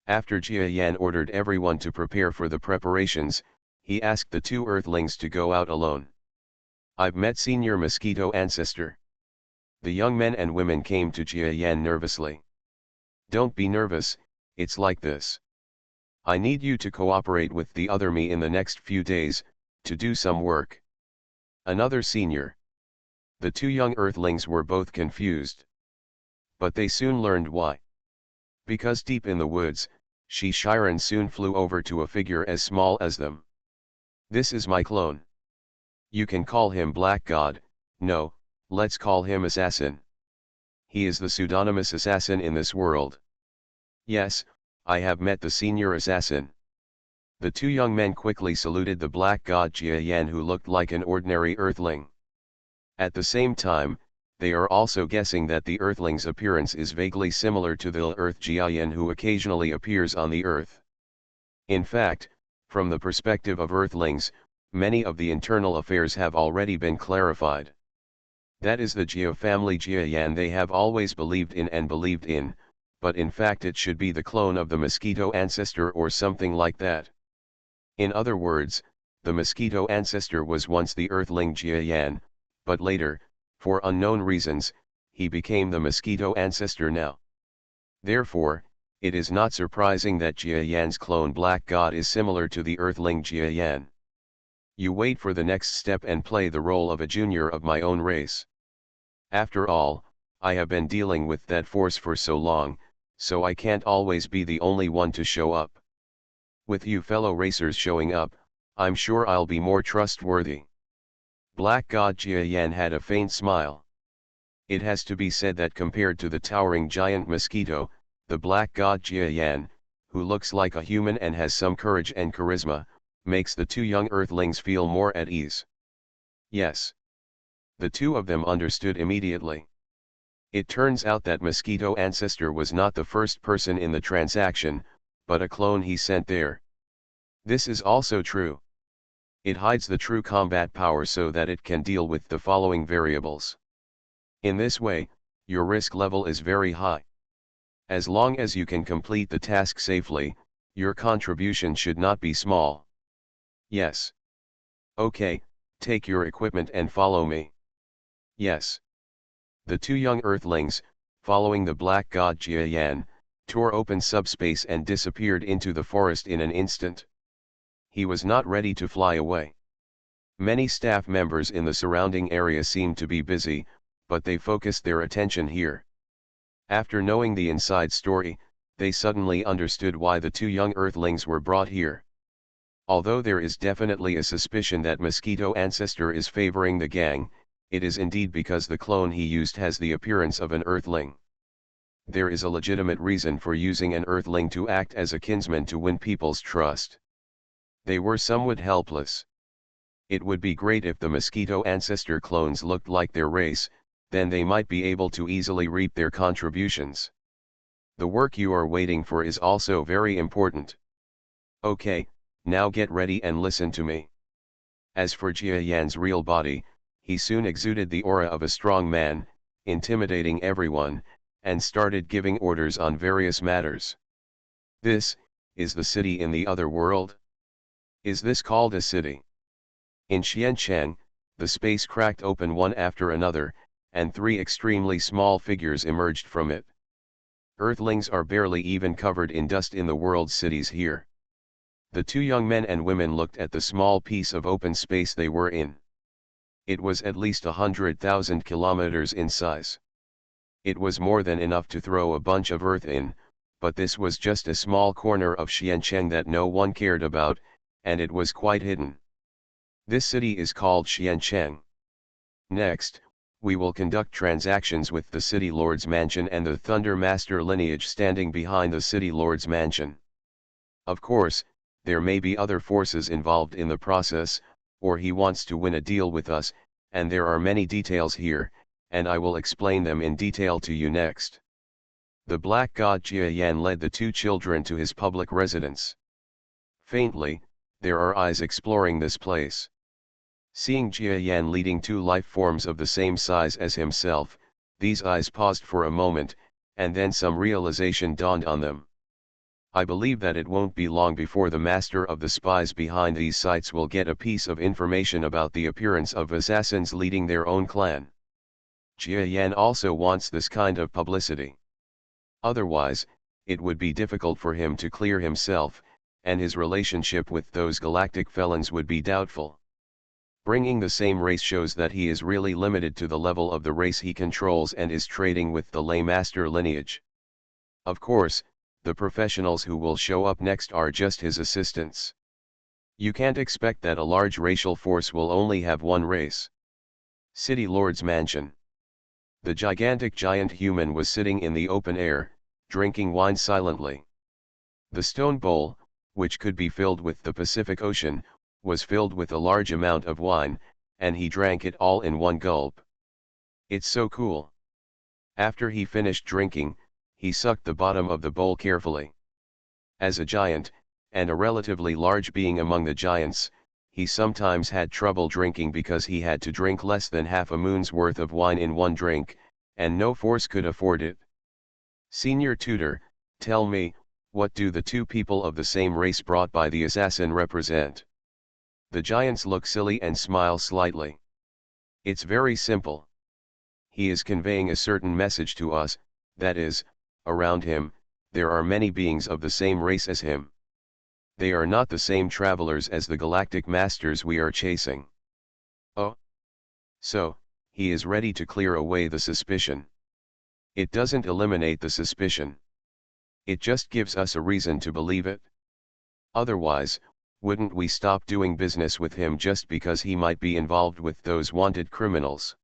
After Jia Yan ordered everyone to prepare for the preparations, he asked the two earthlings to go out alone. I've met Senior Mosquito Ancestor. The young men and women came to Jia Yan nervously. Don't be nervous, it's like this. I need you to cooperate with the other me in the next few days, to do some work. Another senior. The two young earthlings were both confused. But they soon learned why. Because deep in the woods, Shi Shiren soon flew over to a figure as small as them. This is my clone. You can call him Black God, no, let's call him Assassin. He is the pseudonymous assassin in this world. Yes, I have met the senior assassin. The two young men quickly saluted the Black God Jia Yan, who looked like an ordinary earthling. At the same time, they are also guessing that the earthling's appearance is vaguely similar to the Earth Jia Yan who occasionally appears on the Earth. In fact, from the perspective of earthlings, many of the internal affairs have already been clarified. That is the Jia family Jia Yan they have always believed in and believed in, but in fact it should be the clone of the mosquito ancestor or something like that. In other words, the mosquito ancestor was once the earthling Jia Yan, but later, for unknown reasons, he became the mosquito ancestor now. Therefore, it is not surprising that Jia Yan's clone Black God is similar to the earthling Jia Yan. You wait for the next step and play the role of a junior of my own race. After all, I have been dealing with that force for so long, so I can't always be the only one to show up. With you fellow racers showing up, I'm sure I'll be more trustworthy. Black God Jia Yan had a faint smile. It has to be said that compared to the towering giant Mosquito, the Black God Jia Yan, who looks like a human and has some courage and charisma, makes the two young Earthlings feel more at ease. Yes. The two of them understood immediately. It turns out that Mosquito Ancestor was not the first person in the transaction, but a clone he sent there. This is also true. It hides the true combat power so that it can deal with the following variables. In this way, your risk level is very high. As long as you can complete the task safely, your contribution should not be small. Yes. Okay, take your equipment and follow me. Yes. The two young Earthlings, following the Black God Jia Yan, tore open subspace and disappeared into the forest in an instant. He was not ready to fly away. Many staff members in the surrounding area seemed to be busy, but they focused their attention here. After knowing the inside story, they suddenly understood why the two young Earthlings were brought here. Although there is definitely a suspicion that Mosquito Ancestor is favoring the gang, it is indeed because the clone he used has the appearance of an Earthling. There is a legitimate reason for using an Earthling to act as a kinsman to win people's trust. They were somewhat helpless. It would be great if the Mosquito Ancestor clones looked like their race, then they might be able to easily reap their contributions. The work you are waiting for is also very important. Okay, now get ready and listen to me. As for Jia Yan's real body, he soon exuded the aura of a strong man, intimidating everyone, and started giving orders on various matters. This is the city in the other world? Is this called a city? In Xiancheng, the space cracked open one after another, and three extremely small figures emerged from it. Earthlings are barely even covered in dust in the world's cities here. The two young men and women looked at the small piece of open space they were in. It was at least 100,000 kilometers in size. It was more than enough to throw a bunch of earth in, but this was just a small corner of Xiancheng that no one cared about, and it was quite hidden. This city is called Xiancheng. Next, we will conduct transactions with the City Lord's Mansion and the Thunder Master lineage standing behind the City Lord's Mansion. Of course, there may be other forces involved in the process, or he wants to win a deal with us, and there are many details here, and I will explain them in detail to you next. The Black God Jia Yan led the two children to his public residence. Faintly, there are eyes exploring this place. Seeing Jia Yan leading two life forms of the same size as himself, these eyes paused for a moment, and then some realization dawned on them. I believe that it won't be long before the master of the spies behind these sites will get a piece of information about the appearance of assassins leading their own clan. Jia Yan also wants this kind of publicity. Otherwise, it would be difficult for him to clear himself, and his relationship with those galactic felons would be doubtful. Bringing the same race shows that he is really limited to the level of the race he controls and is trading with the Ley Master lineage. Of course, the professionals who will show up next are just his assistants. You can't expect that a large racial force will only have one race. City Lord's Mansion. The gigantic giant human was sitting in the open air, drinking wine silently. The stone bowl, which could be filled with the Pacific Ocean, was filled with a large amount of wine, and he drank it all in one gulp. It's so cool. After he finished drinking, he sucked the bottom of the bowl carefully. As a giant, and a relatively large being among the giants, he sometimes had trouble drinking because he had to drink less than half a moon's worth of wine in one drink, and no force could afford it. Senior tutor, tell me, what do the two people of the same race brought by the assassin represent? The giants look silly and smile slightly. It's very simple. He is conveying a certain message to us, that is, around him, there are many beings of the same race as him. They are not the same travelers as the galactic masters we are chasing. Oh. So, he is ready to clear away the suspicion. It doesn't eliminate the suspicion. It just gives us a reason to believe it. Otherwise, wouldn't we stop doing business with him just because he might be involved with those wanted criminals?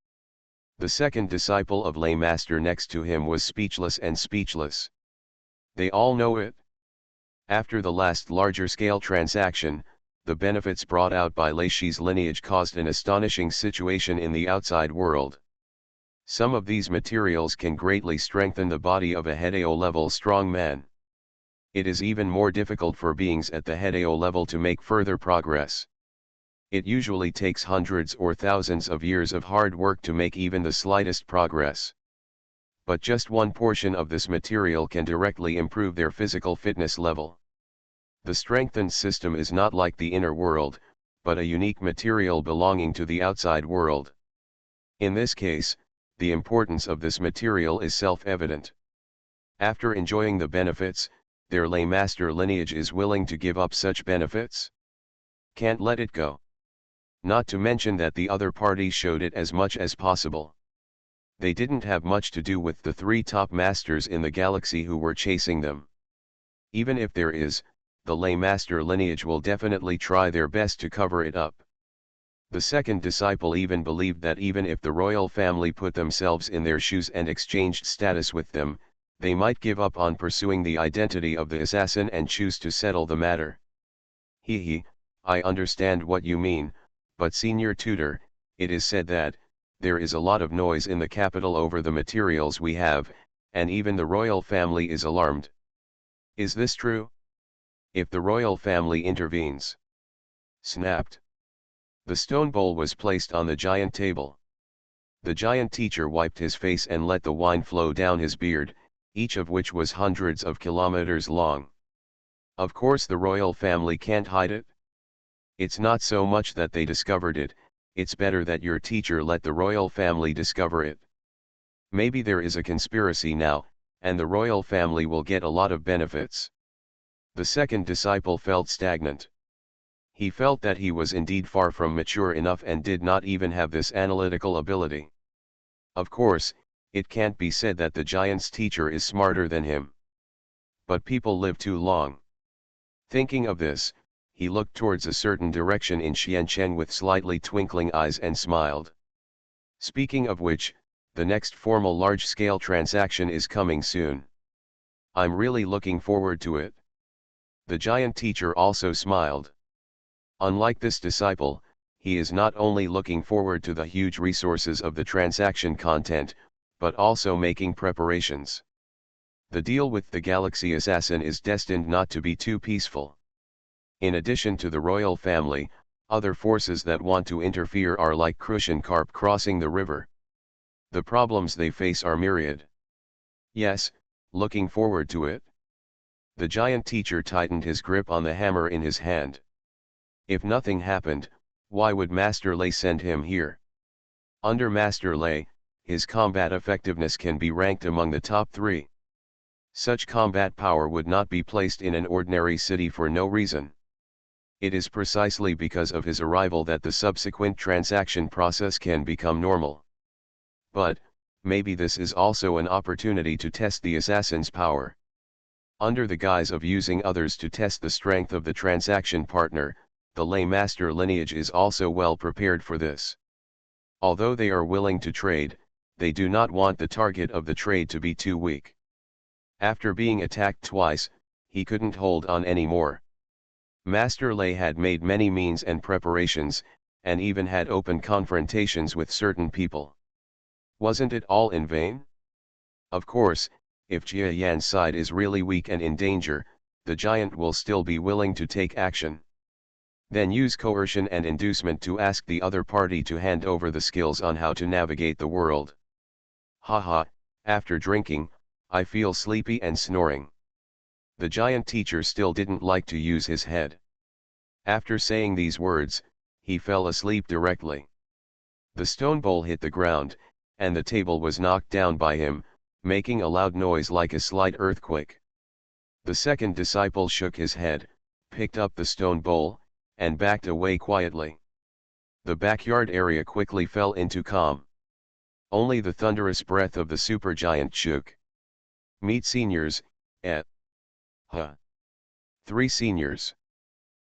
The second disciple of Lay Master next to him was speechless and speechless. They all know it. After the last larger-scale transaction, the benefits brought out by Lei Shi's lineage caused an astonishing situation in the outside world. Some of these materials can greatly strengthen the body of a Hedao-level strong man. It is even more difficult for beings at the Hedao level to make further progress. It usually takes hundreds or thousands of years of hard work to make even the slightest progress. But just one portion of this material can directly improve their physical fitness level. The strengthened system is not like the inner world, but a unique material belonging to the outside world. In this case, the importance of this material is self-evident. After enjoying the benefits, their Lay Master lineage is willing to give up such benefits? Can't let it go. Not to mention that the other party showed it as much as possible. They didn't have much to do with the 3 top masters in the galaxy who were chasing them. Even if there is, the Lay Master lineage will definitely try their best to cover it up. The second disciple even believed that even if the royal family put themselves in their shoes and exchanged status with them, they might give up on pursuing the identity of the assassin and choose to settle the matter. I understand what you mean, but Senior Tutor, it is said that, there is a lot of noise in the capital over the materials we have, and even the royal family is alarmed. Is this true? If the royal family intervenes. Snapped. The stone bowl was placed on the giant table. The giant teacher wiped his face and let the wine flow down his beard, each of which was hundreds of kilometers long. Of course the royal family can't hide it. It's not so much that they discovered it, it's better that your teacher let the royal family discover it. Maybe there is a conspiracy now, and the royal family will get a lot of benefits. The second disciple felt stagnant. He felt that he was indeed far from mature enough and did not even have this analytical ability. Of course, it can't be said that the giant's teacher is smarter than him. But people live too long. Thinking of this, he looked towards a certain direction in Xiancheng with slightly twinkling eyes and smiled. Speaking of which, the next formal large-scale transaction is coming soon. I'm really looking forward to it. The giant teacher also smiled. Unlike this disciple, he is not only looking forward to the huge resources of the transaction content, but also making preparations. The deal with the Galaxy Assassin is destined not to be too peaceful. In addition to the royal family, other forces that want to interfere are like crucian carp crossing the river. The problems they face are myriad. Yes, looking forward to it. The giant teacher tightened his grip on the hammer in his hand. If nothing happened, why would Master Lei send him here? Under Master Lei, his combat effectiveness can be ranked among the top 3. Such combat power would not be placed in an ordinary city for no reason. It is precisely because of his arrival that the subsequent transaction process can become normal. But, maybe this is also an opportunity to test the assassin's power. Under the guise of using others to test the strength of the transaction partner, the Lay Master lineage is also well prepared for this. Although they are willing to trade, they do not want the target of the trade to be too weak. After being attacked twice, he couldn't hold on anymore. Master Lei had made many means and preparations, and even had open confrontations with certain people. Wasn't it all in vain? Of course, if Jia Yan's side is really weak and in danger, the giant will still be willing to take action. Then use coercion and inducement to ask the other party to hand over the skills on how to navigate the world. Haha, after drinking, I feel sleepy and snoring. The giant teacher still didn't like to use his head. After saying these words, he fell asleep directly. The stone bowl hit the ground, and the table was knocked down by him, making a loud noise like a slight earthquake. The second disciple shook his head, picked up the stone bowl, and backed away quietly. The backyard area quickly fell into calm. Only the thunderous breath of the supergiant shook. Meet seniors, et. 3 seniors.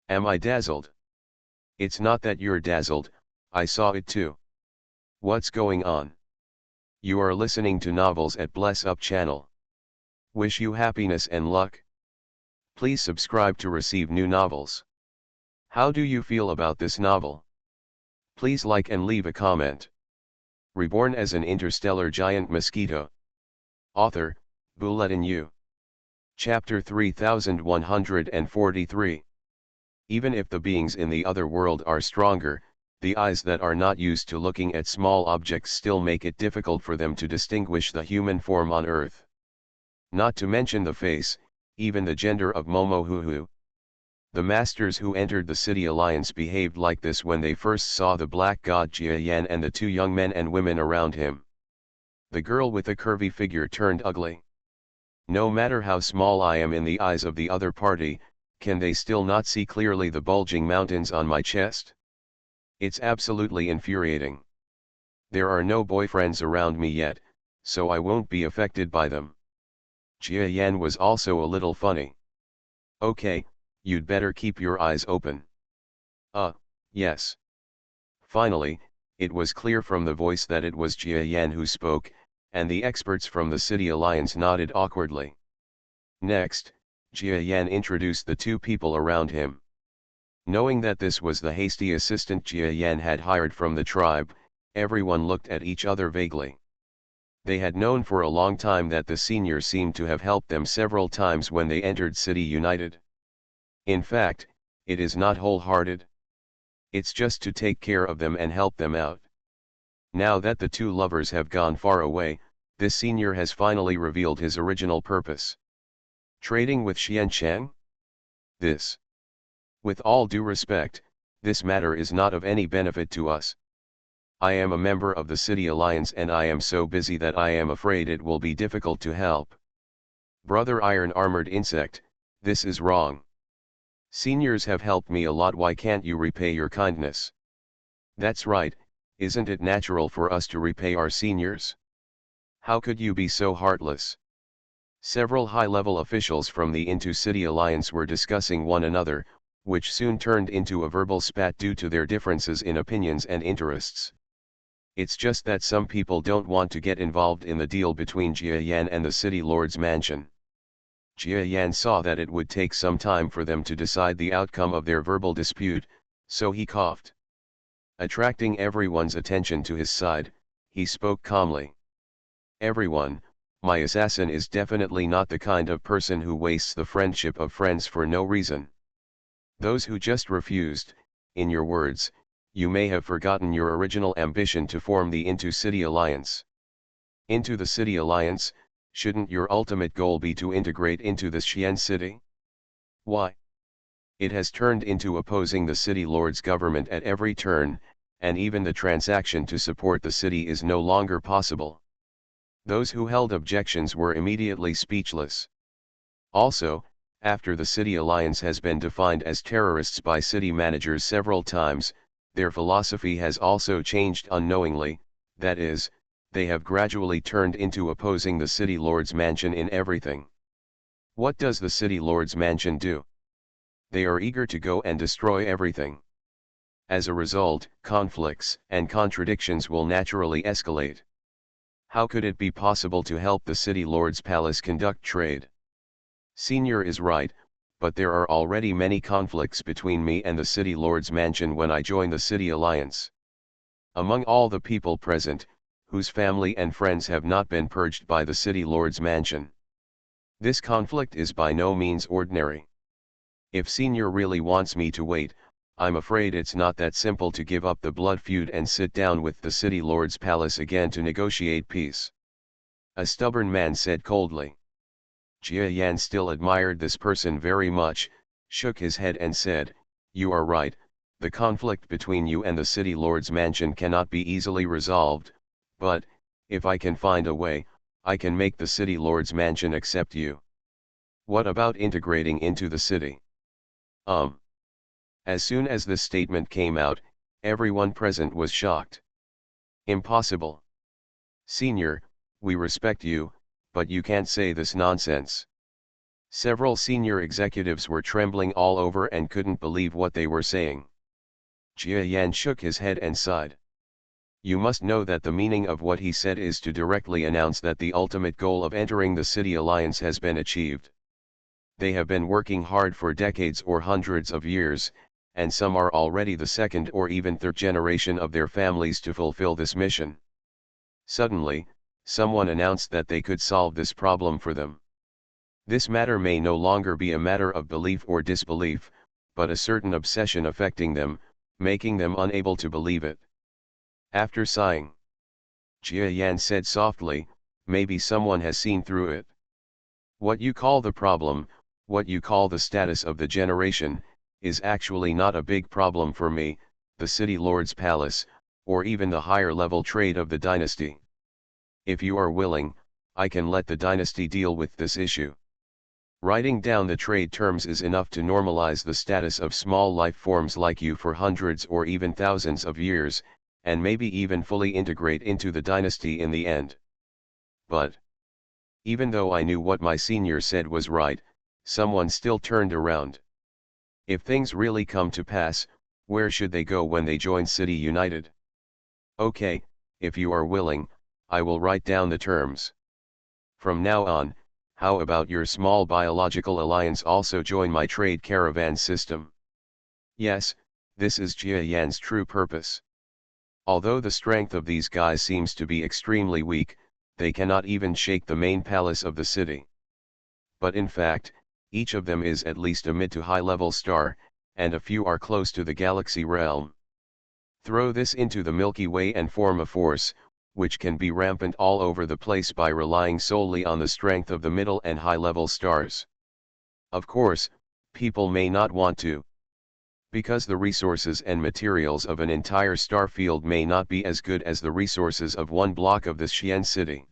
Am I dazzled? It's not that you're dazzled, I saw it too. What's going on? You are listening to novels at Bless Up channel. Wish you happiness and luck. Please subscribe to receive new novels. How do you feel about this novel? Please like and leave a comment. Reborn as an interstellar giant mosquito. Author, Bulletin U. Chapter 3143. Even if the beings in the other world are stronger, the eyes that are not used to looking at small objects still make it difficult for them to distinguish the human form on Earth. Not to mention the face, even the gender of Momohuhu. The masters who entered the City Alliance behaved like this when they first saw the black god Jia Yan and the two young men and women around him. The girl with the curvy figure turned ugly. No matter how small I am in the eyes of the other party, can they still not see clearly the bulging mountains on my chest? It's absolutely infuriating. There are no boyfriends around me yet, so I won't be affected by them. Jia Yan was also a little funny. Okay, you'd better keep your eyes open. Yes. Finally, it was clear from the voice that it was Jia Yan who spoke, and the experts from the City Alliance nodded awkwardly. Next, Jia Yan introduced the two people around him. Knowing that this was the hasty assistant Jia Yan had hired from the tribe, everyone looked at each other vaguely. They had known for a long time that the senior seemed to have helped them several times when they entered City United. In fact, it is not wholehearted. It's just to take care of them and help them out. Now that the two lovers have gone far away, this senior has finally revealed his original purpose. Trading with Xiancheng? This. With all due respect, this matter is not of any benefit to us. I am a member of the City Alliance and I am so busy that I am afraid it will be difficult to help. Brother Iron Armored Insect, this is wrong. Seniors have helped me a lot, why can't you repay your kindness? That's right, isn't it natural for us to repay our seniors? How could you be so heartless? Several high-level officials from the Into City Alliance were discussing one another, which soon turned into a verbal spat due to their differences in opinions and interests. It's just that some people don't want to get involved in the deal between Jia Yan and the City Lord's mansion. Jia Yan saw that it would take some time for them to decide the outcome of their verbal dispute, so he coughed. Attracting everyone's attention to his side, he spoke calmly. Everyone, my assassin is definitely not the kind of person who wastes the friendship of friends for no reason. Those who just refused, in your words, you may have forgotten your original ambition to form the Into City Alliance. Into the City Alliance, shouldn't your ultimate goal be to integrate into the Xian city? Why? It has turned into opposing the City Lord's government at every turn, and even the transaction to support the city is no longer possible. Those who held objections were immediately speechless. Also, after the City Alliance has been defined as terrorists by city managers several times, their philosophy has also changed unknowingly, that is, they have gradually turned into opposing the City Lord's mansion in everything. What does the City Lord's mansion do? They are eager to go and destroy everything. As a result, conflicts and contradictions will naturally escalate. How could it be possible to help the City Lord's palace conduct trade? Senior is right, but there are already many conflicts between me and the City Lord's mansion when I join the City Alliance. Among all the people present, whose family and friends have not been purged by the City Lord's mansion. This conflict is by no means ordinary. If Senior really wants me to wait, I'm afraid it's not that simple to give up the blood feud and sit down with the City Lord's palace again to negotiate peace. A stubborn man said coldly. Jia Yan still admired this person very much, shook his head and said, "You are right, the conflict between you and the City Lord's mansion cannot be easily resolved, but, if I can find a way, I can make the City Lord's mansion accept you. What about integrating into the city?" As soon as this statement came out, everyone present was shocked. Impossible. Senior, we respect you, but you can't say this nonsense. Several senior executives were trembling all over and couldn't believe what they were saying. Jia Yan shook his head and sighed. You must know that the meaning of what he said is to directly announce that the ultimate goal of entering the City Alliance has been achieved. They have been working hard for decades or hundreds of years, and some are already the second or even third generation of their families to fulfill this mission. Suddenly, someone announced that they could solve this problem for them. This matter may no longer be a matter of belief or disbelief, but a certain obsession affecting them, making them unable to believe it. After sighing, Jia Yan said softly, maybe someone has seen through it. What you call the problem, what you call the status of the generation, is actually not a big problem for me, the city lord's palace, or even the higher level trade of the dynasty. If you are willing, I can let the dynasty deal with this issue. Writing down the trade terms is enough to normalize the status of small life forms like you for hundreds or even thousands of years, and maybe even fully integrate into the dynasty in the end. But, even though I knew what my senior said was right, someone still turned around. If things really come to pass, where should they go when they join City United? Okay, if you are willing, I will write down the terms. From now on, how about your small biological alliance also join my trade caravan system? Yes, this is Jia Yan's true purpose. Although the strength of these guys seems to be extremely weak, they cannot even shake the main palace of the city. But in fact, each of them is at least a mid to high level star, and a few are close to the galaxy realm. Throw this into the Milky Way and form a force, which can be rampant all over the place by relying solely on the strength of the middle and high-level stars. Of course, people may not want to. Because the resources and materials of an entire star field may not be as good as the resources of one block of the Xian city.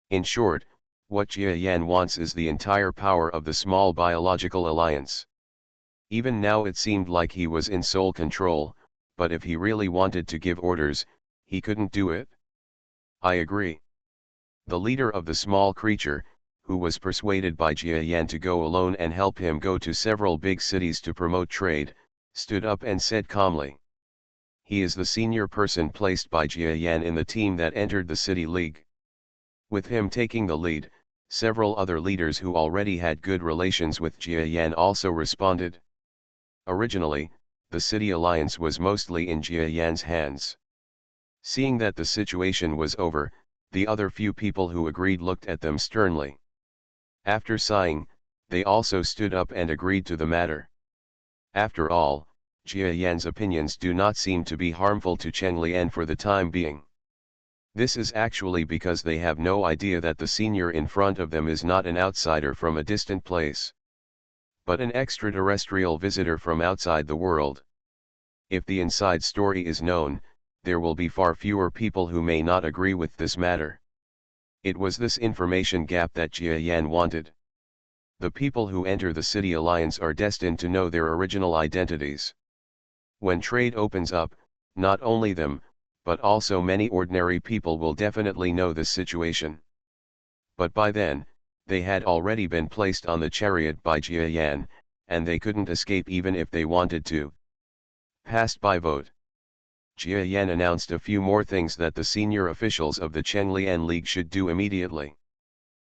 In short, what Jia Yan wants is the entire power of the small biological alliance. Even now it seemed like he was in sole control, but if he really wanted to give orders, he couldn't do it. I agree. The leader of the small creature, who was persuaded by Jia Yan to go alone and help him go to several big cities to promote trade, stood up and said calmly. He is the senior person placed by Jia Yan in the team that entered the City League. With him taking the lead, several other leaders who already had good relations with Jia Yan also responded. Originally, the City Alliance was mostly in Jia Yan's hands. Seeing that the situation was over, the other few people who agreed looked at them sternly. After sighing, they also stood up and agreed to the matter. After all, Jia Yan's opinions do not seem to be harmful to Cheng Lian for the time being. This is actually because they have no idea that the senior in front of them is not an outsider from a distant place, but an extraterrestrial visitor from outside the world. If the inside story is known, there will be far fewer people who may not agree with this matter. It was this information gap that Jia Yan wanted. The people who enter the City Alliance are destined to know their original identities. When trade opens up, not only them, but also many ordinary people will definitely know this situation. But by then, they had already been placed on the chariot by Jia Yan, and they couldn't escape even if they wanted to. Passed by vote. Jia Yan announced a few more things that the senior officials of the Chenglian League should do immediately.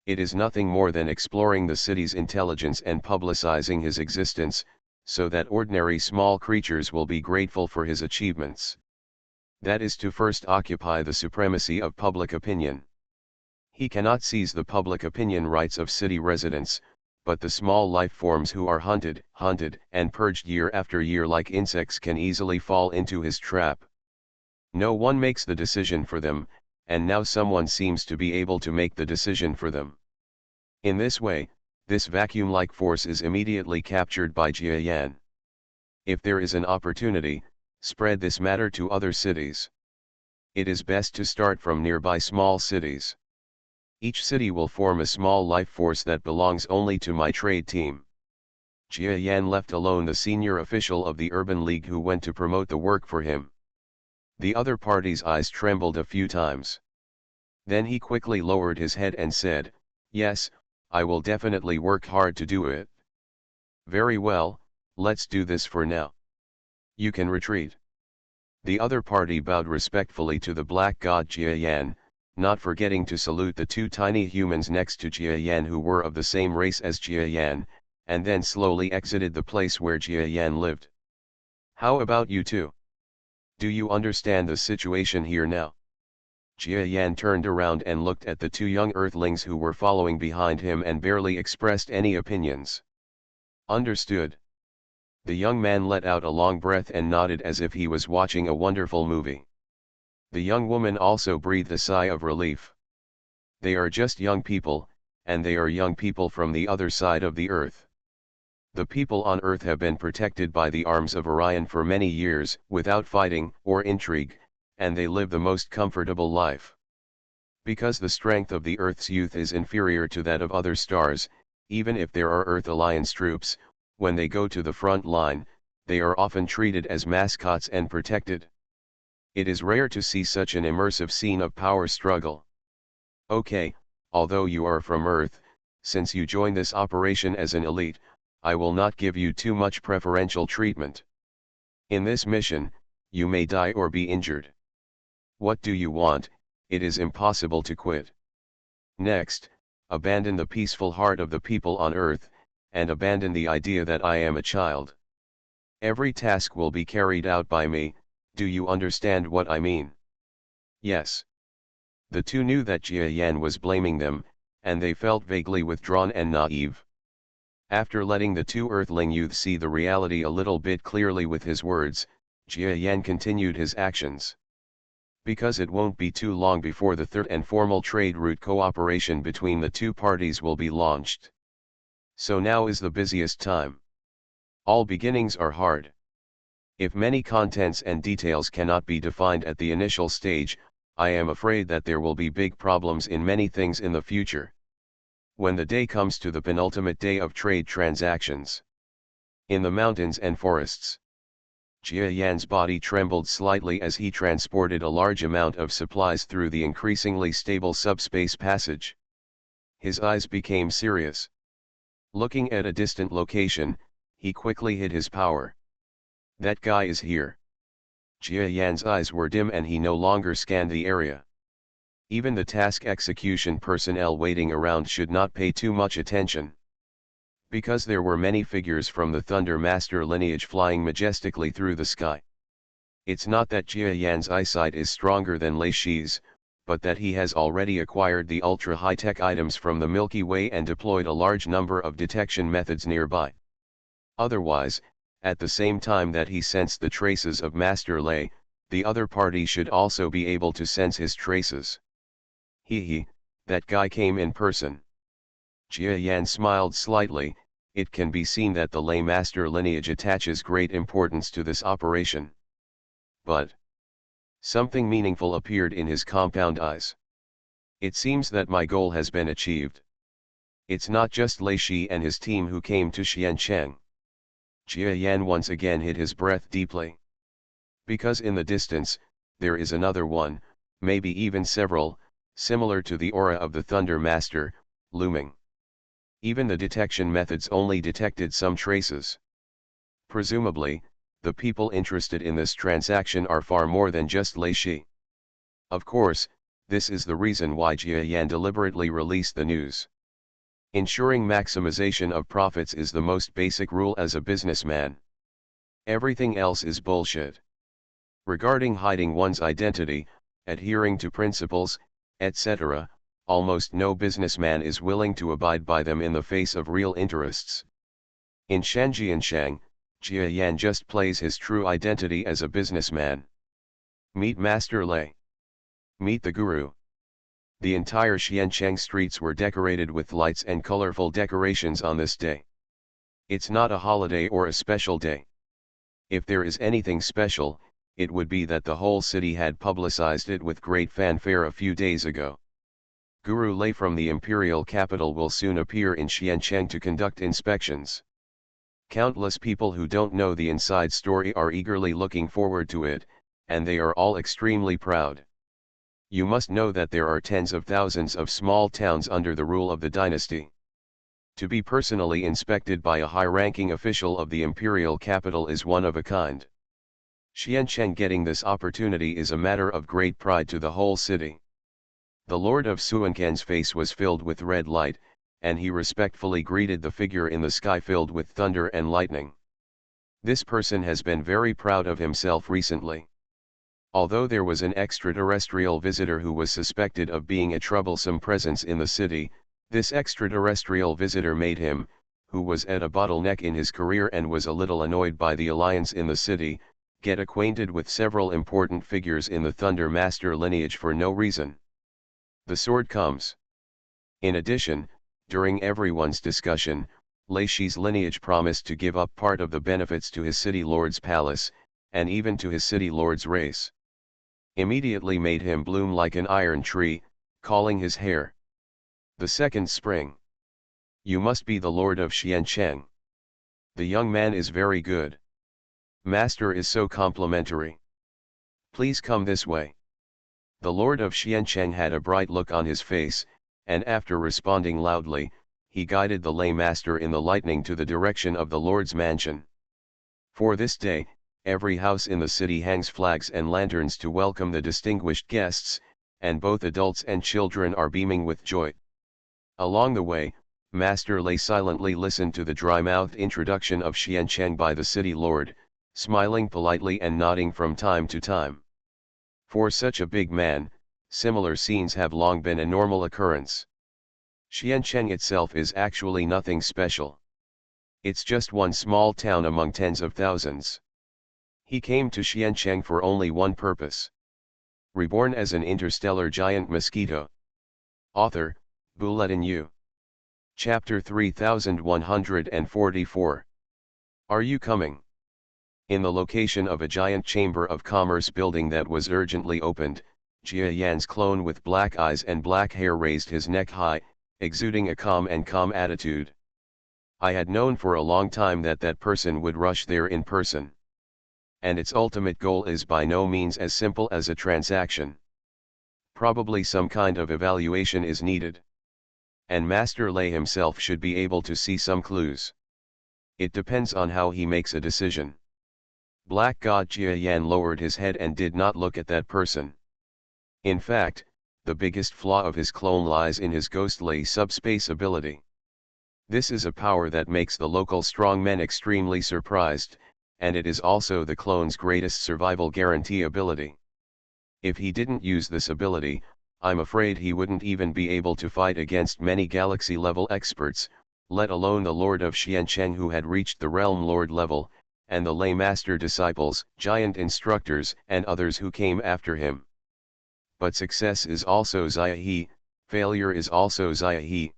It is nothing more than exploring the city's intelligence and publicizing his existence, so that ordinary small creatures will be grateful for his achievements. That is to first occupy the supremacy of public opinion. He cannot seize the public opinion rights of city residents, but the small life forms who are hunted, and purged year after year like insects can easily fall into his trap. No one makes the decision for them, and now someone seems to be able to make the decision for them. In this way, this vacuum-like force is immediately captured by Jia Yan. If there is an opportunity, spread this matter to other cities. It is best to start from nearby small cities. Each city will form a small life force that belongs only to my trade team. Jia Yan left alone the senior official of the Urban League who went to promote the work for him. The other party's eyes trembled a few times. Then he quickly lowered his head and said, "Yes, I will definitely work hard to do it. Very well, let's do this for now. You can retreat. The other party bowed respectfully to the black god Jiayan, not forgetting to salute the two tiny humans next to Jiayan who were of the same race as Jiayan, and then slowly exited the place where Jiayan lived. How about you two? Do you understand the situation here now? Jiayan turned around and looked at the two young earthlings who were following behind him and barely expressed any opinions. Understood. The young man let out a long breath and nodded as if he was watching a wonderful movie. The young woman also breathed a sigh of relief. They are just young people, and they are young people from the other side of the earth. The people on Earth have been protected by the arms of Orion for many years, without fighting or intrigue, and they live the most comfortable life. Because the strength of the Earth's youth is inferior to that of other stars, even if there are Earth Alliance troops, when they go to the front line, they are often treated as mascots and protected. It is rare to see such an immersive scene of power struggle. Okay, although you are from Earth, since you join this operation as an elite, I will not give you too much preferential treatment. In this mission, you may die or be injured. What do you want? It is impossible to quit. Next, abandon the peaceful heart of the people on Earth, and abandon the idea that I am a child. Every task will be carried out by me, do you understand what I mean? Yes. The two knew that Jiayan was blaming them, and they felt vaguely withdrawn and naive. After letting the two earthling youths see the reality a little bit clearly with his words, Jiayan continued his actions. Because it won't be too long before the third and formal trade route cooperation between the two parties will be launched. So now is the busiest time. All beginnings are hard. If many contents and details cannot be defined at the initial stage, I am afraid that there will be big problems in many things in the future. When the day comes to the penultimate day of trade transactions. In the mountains and forests. Jiayan's body trembled slightly as he transported a large amount of supplies through the increasingly stable subspace passage. His eyes became serious. Looking at a distant location, he quickly hid his power. That guy is here. Jiayan's eyes were dim and he no longer scanned the area. Even the task execution personnel waiting around should not pay too much attention. Because there were many figures from the Thunder Master lineage flying majestically through the sky. It's not that Jiayan's eyesight is stronger than Lei Shi's, but that he has already acquired the ultra-high-tech items from the Milky Way and deployed a large number of detection methods nearby. Otherwise, at the same time that he sensed the traces of Master Lei, the other party should also be able to sense his traces. That guy came in person. Jiayan smiled slightly. It can be seen that the Lei Master lineage attaches great importance to this operation. But something meaningful appeared in his compound eyes. It seems that my goal has been achieved. It's not just Lei Shi and his team who came to Xiancheng. Jiayan once again hid his breath deeply. Because in the distance, there is another one, maybe even several, similar to the aura of the Thunder Master, looming. Even the detection methods only detected some traces. Presumably, the people interested in this transaction are far more than just Lei Shi. Of course, this is the reason why Jiayan deliberately released the news. Ensuring maximization of profits is the most basic rule as a businessman. Everything else is bullshit. Regarding hiding one's identity, adhering to principles, etc., almost no businessman is willing to abide by them in the face of real interests. In Shenzhen, Jiayan just plays his true identity as a businessman. Meet Master Lei. Meet the Guru. The entire Xiancheng streets were decorated with lights and colorful decorations on this day. It's not a holiday or a special day. If there is anything special, it would be that the whole city had publicized it with great fanfare a few days ago. Guru Lei from the imperial capital will soon appear in Xiancheng to conduct inspections. Countless people who don't know the inside story are eagerly looking forward to it, and they are all extremely proud. You must know that there are tens of thousands of small towns under the rule of the dynasty. To be personally inspected by a high-ranking official of the imperial capital is one of a kind. Xiancheng getting this opportunity is a matter of great pride to the whole city. The Lord of Suanquan's face was filled with red light, and he respectfully greeted the figure in the sky filled with thunder and lightning. This person has been very proud of himself recently. Although there was an extraterrestrial visitor who was suspected of being a troublesome presence in the city, this extraterrestrial visitor made him, who was at a bottleneck in his career and was a little annoyed by the alliance in the city, get acquainted with several important figures in the Thunder Master lineage for no reason. The sword comes. In addition, during everyone's discussion, Lei Shi's lineage promised to give up part of the benefits to his city lord's palace, and even to his city lord's race. Immediately made him bloom like an iron tree, calling his hair the second spring. You must be the lord of Xiancheng. The young man is very good. Master is so complimentary. Please come this way. The lord of Xiancheng had a bright look on his face, and after responding loudly, he guided the lay master in the lightning to the direction of the lord's mansion. For this day, every house in the city hangs flags and lanterns to welcome the distinguished guests, and both adults and children are beaming with joy. Along the way, Master Lei silently listened to the dry-mouthed introduction of Xiancheng by the city lord, smiling politely and nodding from time to time. For such a big man, similar scenes have long been a normal occurrence. Xiancheng itself is actually nothing special. It's just one small town among tens of thousands. He came to Xiancheng for only one purpose. Reborn as an interstellar giant mosquito. Author, Bulletin U. Chapter 3144. Are you coming? In the location of a giant chamber of commerce building that was urgently opened, Jia Yan's clone with black eyes and black hair raised his neck high, exuding a calm attitude. I had known for a long time that that person would rush there in person. And its ultimate goal is by no means as simple as a transaction. Probably some kind of evaluation is needed. And Master Lei himself should be able to see some clues. It depends on how he makes a decision. Black God Jia Yan lowered his head and did not look at that person. In fact, the biggest flaw of his clone lies in his ghostly subspace ability. This is a power that makes the local strongmen extremely surprised, and it is also the clone's greatest survival guarantee ability. If he didn't use this ability, I'm afraid he wouldn't even be able to fight against many galaxy-level experts, let alone the Lord of Xiancheng who had reached the Realm Lord level, and the lay master disciples, giant instructors, and others who came after him. But success is also Zaihe, failure is also Zaihe.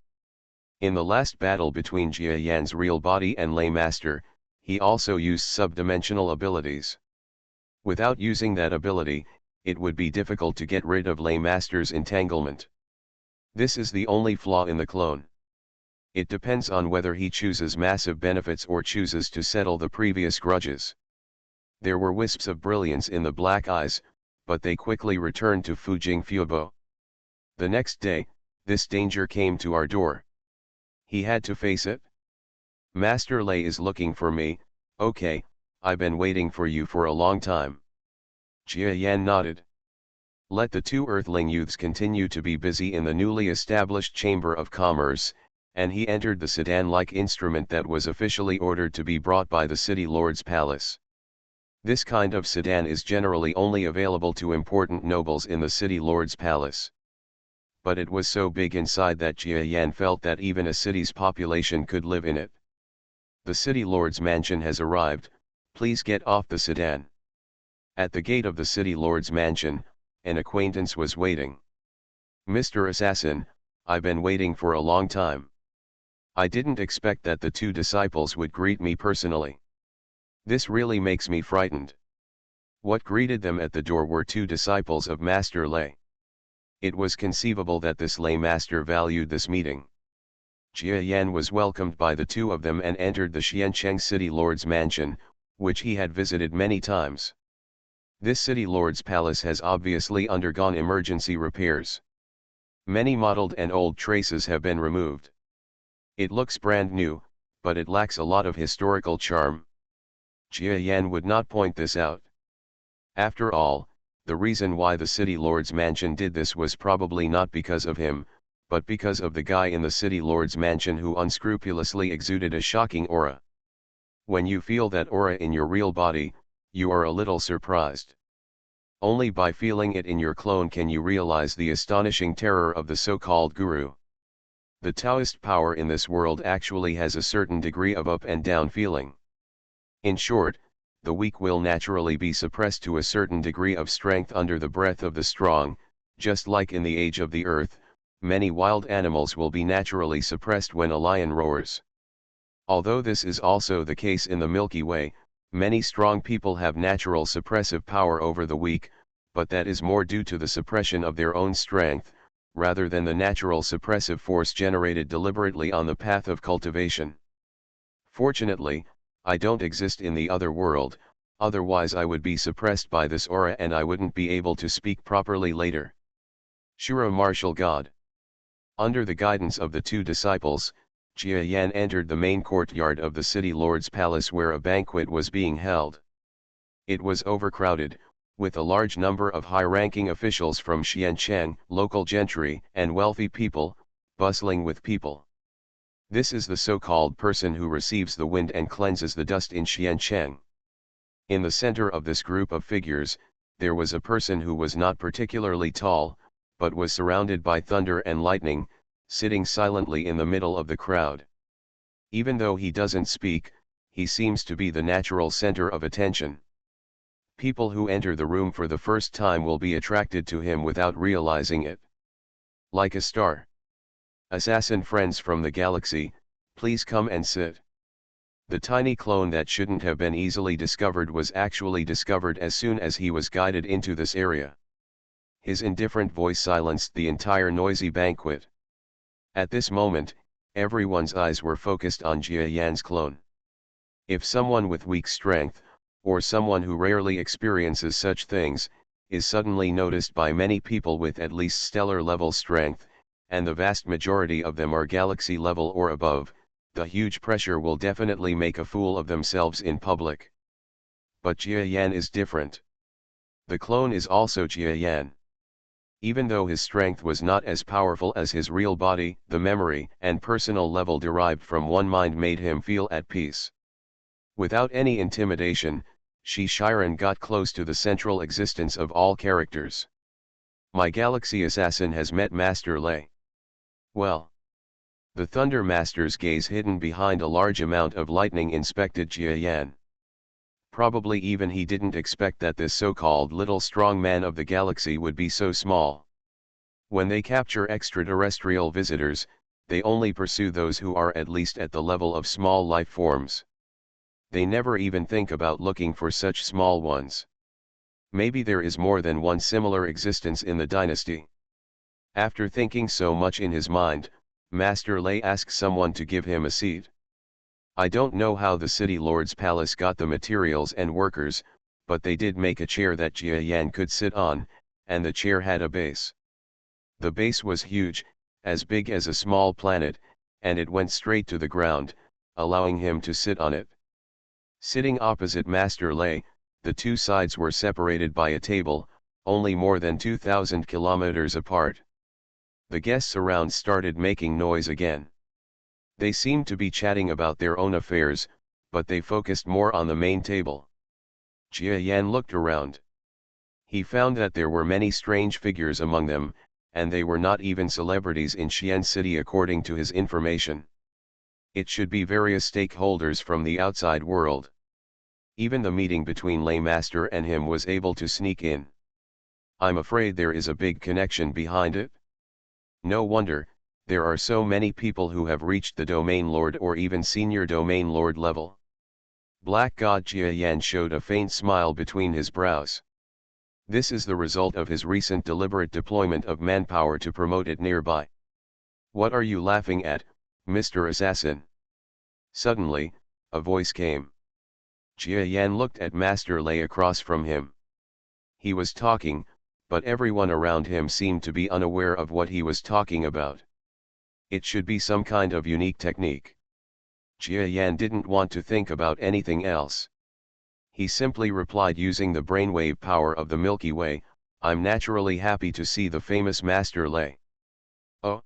In the last battle between Jia Yan's real body and lay master, he also used subdimensional abilities. Without using that ability, it would be difficult to get rid of lay master's entanglement. This is the only flaw in the clone. It depends on whether he chooses massive benefits or chooses to settle the previous grudges. There were wisps of brilliance in the black eyes, but they quickly returned to Fujing Fubo. The next day, this danger came to our door. He had to face it. Master Lei is looking for me. Okay, I've been waiting for you for a long time. Jia Yan nodded. Let the two Earthling youths continue to be busy in the newly established Chamber of Commerce, and he entered the sedan-like instrument that was officially ordered to be brought by the city lord's palace. This kind of sedan is generally only available to important nobles in the city lord's palace. But it was so big inside that Jia Yan felt that even a city's population could live in it. The city lord's mansion has arrived, please get off the sedan. At the gate of the city lord's mansion, an acquaintance was waiting. Mr. Assassin, I've been waiting for a long time. I didn't expect that the two disciples would greet me personally. This really makes me frightened. What greeted them at the door were two disciples of Master Lei. It was conceivable that this lay master valued this meeting. Jia Yan was welcomed by the two of them and entered the Xiancheng city lord's mansion, which he had visited many times. This city lord's palace has obviously undergone emergency repairs. Many mottled and old traces have been removed. It looks brand new, but it lacks a lot of historical charm. Jia Yan would not point this out. After all, the reason why the City Lord's mansion did this was probably not because of him, but because of the guy in the City Lord's mansion who unscrupulously exuded a shocking aura. When you feel that aura in your real body, you are a little surprised. Only by feeling it in your clone can you realize the astonishing terror of the so-called guru. The Taoist power in this world actually has a certain degree of up and down feeling. In short, the weak will naturally be suppressed to a certain degree of strength under the breath of the strong, just like in the age of the earth, many wild animals will be naturally suppressed when a lion roars. Although this is also the case in the Milky Way, many strong people have natural suppressive power over the weak, but that is more due to the suppression of their own strength, rather than the natural suppressive force generated deliberately on the path of cultivation. Fortunately, I don't exist in the other world, otherwise I would be suppressed by this aura and I wouldn't be able to speak properly later. Shura Martial God. Under the guidance of the two disciples, Jia Yan entered the main courtyard of the City Lord's palace where a banquet was being held. It was overcrowded, with a large number of high-ranking officials from Xiancheng, local gentry, and wealthy people, bustling with people. This is the so-called person who receives the wind and cleanses the dust in Xiancheng. In the center of this group of figures, there was a person who was not particularly tall, but was surrounded by thunder and lightning, sitting silently in the middle of the crowd. Even though he doesn't speak, he seems to be the natural center of attention. People who enter the room for the first time will be attracted to him without realizing it. Like a star. Assassin friends from the galaxy, please come and sit. The tiny clone that shouldn't have been easily discovered was actually discovered as soon as he was guided into this area. His indifferent voice silenced the entire noisy banquet. At this moment, everyone's eyes were focused on Jia Yan's clone. If someone with weak strength, or someone who rarely experiences such things, is suddenly noticed by many people with at least stellar-level strength, and the vast majority of them are galaxy-level or above, the huge pressure will definitely make a fool of themselves in public. But Jia Yan is different. The clone is also Jia Yan. Even though his strength was not as powerful as his real body, the memory and personal level derived from one mind made him feel at peace. Without any intimidation, Shi Shiren got close to the central existence of all characters. My galaxy assassin has met Master Lei. Well. The Thunder Master's gaze hidden behind a large amount of lightning inspected Jia Yan. Probably even he didn't expect that this so-called little strong man of the galaxy would be so small. When they capture extraterrestrial visitors, they only pursue those who are at least at the level of small life forms. They never even think about looking for such small ones. Maybe there is more than one similar existence in the dynasty. After thinking so much in his mind, Master Lei asked someone to give him a seat. I don't know how the City Lord's palace got the materials and workers, but they did make a chair that Jia Yan could sit on, and the chair had a base. The base was huge, as big as a small planet, and it went straight to the ground, allowing him to sit on it. Sitting opposite Master Lei, the two sides were separated by a table, only more than 2,000 kilometers apart. The guests around started making noise again. They seemed to be chatting about their own affairs, but they focused more on the main table. Jia Yan looked around. He found that there were many strange figures among them, and they were not even celebrities in Xian City according to his information. It should be various stakeholders from the outside world. Even the meeting between Lei Master and him was able to sneak in. I'm afraid there is a big connection behind it. No wonder, there are so many people who have reached the Domain Lord or even Senior Domain Lord level. Black God Jia Yan showed a faint smile between his brows. This is the result of his recent deliberate deployment of manpower to promote it nearby. What are you laughing at, Mr. Assassin? Suddenly, a voice came. Jia Yan looked at Master Lei across from him. He was talking, but everyone around him seemed to be unaware of what he was talking about. It should be some kind of unique technique. Jia Yan didn't want to think about anything else. He simply replied using the brainwave power of the Milky Way, I'm naturally happy to see the famous Master Lei. Oh?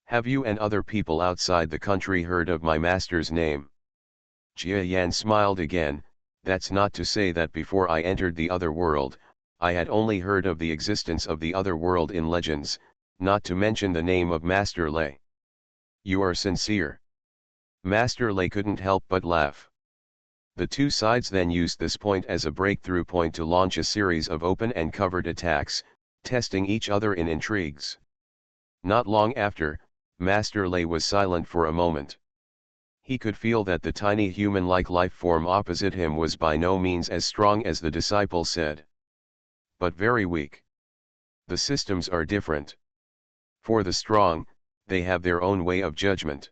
Have you and other people outside the country heard of my master's name? Jia Yan smiled again. That's not to say that before I entered the other world, I had only heard of the existence of the other world in legends, not to mention the name of Master Lei. You are sincere. Master Lei couldn't help but laugh. The two sides then used this point as a breakthrough point to launch a series of open and covered attacks, testing each other in intrigues. Not long after, Master Lei was silent for a moment. He could feel that the tiny human-like life form opposite him was by no means as strong as the disciple said, but very weak. The systems are different. For the strong, they have their own way of judgment.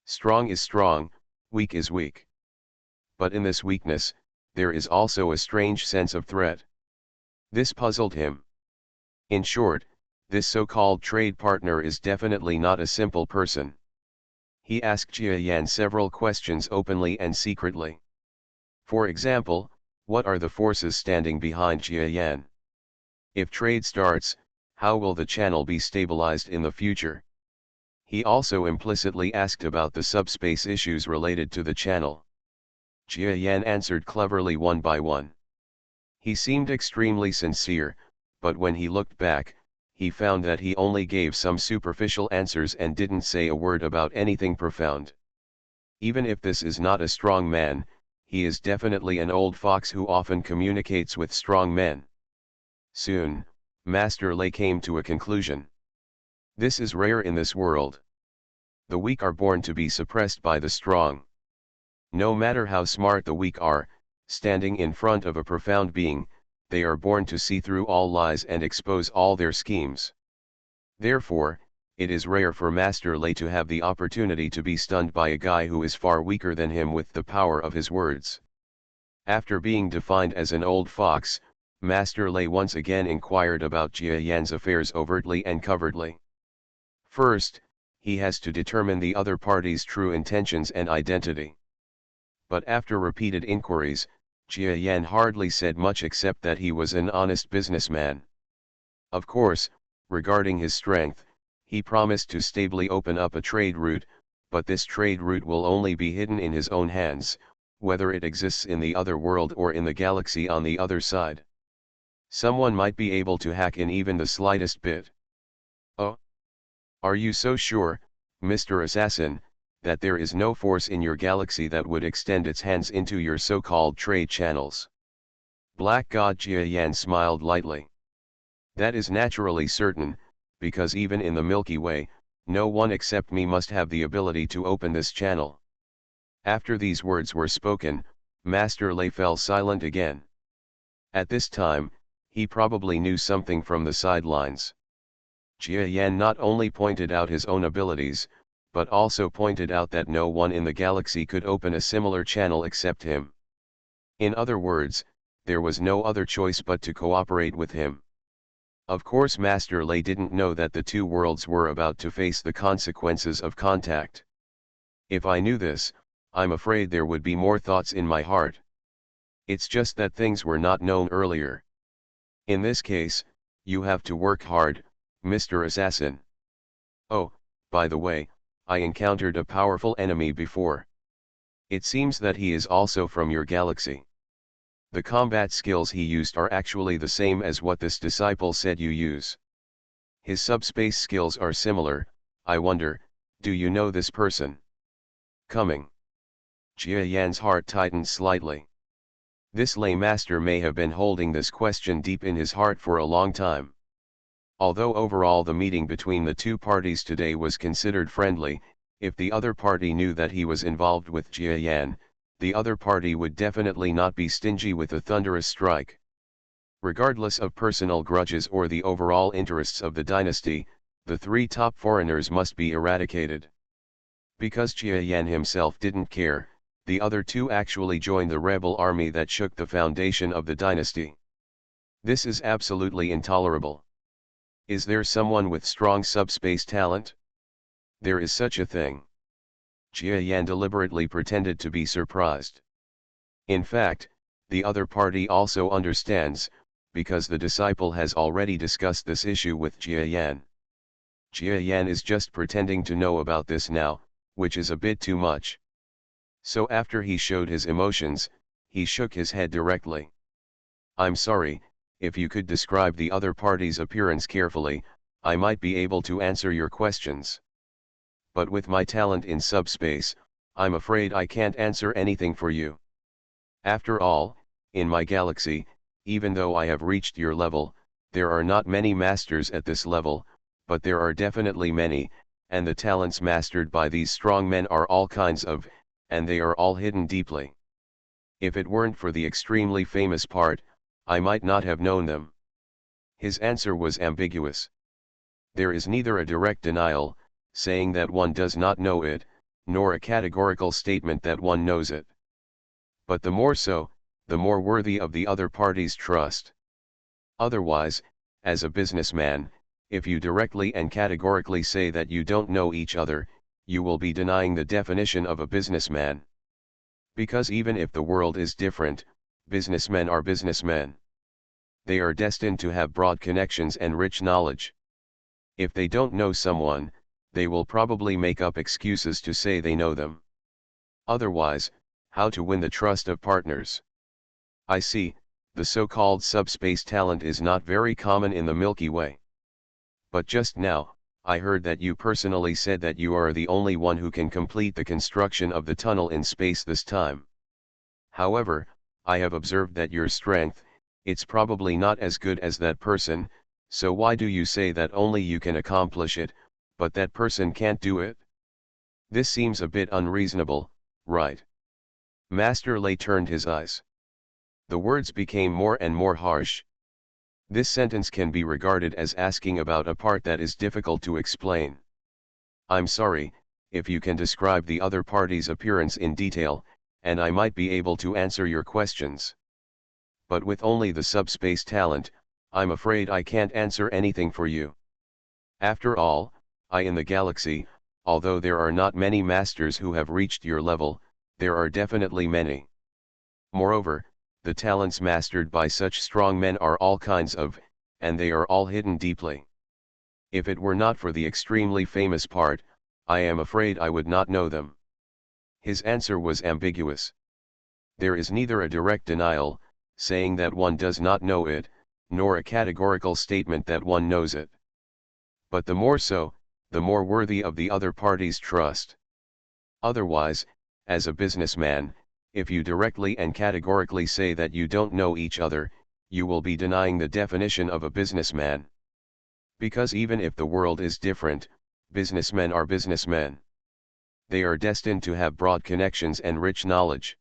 Strong is strong, weak is weak. But in this weakness, there is also a strange sense of threat. This puzzled him. In short, this so-called trade partner is definitely not a simple person. He asked Jia Yan several questions openly and secretly. For example, what are the forces standing behind Jia Yan? If trade starts, how will the channel be stabilized in the future? He also implicitly asked about the subspace issues related to the channel. Jia Yan answered cleverly one by one. He seemed extremely sincere, but when he looked back, he found that he only gave some superficial answers and didn't say a word about anything profound. Even if this is not a strong man, he is definitely an old fox who often communicates with strong men. Soon, Master Lei came to a conclusion. This is rare in this world. The weak are born to be suppressed by the strong. No matter how smart the weak are, standing in front of a profound being, they are born to see through all lies and expose all their schemes. Therefore, it is rare for Master Lei to have the opportunity to be stunned by a guy who is far weaker than him with the power of his words. After being defined as an old fox, Master Lei once again inquired about Jia Yan's affairs overtly and covertly. First, he has to determine the other party's true intentions and identity. But after repeated inquiries, Jia Yan hardly said much except that he was an honest businessman. Of course, regarding his strength, he promised to stably open up a trade route, but this trade route will only be hidden in his own hands, whether it exists in the other world or in the galaxy on the other side. Someone might be able to hack in even the slightest bit. Oh? Are you so sure, Mr. Assassin, that there is no force in your galaxy that would extend its hands into your so-called trade channels? Black God Jia Yan smiled lightly. That is naturally certain, because even in the Milky Way, no one except me must have the ability to open this channel. After these words were spoken, Master Lei fell silent again. At this time, he probably knew something from the sidelines. Jia Yan not only pointed out his own abilities, but also pointed out that no one in the galaxy could open a similar channel except him. In other words, there was no other choice but to cooperate with him. Of course Master Lei didn't know that the two worlds were about to face the consequences of contact. If I knew this, I'm afraid there would be more thoughts in my heart. It's just that things were not known earlier. In this case, you have to work hard, Mr. Assassin. Oh, by the way, I encountered a powerful enemy before. It seems that he is also from your galaxy. The combat skills he used are actually the same as what this disciple said you use. His subspace skills are similar. I wonder, do you know this person? Coming. Jia Yan's heart tightened slightly. This lay master may have been holding this question deep in his heart for a long time. Although overall the meeting between the two parties today was considered friendly, if the other party knew that he was involved with Jia Yan, the other party would definitely not be stingy with a thunderous strike. Regardless of personal grudges or the overall interests of the dynasty, the three top foreigners must be eradicated. Because Jia Yan himself didn't care, the other two actually joined the rebel army that shook the foundation of the dynasty. This is absolutely intolerable. Is there someone with strong subspace talent? There is such a thing. Jia Yan deliberately pretended to be surprised. In fact, the other party also understands, because the disciple has already discussed this issue with Jia Yan. Jia Yan is just pretending to know about this now, which is a bit too much. So after he showed his emotions, he shook his head directly. I'm sorry, if you could describe the other party's appearance carefully, I might be able to answer your questions. But with my talent in subspace, I'm afraid I can't answer anything for you. After all, in my galaxy, even though I have reached your level, there are not many masters at this level, but there are definitely many, and the talents mastered by these strong men are all kinds of, and they are all hidden deeply. If it weren't for the extremely famous part, I might not have known them. His answer was ambiguous. There is neither a direct denial, saying that one does not know it, nor a categorical statement that one knows it. But the more so, the more worthy of the other party's trust. Otherwise, as a businessman, if you directly and categorically say that you don't know each other, you will be denying the definition of a businessman. Because even if the world is different, businessmen are businessmen. They are destined to have broad connections and rich knowledge. If they don't know someone, they will probably make up excuses to say they know them. Otherwise, how to win the trust of partners? I see, the so-called subspace talent is not very common in the Milky Way. But just now, I heard that you personally said that you are the only one who can complete the construction of the tunnel in space this time. However, I have observed that your strength, it's probably not as good as that person, so why do you say that only you can accomplish it, but that person can't do it? This seems a bit unreasonable, right? Master Lei turned his eyes. The words became more and more harsh. This sentence can be regarded as asking about a part that is difficult to explain. I'm sorry, if you can describe the other party's appearance in detail, and I might be able to answer your questions. But with only the subspace talent, I'm afraid I can't answer anything for you. After all, in the galaxy, although there are not many masters who have reached your level, there are definitely many. Moreover, the talents mastered by such strong men are all kinds of, and they are all hidden deeply. If it were not for the extremely famous part, I am afraid I would not know them. His answer was ambiguous. There is neither a direct denial, saying that one does not know it, nor a categorical statement that one knows it. But the more so, the more worthy of the other party's trust. Otherwise, as a businessman, if you directly and categorically say that you don't know each other, you will be denying the definition of a businessman. Because even if the world is different, businessmen are businessmen. They are destined to have broad connections and rich knowledge.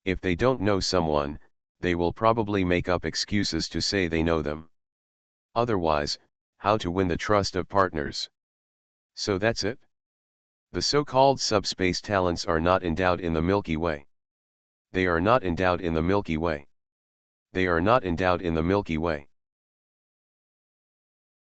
If they don't know someone, they will probably make up excuses to say they know them. Otherwise, how to win the trust of partners? So that's it? The so-called subspace talents are not endowed in the Milky Way. They are not endowed in the Milky Way. They are not endowed in the Milky Way.